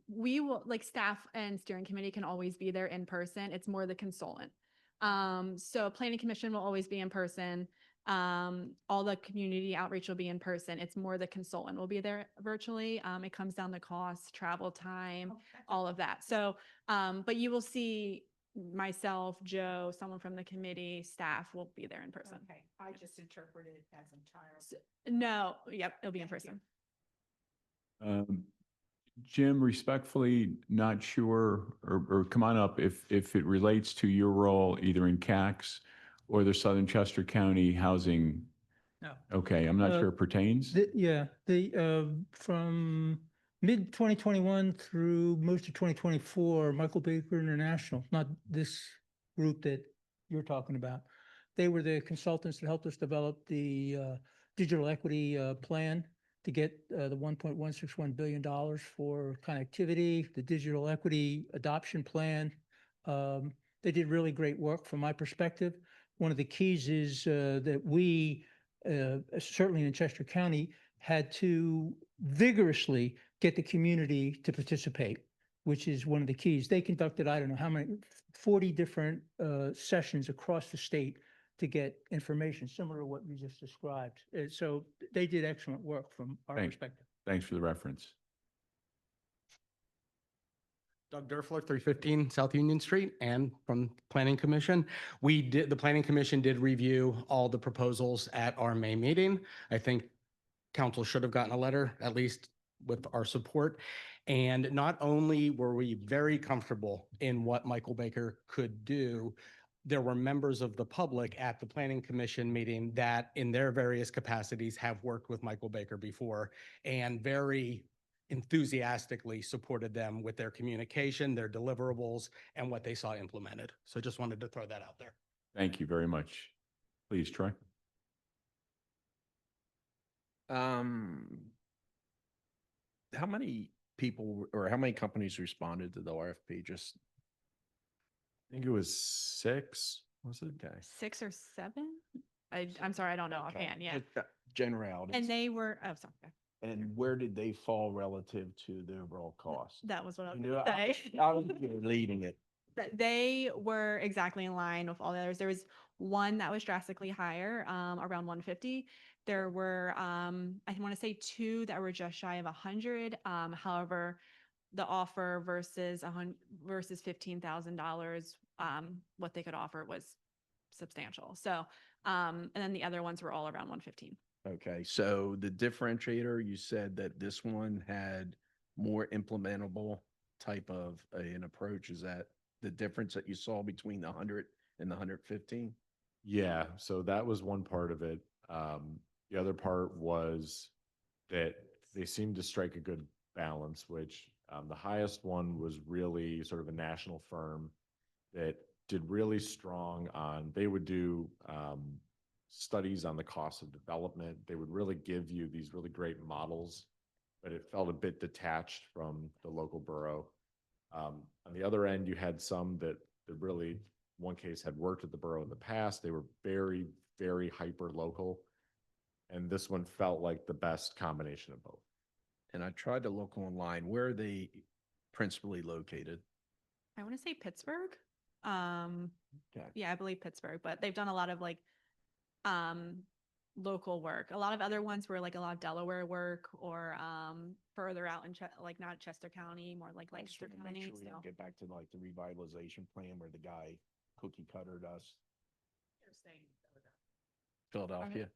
We will, like staff and steering committee can always be there in person. It's more the consultant. So planning commission will always be in person. All the community outreach will be in person. It's more the consultant will be there virtually. It comes down to cost, travel time, all of that. So, but you will see myself, Joe, someone from the committee, staff will be there in person. Okay, I just interpreted it as entirely. No, yep, it'll be in person. Jim, respectfully, not sure, or come on up if it relates to your role either in CACS or the Southern Chester County Housing. No. Okay, I'm not sure it pertains. From mid 2021 through most of 2024, Michael Baker International, not this group that you're talking about. They were the consultants that helped us develop the digital equity plan to get the $1.161 billion for connectivity, the digital equity adoption plan. They did really great work from my perspective. One of the keys is that we, certainly in Chester County, had to vigorously get the community to participate, which is one of the keys. They conducted, I don't know how many, 40 different sessions across the state to get information similar to what you just described. So they did excellent work from our perspective. Thanks for the reference. Doug Durfler, 315 South Union Street, and from Planning Commission. The Planning Commission did review all the proposals at our May meeting. I think council should have gotten a letter, at least with our support. And not only were we very comfortable in what Michael Baker could do, there were members of the public at the Planning Commission meeting that in their various capacities have worked with Michael Baker before and very enthusiastically supported them with their communication, their deliverables, and what they saw implemented. So just wanted to throw that out there. Thank you very much. Please, Troy. How many people or how many companies responded to the RFP? Just I think it was 6, was it? Okay. 6 or 7? I'm sorry, I don't know offhand. Yeah. Generalities. And they were, oh, sorry. And where did they fall relative to the overall cost? That was what I was You know, gonna say. I was leading it. That they were exactly in line with all the others. There was one that was drastically higher, around 150. There were, I want to say two that were just shy of 100. However, the offer versus versus $15,000, what they could offer was substantial. So, and then the other ones were all around 115. Okay, so the differentiator, you said that this one had more implementable type of an approach. Is that the difference that you saw between the 100 and the 115? Yeah, so that was one part of it. The other part was that they seemed to strike a good balance, which the highest one was really sort of a national firm that did really strong on, they would do studies on the cost of development. They would really give you these really great models, but it felt a bit detached from the local borough. On the other end, you had some that really, one case had worked at the borough in the past. They were very, very hyper local. And this one felt like the best combination of both. And I tried to look online. Where are they principally located? I want to say Pittsburgh. Okay. Yeah, I believe Pittsburgh, but they've done a lot of like local work. A lot of other ones were like a lot of Delaware work or further out in like not Chester County, more like Lancaster Make County. sure we So don't get back to like the revitalization plan where the guy cookie cuttered us. Philadelphia.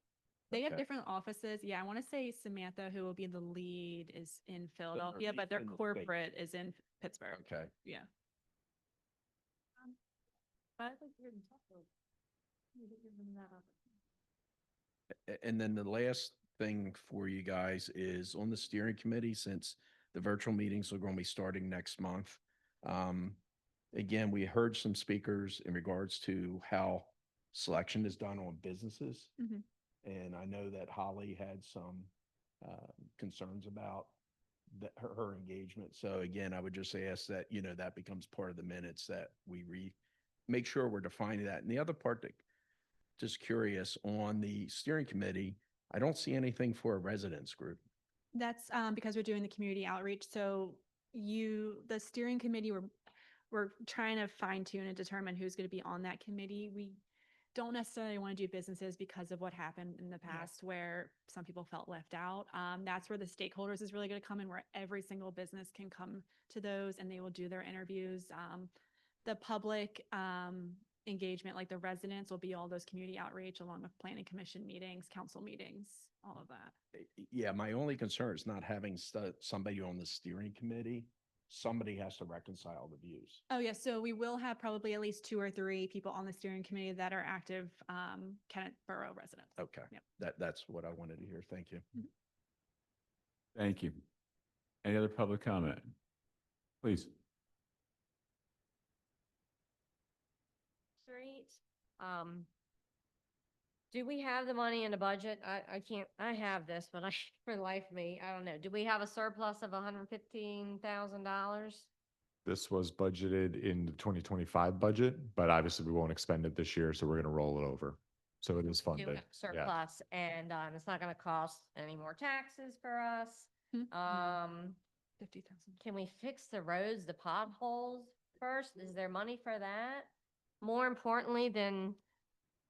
they have Okay. different offices. Yeah, I want to say Samantha, who will be the lead, is in Philadelphia, but based their in the state. corporate is in Pittsburgh. Okay. Yeah. But I'd like to hear them talk a little. Maybe give them that opportunity. And then the last thing for you guys is on the steering committee, since the virtual meetings are going to be starting next month. Again, we heard some speakers in regards to how selection is done on businesses. Mhm. And I know that Holly had some concerns about her engagement. So again, I would just ask that, you know, that becomes part of the minutes, that we make sure we're defining that. And the other part that, just curious, on the steering committee, I don't see anything for a residents group. That's because we're doing the community outreach. So the steering committee, we're trying to fine tune and determine who's going to be on that committee. We don't necessarily want to do businesses because of what happened in the past where some people felt left out. That's where the stakeholders is really going to come in, where every single business can come to those and they will do their interviews. The public engagement, like the residents, will be all those community outreach along with planning commission meetings, council meetings, all of that. Yeah, my only concern is not having somebody on the steering committee. Somebody has to reconcile the views. Oh, yeah. So we will have probably at least 2 or 3 people on the steering committee that are active Kennett Borough residents. Okay. Yep. That's what I wanted to hear. Thank you. Thank you. Any other public comment? Please. Street. Do we have the money in the budget? I can't, I have this, but for the life of me, I don't know. Do we have a surplus of $115,000? This was budgeted in the 2025 budget, but obviously we won't expend it this year, so we're going to roll it over. So it is Do funded. have surplus, and it's not gonna cost any more taxes for us. 50,000. Can we fix the roads, the potholes first? Is there money for that? More importantly than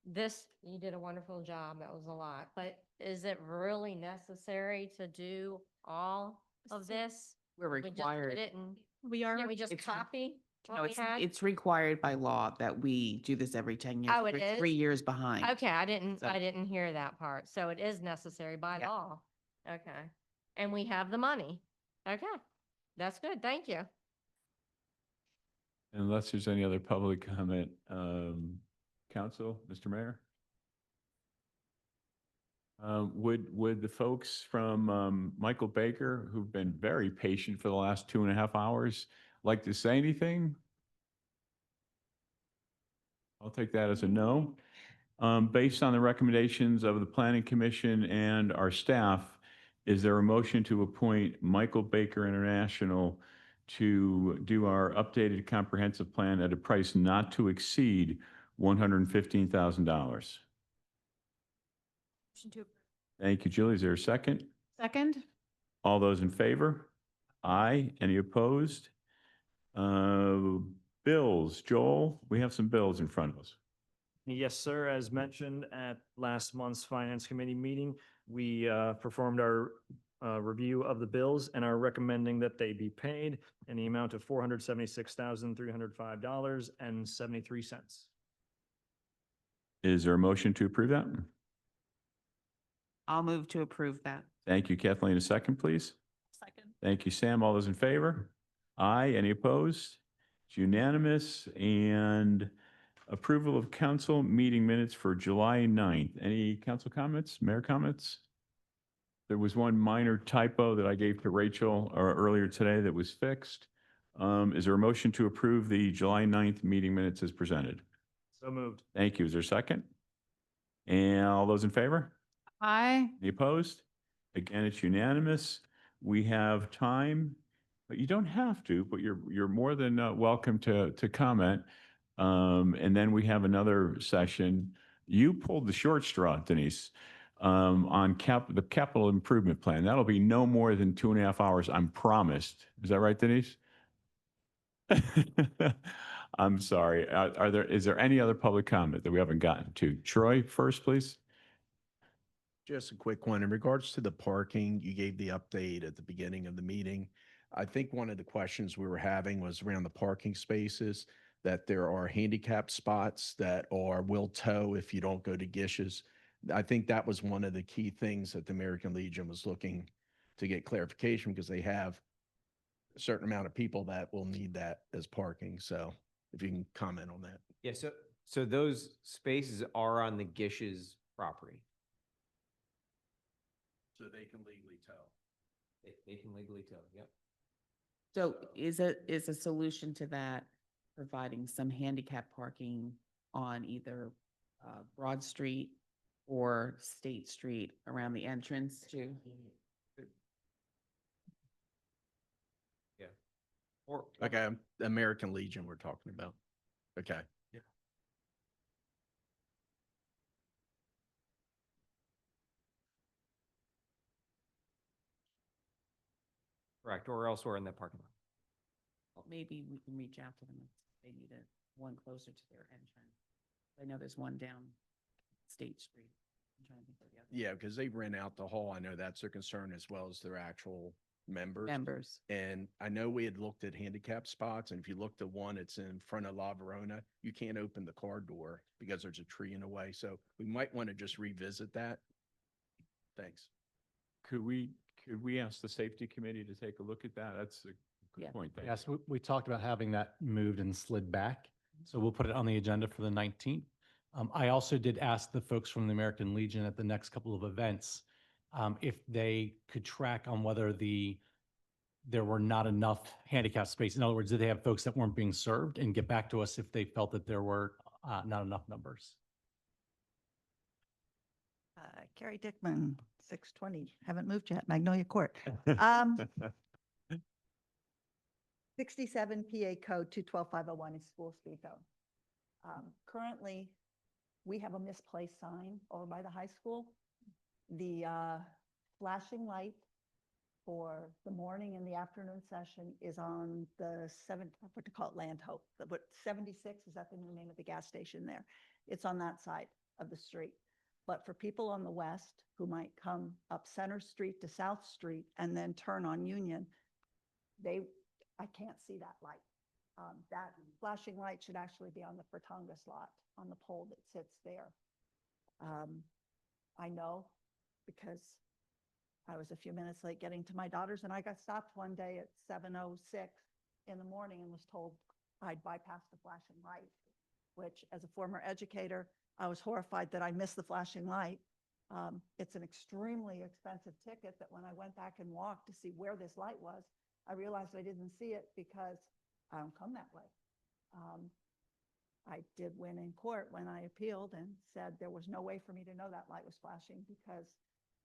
this, you did a wonderful job. That was a lot, but is it really necessary to do all of this? We're We just did required. it and We are. can we just It's- copy No, what we it's, had? it's required by law that we do this every 10 years. Oh, it We're is? 3 years behind. Okay, I didn't So- hear that part. So it is necessary by Yeah. law. Okay. And we have the money. Okay. That's good. Thank you. Unless there's any other public comment, Council, Mr. Mayor? Would the folks from Michael Baker, who've been very patient for the last 2.5 hours, like to say anything? I'll take that as a no. Based on the recommendations of the Planning Commission and our staff, is there a motion to appoint Michael Baker International to do our updated comprehensive plan at a price not to exceed $115,000? Thank you, Julie. Is there a second? Second? All those in favor? Aye. Any opposed? Bills, Joel, we have some bills in front of us. Yes, sir. As mentioned at last month's Finance Committee meeting, we performed our review of the bills and are recommending that they be paid in the amount of $476,305.73. Is there a motion to approve that? I'll move to approve that. Thank you, Kathleen. A second, please. Second. Thank you, Sam. All those in favor? Aye. Any opposed? It's unanimous. And approval of council meeting minutes for July 9th. Any council comments, mayor comments? There was one minor typo that I gave to Rachel earlier today that was fixed. Is there a motion to approve the July 9th meeting minutes as presented? So moved. Thank you. Is there a second? And all those in favor? Aye. Any opposed? Again, it's unanimous. We have time, but you don't have to, but you're more than welcome to comment. And then we have another session. You pulled the short straw, Denise, on the capital improvement plan. That'll be no more than 2.5 hours, I'm promised. Is that right, Denise? I'm sorry. Is there any other public comment that we haven't gotten to? Troy, first, please. Just a quick one. In regards to the parking, you gave the update at the beginning of the meeting. I think one of the questions we were having was around the parking spaces, that there are handicap spots that will tow if you don't go to Gish's. I think that was one of the key things that the American Legion was looking to get clarification, because they have a certain amount of people that will need that as parking. So if you can comment on that. Yeah, so those spaces are on the Gish's property. So they can legally tow. They can legally tow, yep. So is a solution to that providing some handicap parking on either Broad Street or State Street around the entrance to? Yeah. Or Okay, American Legion we're talking about. Okay. correct, or elsewhere in that parking lot. Well, maybe we can reach out to them if they need one closer to their entrance. I know there's one down State Street. I'm trying to think of the other. Yeah, because they rent out the hall. I know that's their concern, as well as their actual members. And I know we had looked at handicap spots, and if you looked at one, it's in front of La Verona, you can't open the car door because there's a tree in the way. So we might want to just revisit that. Thanks. Could we ask the safety committee to take a look at that? That's a good point. Thank you. Yes, we talked about having that moved and slid back. So we'll put it on the agenda for the 19th. I also did ask the folks from the American Legion at the next couple of events if they could track on whether there were not enough handicap space. In other words, did they have folks that weren't being served, and get back to us if they felt that there were not enough numbers. Carrie Dickman, 620, haven't moved yet, Magnolia Court. 67 PA Code 212501 is school speed zone. Currently, we have a misplaced sign over by the high school. The flashing light for the morning and the afternoon session is on the what to call it, Land Hope. But 76, is that the new name of the gas station there? It's on that side of the street. But for people on the west who might come up Center Street to South Street and then turn on Union, I can't see that light. That flashing light should actually be on the Fratanga lot, on the pole that sits there. I know because I was a few minutes late getting to my daughter's, and I got stopped one day at 7:06 in the morning and was told I'd bypassed the flashing light, which as a former educator, I was horrified that I missed the flashing light. It's an extremely expensive ticket that when I went back and walked to see where this light was, I realized I didn't see it because I don't come that way. I did win in court when I appealed and said there was no way for me to know that light was flashing because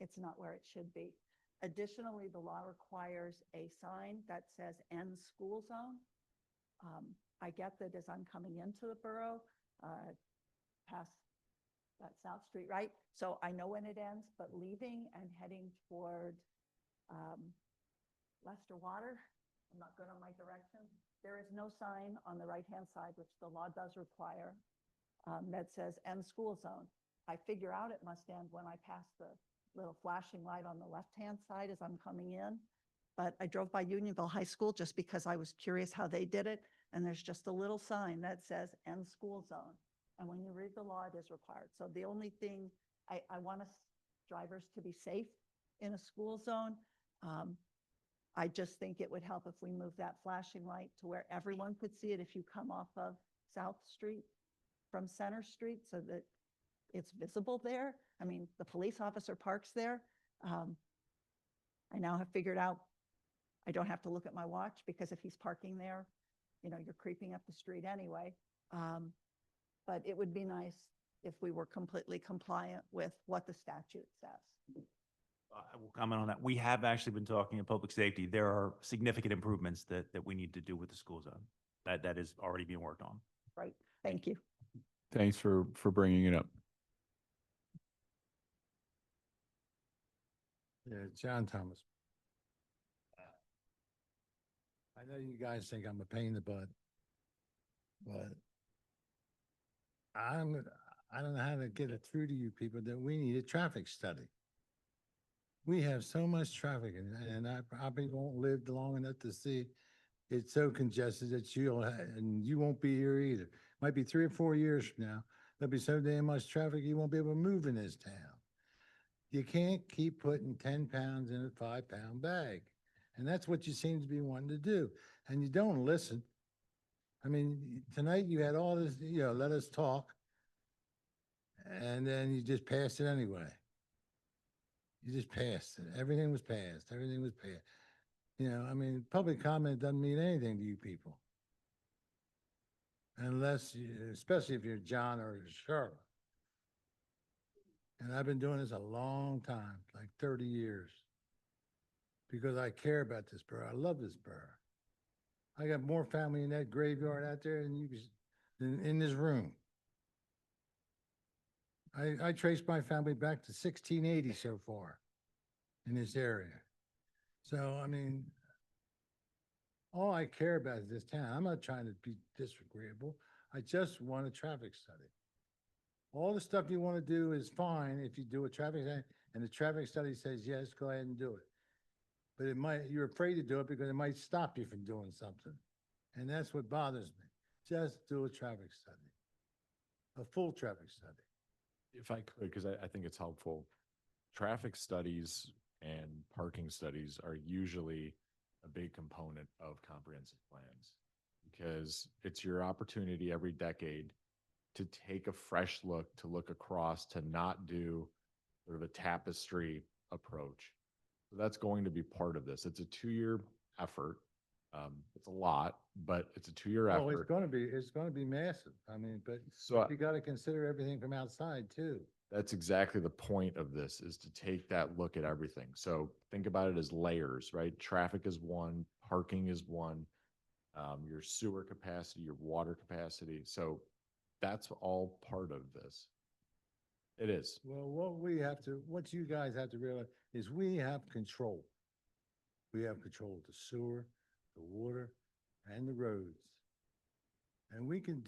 it's not where it should be. Additionally, the law requires a sign that says end school zone. I get that as I'm coming into the borough, past that South Street, right? So I know when it ends, but leaving and heading toward Lester Water. I'm not good on my directions. There is no sign on the right-hand side, which the law does require, that says end school zone. I figure out it must end when I pass the little flashing light on the left-hand side as I'm coming in. But I drove by Unionville High School just because I was curious how they did it. And there's just a little sign that says end school zone. And when you read the law, it is required. So the only thing, I want us drivers to be safe in a school zone. I just think it would help if we move that flashing light to where everyone could see it if you come off of South Street from Center Street so that it's visible there. I mean, the police officer parks there. I now have figured out I don't have to look at my watch because if he's parking there, you know, you're creeping up the street anyway. But it would be nice if we were completely compliant with what the statute says. I will comment on that. We have actually been talking in public safety. There are significant improvements that we need to do with the school zone. That is already being worked on. Right. Thank you. Thanks for bringing it up. Yeah, John Thomas. I know you guys think I'm a pain in the butt, but I don't know how to get it through to you people that we need a traffic study. We have so much traffic and I probably won't live long enough to see it's so congested that and you won't be here either. Might be 3 or 4 years from now. There'll be so damn much traffic, you won't be able to move in this town. You can't keep putting 10 pounds in a 5-pound bag. And that's what you seem to be wanting to do. And you don't listen. I mean, tonight you had all this, let us talk. And then you just passed it anyway. You just passed it. Everything was passed. Everything was passed. I mean, public comment doesn't mean anything to you people. Especially if you're John or Charlotte. And I've been doing this a long time, like 30 years. Because I care about this borough. I love this borough. I got more family in that graveyard out there than in this room. I traced my family back to 1680 so far in this area. So, I mean, all I care about is this town. I'm not trying to be disagreeable. I just want a traffic study. All the stuff you want to do is fine if you do a traffic study and the traffic study says, yes, go ahead and do it. But you're afraid to do it because it might stop you from doing something. And that's what bothers me. Just do a traffic study, a full traffic study. If I could, because I think it's helpful. Traffic studies and parking studies are usually a big component of comprehensive plans because it's your opportunity every decade to take a fresh look, to look across, to not do sort of a tapestry approach. So that's going to be part of this. It's a 2-year effort. It's a lot, but it's a 2-year Oh, effort. it's going to be massive. I mean, but So you got to consider everything from outside too. that's exactly the point of this, is to take that look at everything. So think about it as layers, right? Traffic is one, parking is one, your sewer capacity, your water capacity. So that's all part of this. It is. Well, what you guys have to realize is we have control. We have control of the sewer, the water, and the roads. And we can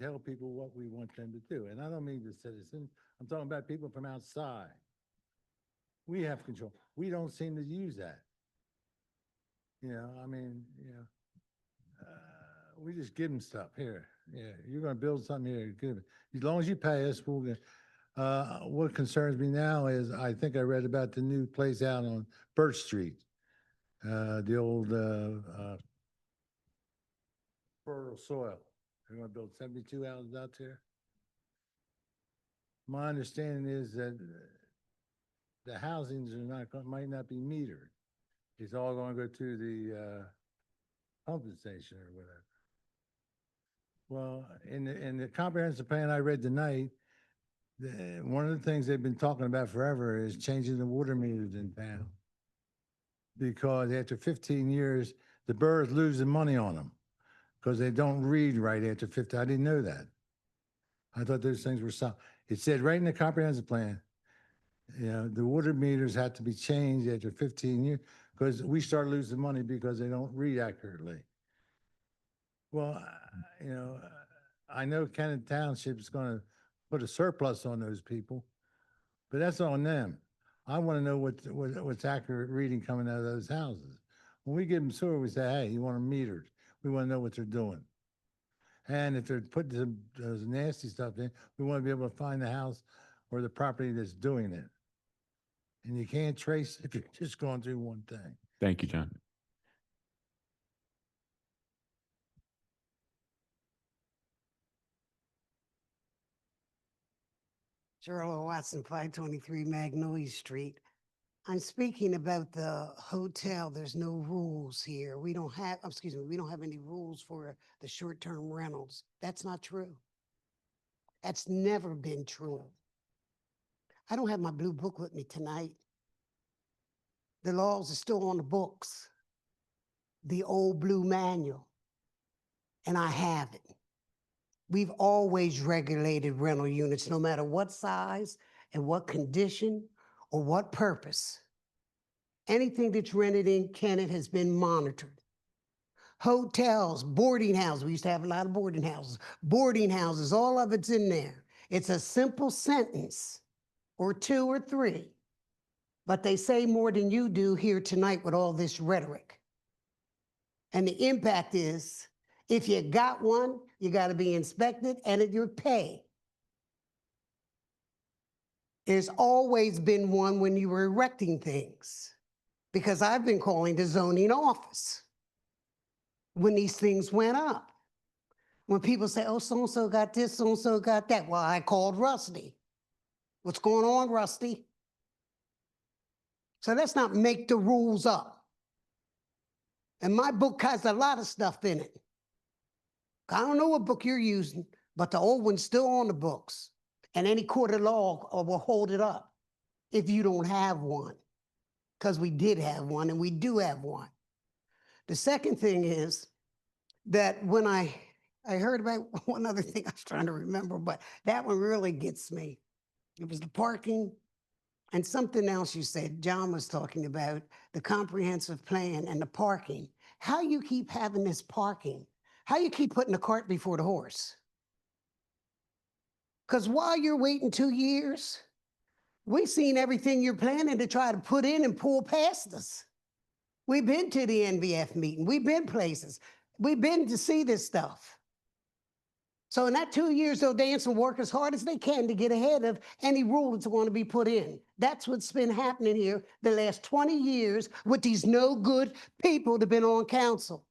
tell people what we want them to do. And I don't mean the citizens, I'm talking about people from outside. We have control. We don't seem to use that. We just give them stuff here. Yeah, you're gonna build something here, give it. As long as you pay us, we'll get. What concerns me now is I think I read about the new place out on Birch Street. The old fertile soil. They're gonna build 72 houses out there. My understanding is that the housings might not be metered. It's all gonna go to the pumping station or whatever. Well, in the comprehensive plan I read tonight, one of the things they've been talking about forever is changing the water meters in town. Because after 15 years, the borough's losing money on them because they don't read right after 50. I didn't know that. I thought those things were solid. It said right in the comprehensive plan, the water meters have to be changed after 15 years because we start losing money because they don't read accurately. Well, I know Kennet Township is going to put a surplus on those people, but that's on them. I want to know what's accurate reading coming out of those houses. When we give them sewer, we say, hey, you want them metered. We want to know what they're doing. And if they're putting those nasty stuff in, we want to be able to find the house or the property that's doing it. And you can't trace if you're just going through one thing. Thank you, John. Charlotte Watson, 523 Magnolia Street. I'm speaking about the hotel. There's no rules here. We don't have, we don't have any rules for the short-term rentals. That's not true. That's never been true. I don't have my blue book with me tonight. The laws are still on the books. The old blue manual. And I have it. We've always regulated rental units, no matter what size and what condition or what purpose. Anything that's rented in Kennet has been monitored. Hotels, boarding houses, we used to have a lot of boarding houses, all of it's in there. It's a simple sentence or two or three, but they say more than you do here tonight with all this rhetoric. And the impact is, if you got one, you got to be inspected and at your pay. There's always been one when you were erecting things, because I've been calling the zoning office when these things went up. When people say, oh, so-and-so got this, so-and-so got that. Well, I called Rusty. What's going on, Rusty? So let's not make the rules up. And my book has a lot of stuff in it. I don't know what book you're using, but the old one's still on the books. And any court of law will hold it up if you don't have one. Because we did have one and we do have one. The second thing is that when I heard about one other thing I was trying to remember, but that one really gets me. It was the parking and something else you said. John was talking about the comprehensive plan and the parking. How you keep having this parking? How you keep putting the cart before the horse? Because while you're waiting 2 years, we've seen everything you're planning to try to put in and pull past us. We've been to the NVF meeting. We've been places. We've been to see this stuff. So in that 2 years, they'll dance and work as hard as they can to get ahead of any rule that's going to be put in. That's what's been happening here the last 20 years with these no good people that have been on council.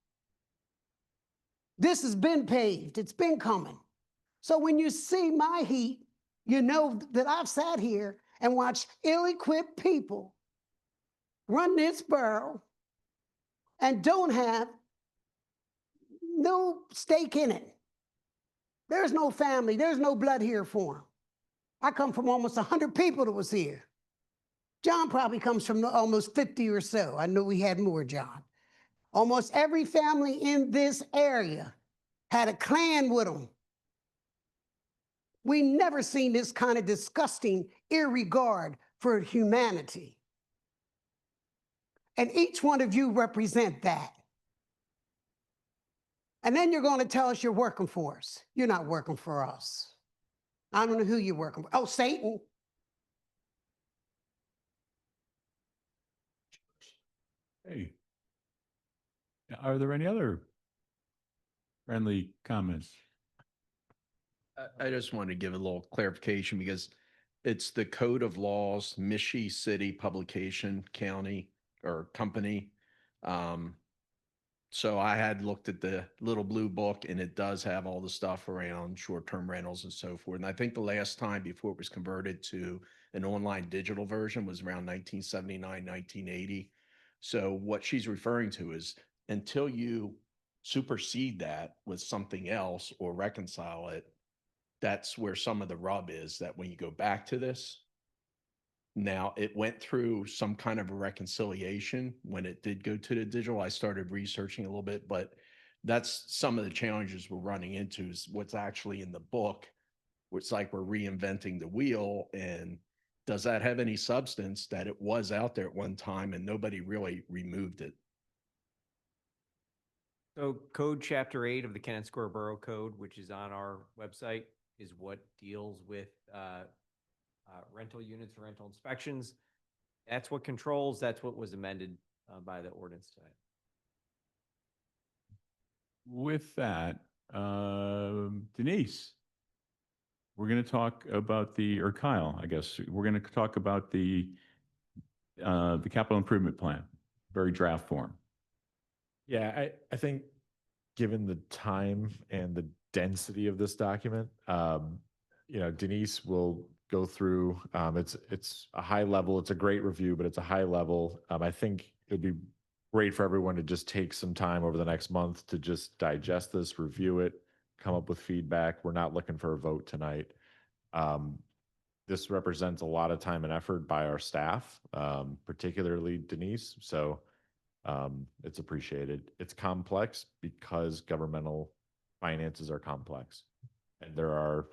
This has been paved. It's been coming. So when you see my heat, you know that I've sat here and watched ill-equipped people run this borough and don't have no stake in it. There's no family. There's no blood here for them. I come from almost 100 people that was here. John probably comes from almost 50 or so. I knew we had more, John. Almost every family in this area had a clan with them. We never seen this kind of disgusting irregard for humanity. And each one of you represent that. And then you're going to tell us you're working for us. You're not working for us. I don't know who you're working for. Oh, Satan. Hey. Are there any other friendly comments? I just want to give a little clarification because it's the Code of Laws, Michi City Publication County or Company. So I had looked at the little blue book and it does have all the stuff around short-term rentals and so forth. And I think the last time before it was converted to an online digital version was around 1979, 1980. So what she's referring to is until you supersede that with something else or reconcile it, that's where some of the rub is, that when you go back to this, now it went through some kind of a reconciliation when it did go to the digital. I started researching a little bit, but that's some of the challenges we're running into is what's actually in the book. It's like we're reinventing the wheel and does that have any substance that it was out there at one time and nobody really removed it? So Code Chapter 8 of the Kennett Square Borough Code, which is on our website, is what deals with rental units or rental inspections. That's what controls, that's what was amended by the ordinance tonight. With that, Denise, we're going to talk about or Kyle, I guess, we're going to talk about the capital improvement plan, very draft form. Yeah, I think given the time and the density of this document, Denise will go through, it's a high level, it's a great review, but it's a high level. I think it would be great for everyone to just take some time over the next month to just digest this, review it, come up with feedback. We're not looking for a vote tonight. This represents a lot of time and effort by our staff, particularly Denise. So it's appreciated. It's complex because governmental finances are complex, and there are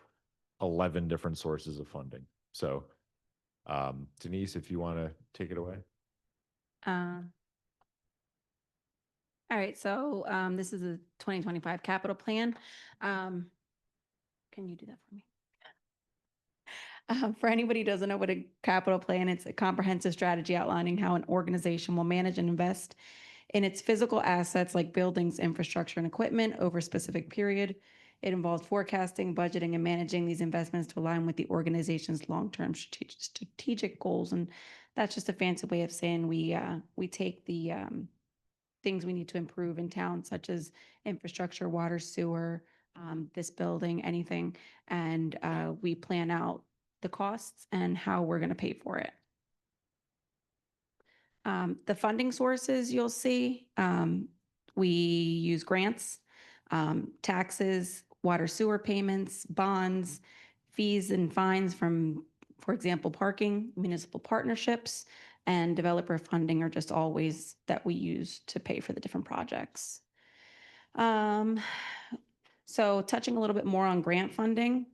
11 different sources of funding. So Denise, if you want to take it away. All right, so this is a 2025 capital plan. Can you do that for me? For anybody who doesn't know what a capital plan, it's a comprehensive strategy outlining how an organization will manage and invest in its physical assets like buildings, infrastructure, and equipment over a specific period. It involves forecasting, budgeting, and managing these investments to align with the organization's long-term strategic goals. And that's just a fancy way of saying we take the things we need to improve in town, such as infrastructure, water, sewer, this building, anything, and we plan out the costs and how we're going to pay for it. The funding sources you'll see, we use grants, taxes, water sewer payments, bonds, fees and fines from, for example, parking, municipal partnerships, and developer funding are just all ways that we use to pay for the different projects. So touching a little bit more on grant funding,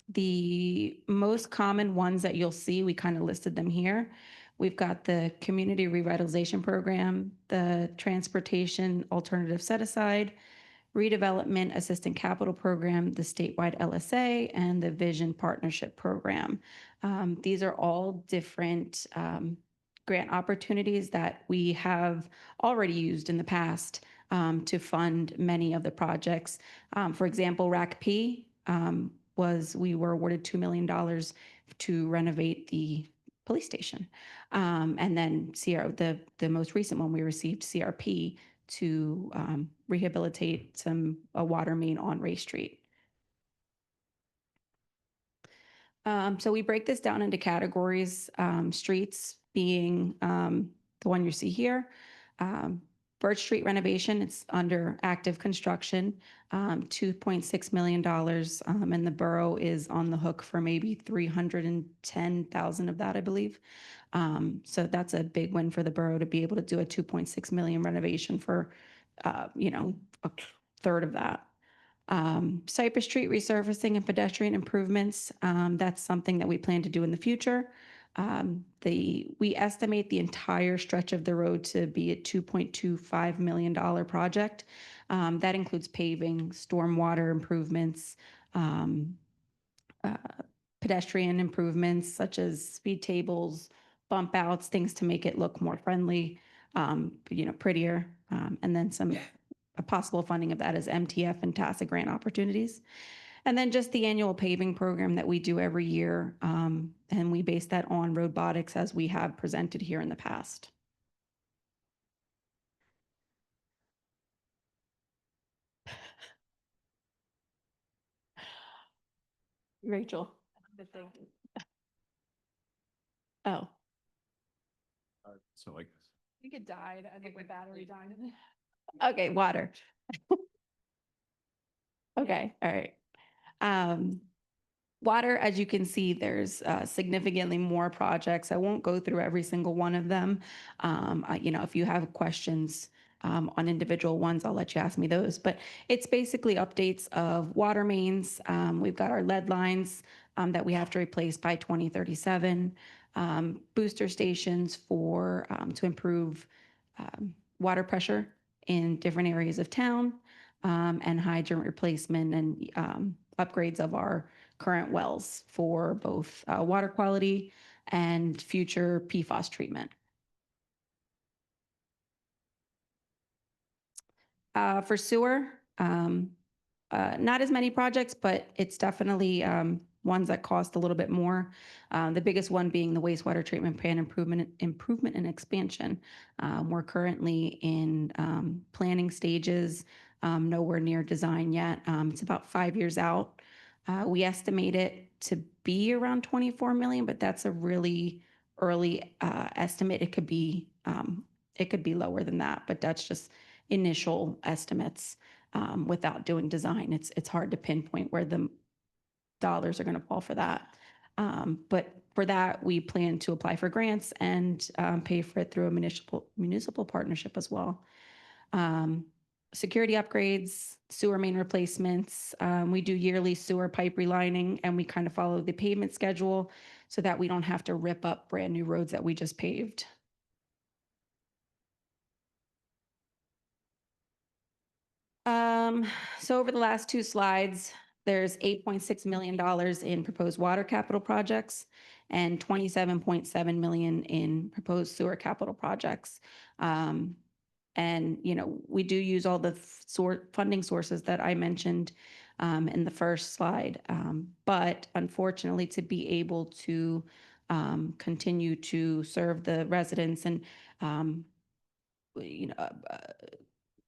the most common ones that you'll see, we kind of listed them here. We've got the Community Revitalization Program, the Transportation Alternative Set Aside, Redevelopment Assistant Capital Program, the statewide LSA, and the Vision Partnership Program. These are all different grant opportunities that we have already used in the past to fund many of the projects. For example, RACP we were awarded $2 million to renovate the police station. And then the most recent one, we received CRP to rehabilitate a water main on Ray Street. So we break this down into categories, streets being the one you see here. Birch Street renovation, it's under active construction, $2.6 million, and the borough is on the hook for maybe 310,000 of that, I believe. So that's a big win for the borough to be able to do a 2.6 million renovation for, a third of that. Cypress Street resurfacing and pedestrian improvements, that's something that we plan to do in the future. We estimate the entire stretch of the road to be a $2.25 million project. That includes paving, stormwater improvements, pedestrian improvements such as speed tables, bump outs, things to make it look more friendly, prettier, and then a possible funding of that is MTF and TASA grant opportunities. And then just the annual paving program that we do every year. And we base that on robotics as we have presented here in the past. Rachel. Oh. So like this. I think it died. I think the battery died. Okay, water. Okay, all right. Water, as you can see, there's significantly more projects. I won't go through every single one of them. If you have questions on individual ones, I'll let you ask me those. But it's basically updates of water mains. We've got our lead lines, that we have to replace by 2037. Booster stations for, to improve water pressure in different areas of town, and hydrant replacement and upgrades of our current wells for both water quality and future PFAS treatment. For sewer, not as many projects, but it's definitely ones that cost a little bit more. The biggest one being the wastewater treatment plant improvement and expansion. We're currently in planning stages, nowhere near design yet. It's about 5 years out. We estimate it to be around 24 million, but that's a really early estimate. It could be lower than that, but that's just initial estimates. Without doing design, it's hard to pinpoint where the dollars are going to fall for that. But for that, we plan to apply for grants and pay for it through a municipal partnership as well. Security upgrades, sewer main replacements. We do yearly sewer pipe relining, and we kind of follow the pavement schedule so that we don't have to rip up brand new roads that we just paved. So over the last 2 slides, there's $8.6 million in proposed water capital projects and $27.7 million in proposed sewer capital projects. And, you know, we do use all the funding sources that I mentioned in the first slide. But unfortunately, to be able to continue to serve the residents and,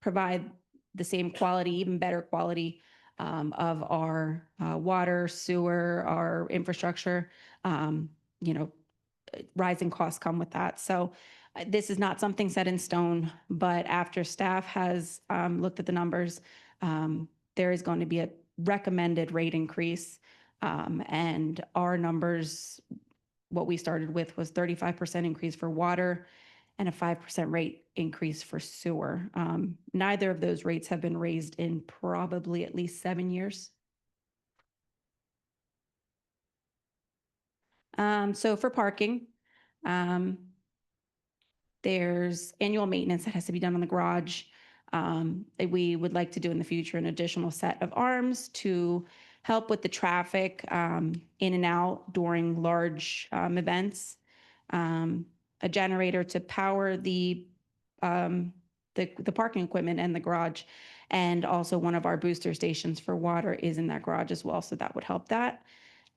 provide the same quality, even better quality of our water, sewer, our infrastructure, rising costs come with that. So this is not something set in stone, but after staff has looked at the numbers, there is going to be a recommended rate increase. And our numbers, what we started with was 35% increase for water and a 5% rate increase for sewer. Neither of those rates have been raised in probably at least 7 years. So for parking, there's annual maintenance that has to be done on the garage. We would like to do in the future an additional set of arms to help with the traffic in and out during large events. A generator to power the parking equipment and the garage, and also one of our booster stations for water is in that garage as well, so that would help that.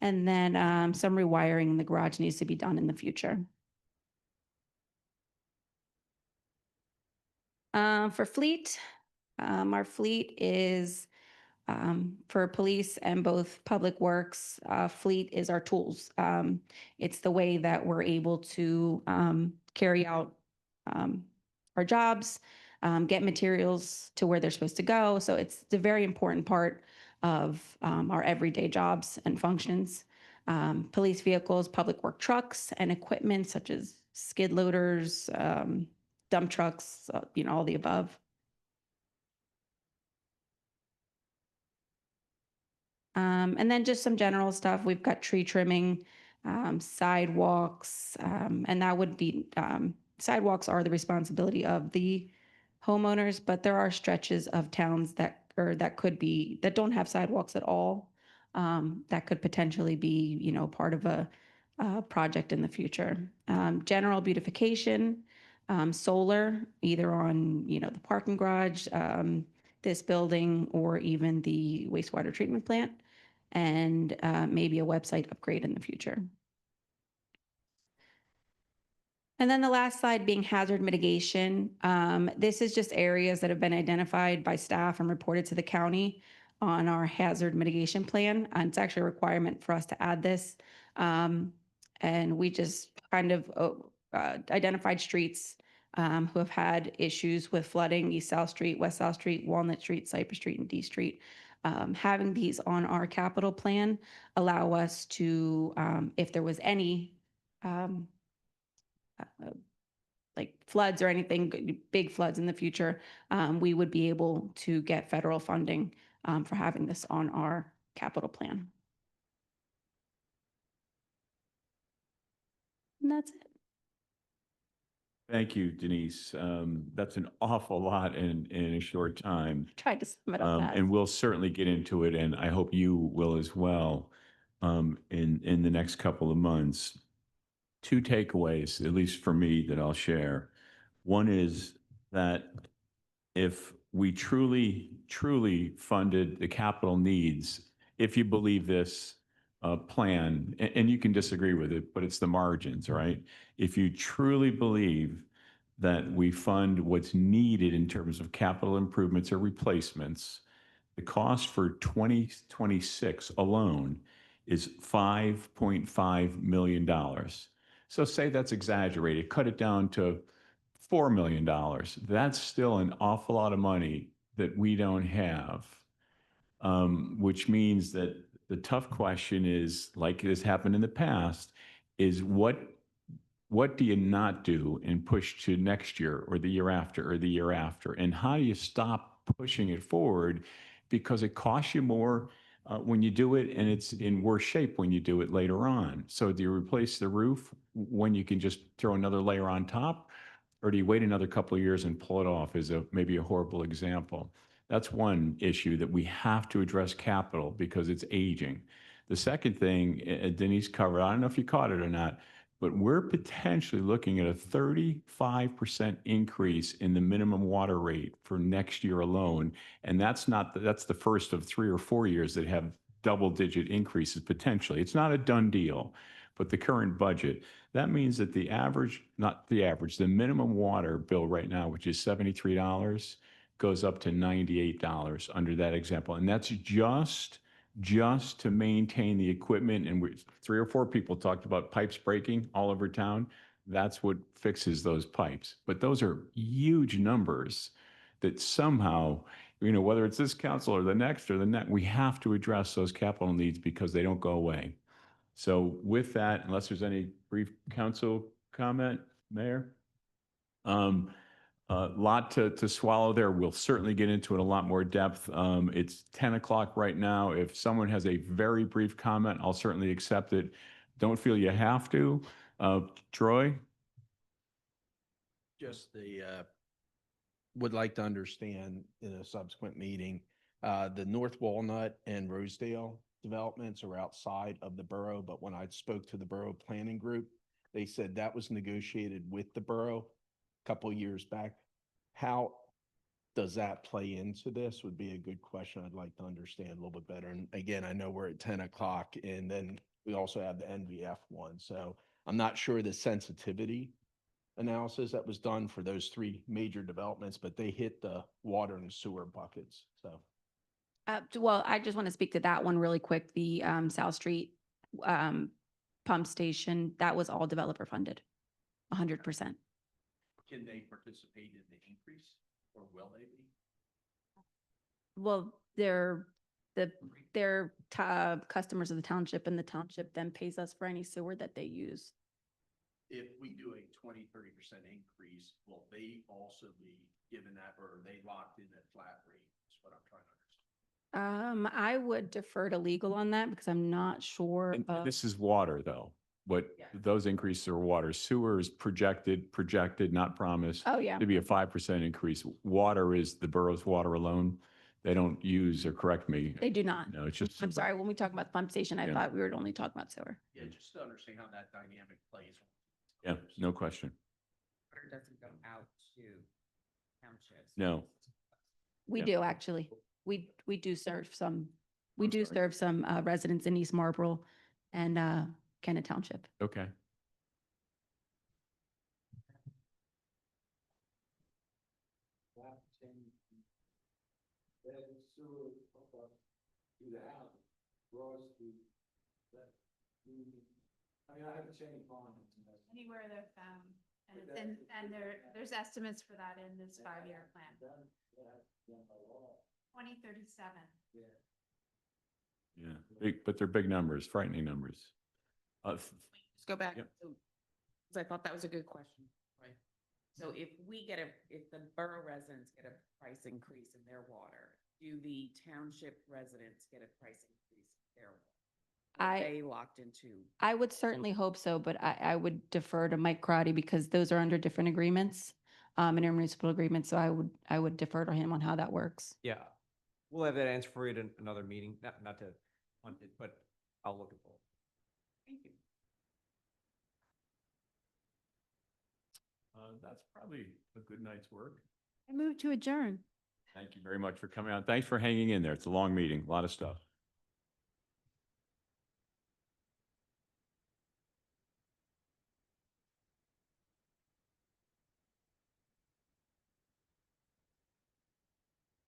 And then some rewiring in the garage needs to be done in the future. For fleet, our fleet is for police and both public works. Fleet is our tools. It's the way that we're able to carry out our jobs, get materials to where they're supposed to go. So it's a very important part of our everyday jobs and functions. Police vehicles, public work trucks, and equipment such as skid loaders, dump trucks, all the above. And then just some general stuff. We've got tree trimming, sidewalks, and that would be, sidewalks are the responsibility of the homeowners, but there are stretches of towns that don't have sidewalks at all. That could potentially be, part of a project in the future. General beautification, solar, either on, the parking garage, this building, or even the wastewater treatment plant, and maybe a website upgrade in the future. And then the last slide being hazard mitigation. This is just areas that have been identified by staff and reported to the county on our hazard mitigation plan. And it's actually a requirement for us to add this. And we just kind of identified streets who have had issues with flooding: East South Street, West South Street, Walnut Street, Cypress Street, and D Street. Having these on our capital plan allow us to, if there was any like floods or anything, big floods in the future, we would be able to get federal funding for having this on our capital plan. And that's it. Thank you, Denise. That's an awful lot in a short time. Tried to sum it up fast. And we'll certainly get into it, and I hope you will as well, in the next couple of months. Two takeaways, at least for me, that I'll share. One is that if we truly funded the capital needs, if you believe this plan, and you can disagree with it, but it's the margins, right? If you truly believe that we fund what's needed in terms of capital improvements or replacements, the cost for 2026 alone is $5.5 million. So say that's exaggerated, cut it down to $4 million. That's still an awful lot of money that we don't have, which means that the tough question is, like it has happened in the past, is what do you not do and push to next year or the year after or the year after? And how do you stop pushing it forward because it costs you more when you do it and it's in worse shape when you do it later on? So do you replace the roof when you can just throw another layer on top? Or do you wait another couple of years and pull it off as maybe a horrible example? That's one issue that we have to address capital because it's aging. The second thing Denise covered, I don't know if you caught it or not, but we're potentially looking at a 35% increase in the minimum water rate for next year alone. And that's the first of 3 or 4 years that have double-digit increases potentially. It's not a done deal, but the current budget, that means that the minimum water bill right now, which is $73, goes up to $98 under that example. And that's just to maintain the equipment. And 3 or 4 people talked about pipes breaking all over town. That's what fixes those pipes. But those are huge numbers that somehow, whether it's this council or the next, we have to address those capital needs because they don't go away. So with that, unless there's any brief council comment, Mayor? A lot to swallow there. We'll certainly get into it in a lot more depth. It's 10 o'clock right now. If someone has a very brief comment, I'll certainly accept it. Don't feel you have to. Troy? Just would like to understand in a subsequent meeting, the North Walnut and Rosedale developments are outside of the borough, but when I spoke to the borough planning group, they said that was negotiated with the borough a couple of years back. How does that play into this would be a good question. I'd like to understand a little bit better. And again, I know we're at 10 o'clock and then we also have the NVF one. So I'm not sure the sensitivity analysis that was done for those 3 major developments, but they hit the water and sewer buckets. So. Well, I just want to speak to that one really quick. The South Street pump station, that was all developer funded, 100%. Can they participate in the increase or will they be? Well, they're customers of the township, and the township then pays us for any sewer that they use. If we do a 20-30% increase, will they also be given that, or are they locked in at flat rate? Is what I'm trying to understand. I would defer to legal on that because I'm not sure. And this is water, though. Those increases are water. Sewer is projected, not promised. Oh, yeah. To be a 5% increase. Water is the borough's water alone. They don't use, or correct me. They do not. No, it's just. I'm sorry, when we talk about the pump station, I Yeah. thought we were only talking about sewer. Yeah, just to understand how that dynamic plays. Yeah, no question. Water doesn't go out to townships. No. We Yeah. do, actually. We do serve some, residents in East Marlboro and Kennet Township. Okay. Anywhere they're found, and it's there's estimates for that in this 5-year plan. 2037. Yeah, but they're big numbers, frightening numbers. Let's go back. Yep. So, 'cause I thought that was a good question. Right. So if the borough residents get a price increase in their water, do the township residents get a price increase in their water? I, locked into. I would certainly hope so, but I would defer to Mike Crotty because those are under different agreements, intermunicipal agreements. So I would defer to him on how that works. Yeah, we'll have that answer for you at another meeting, not to punt it, but I'll look at both. Thank you. That's probably a good night's work. I move to adjourn. Thank you very much for coming out. Thanks for hanging in there. It's a long meeting, a lot of stuff.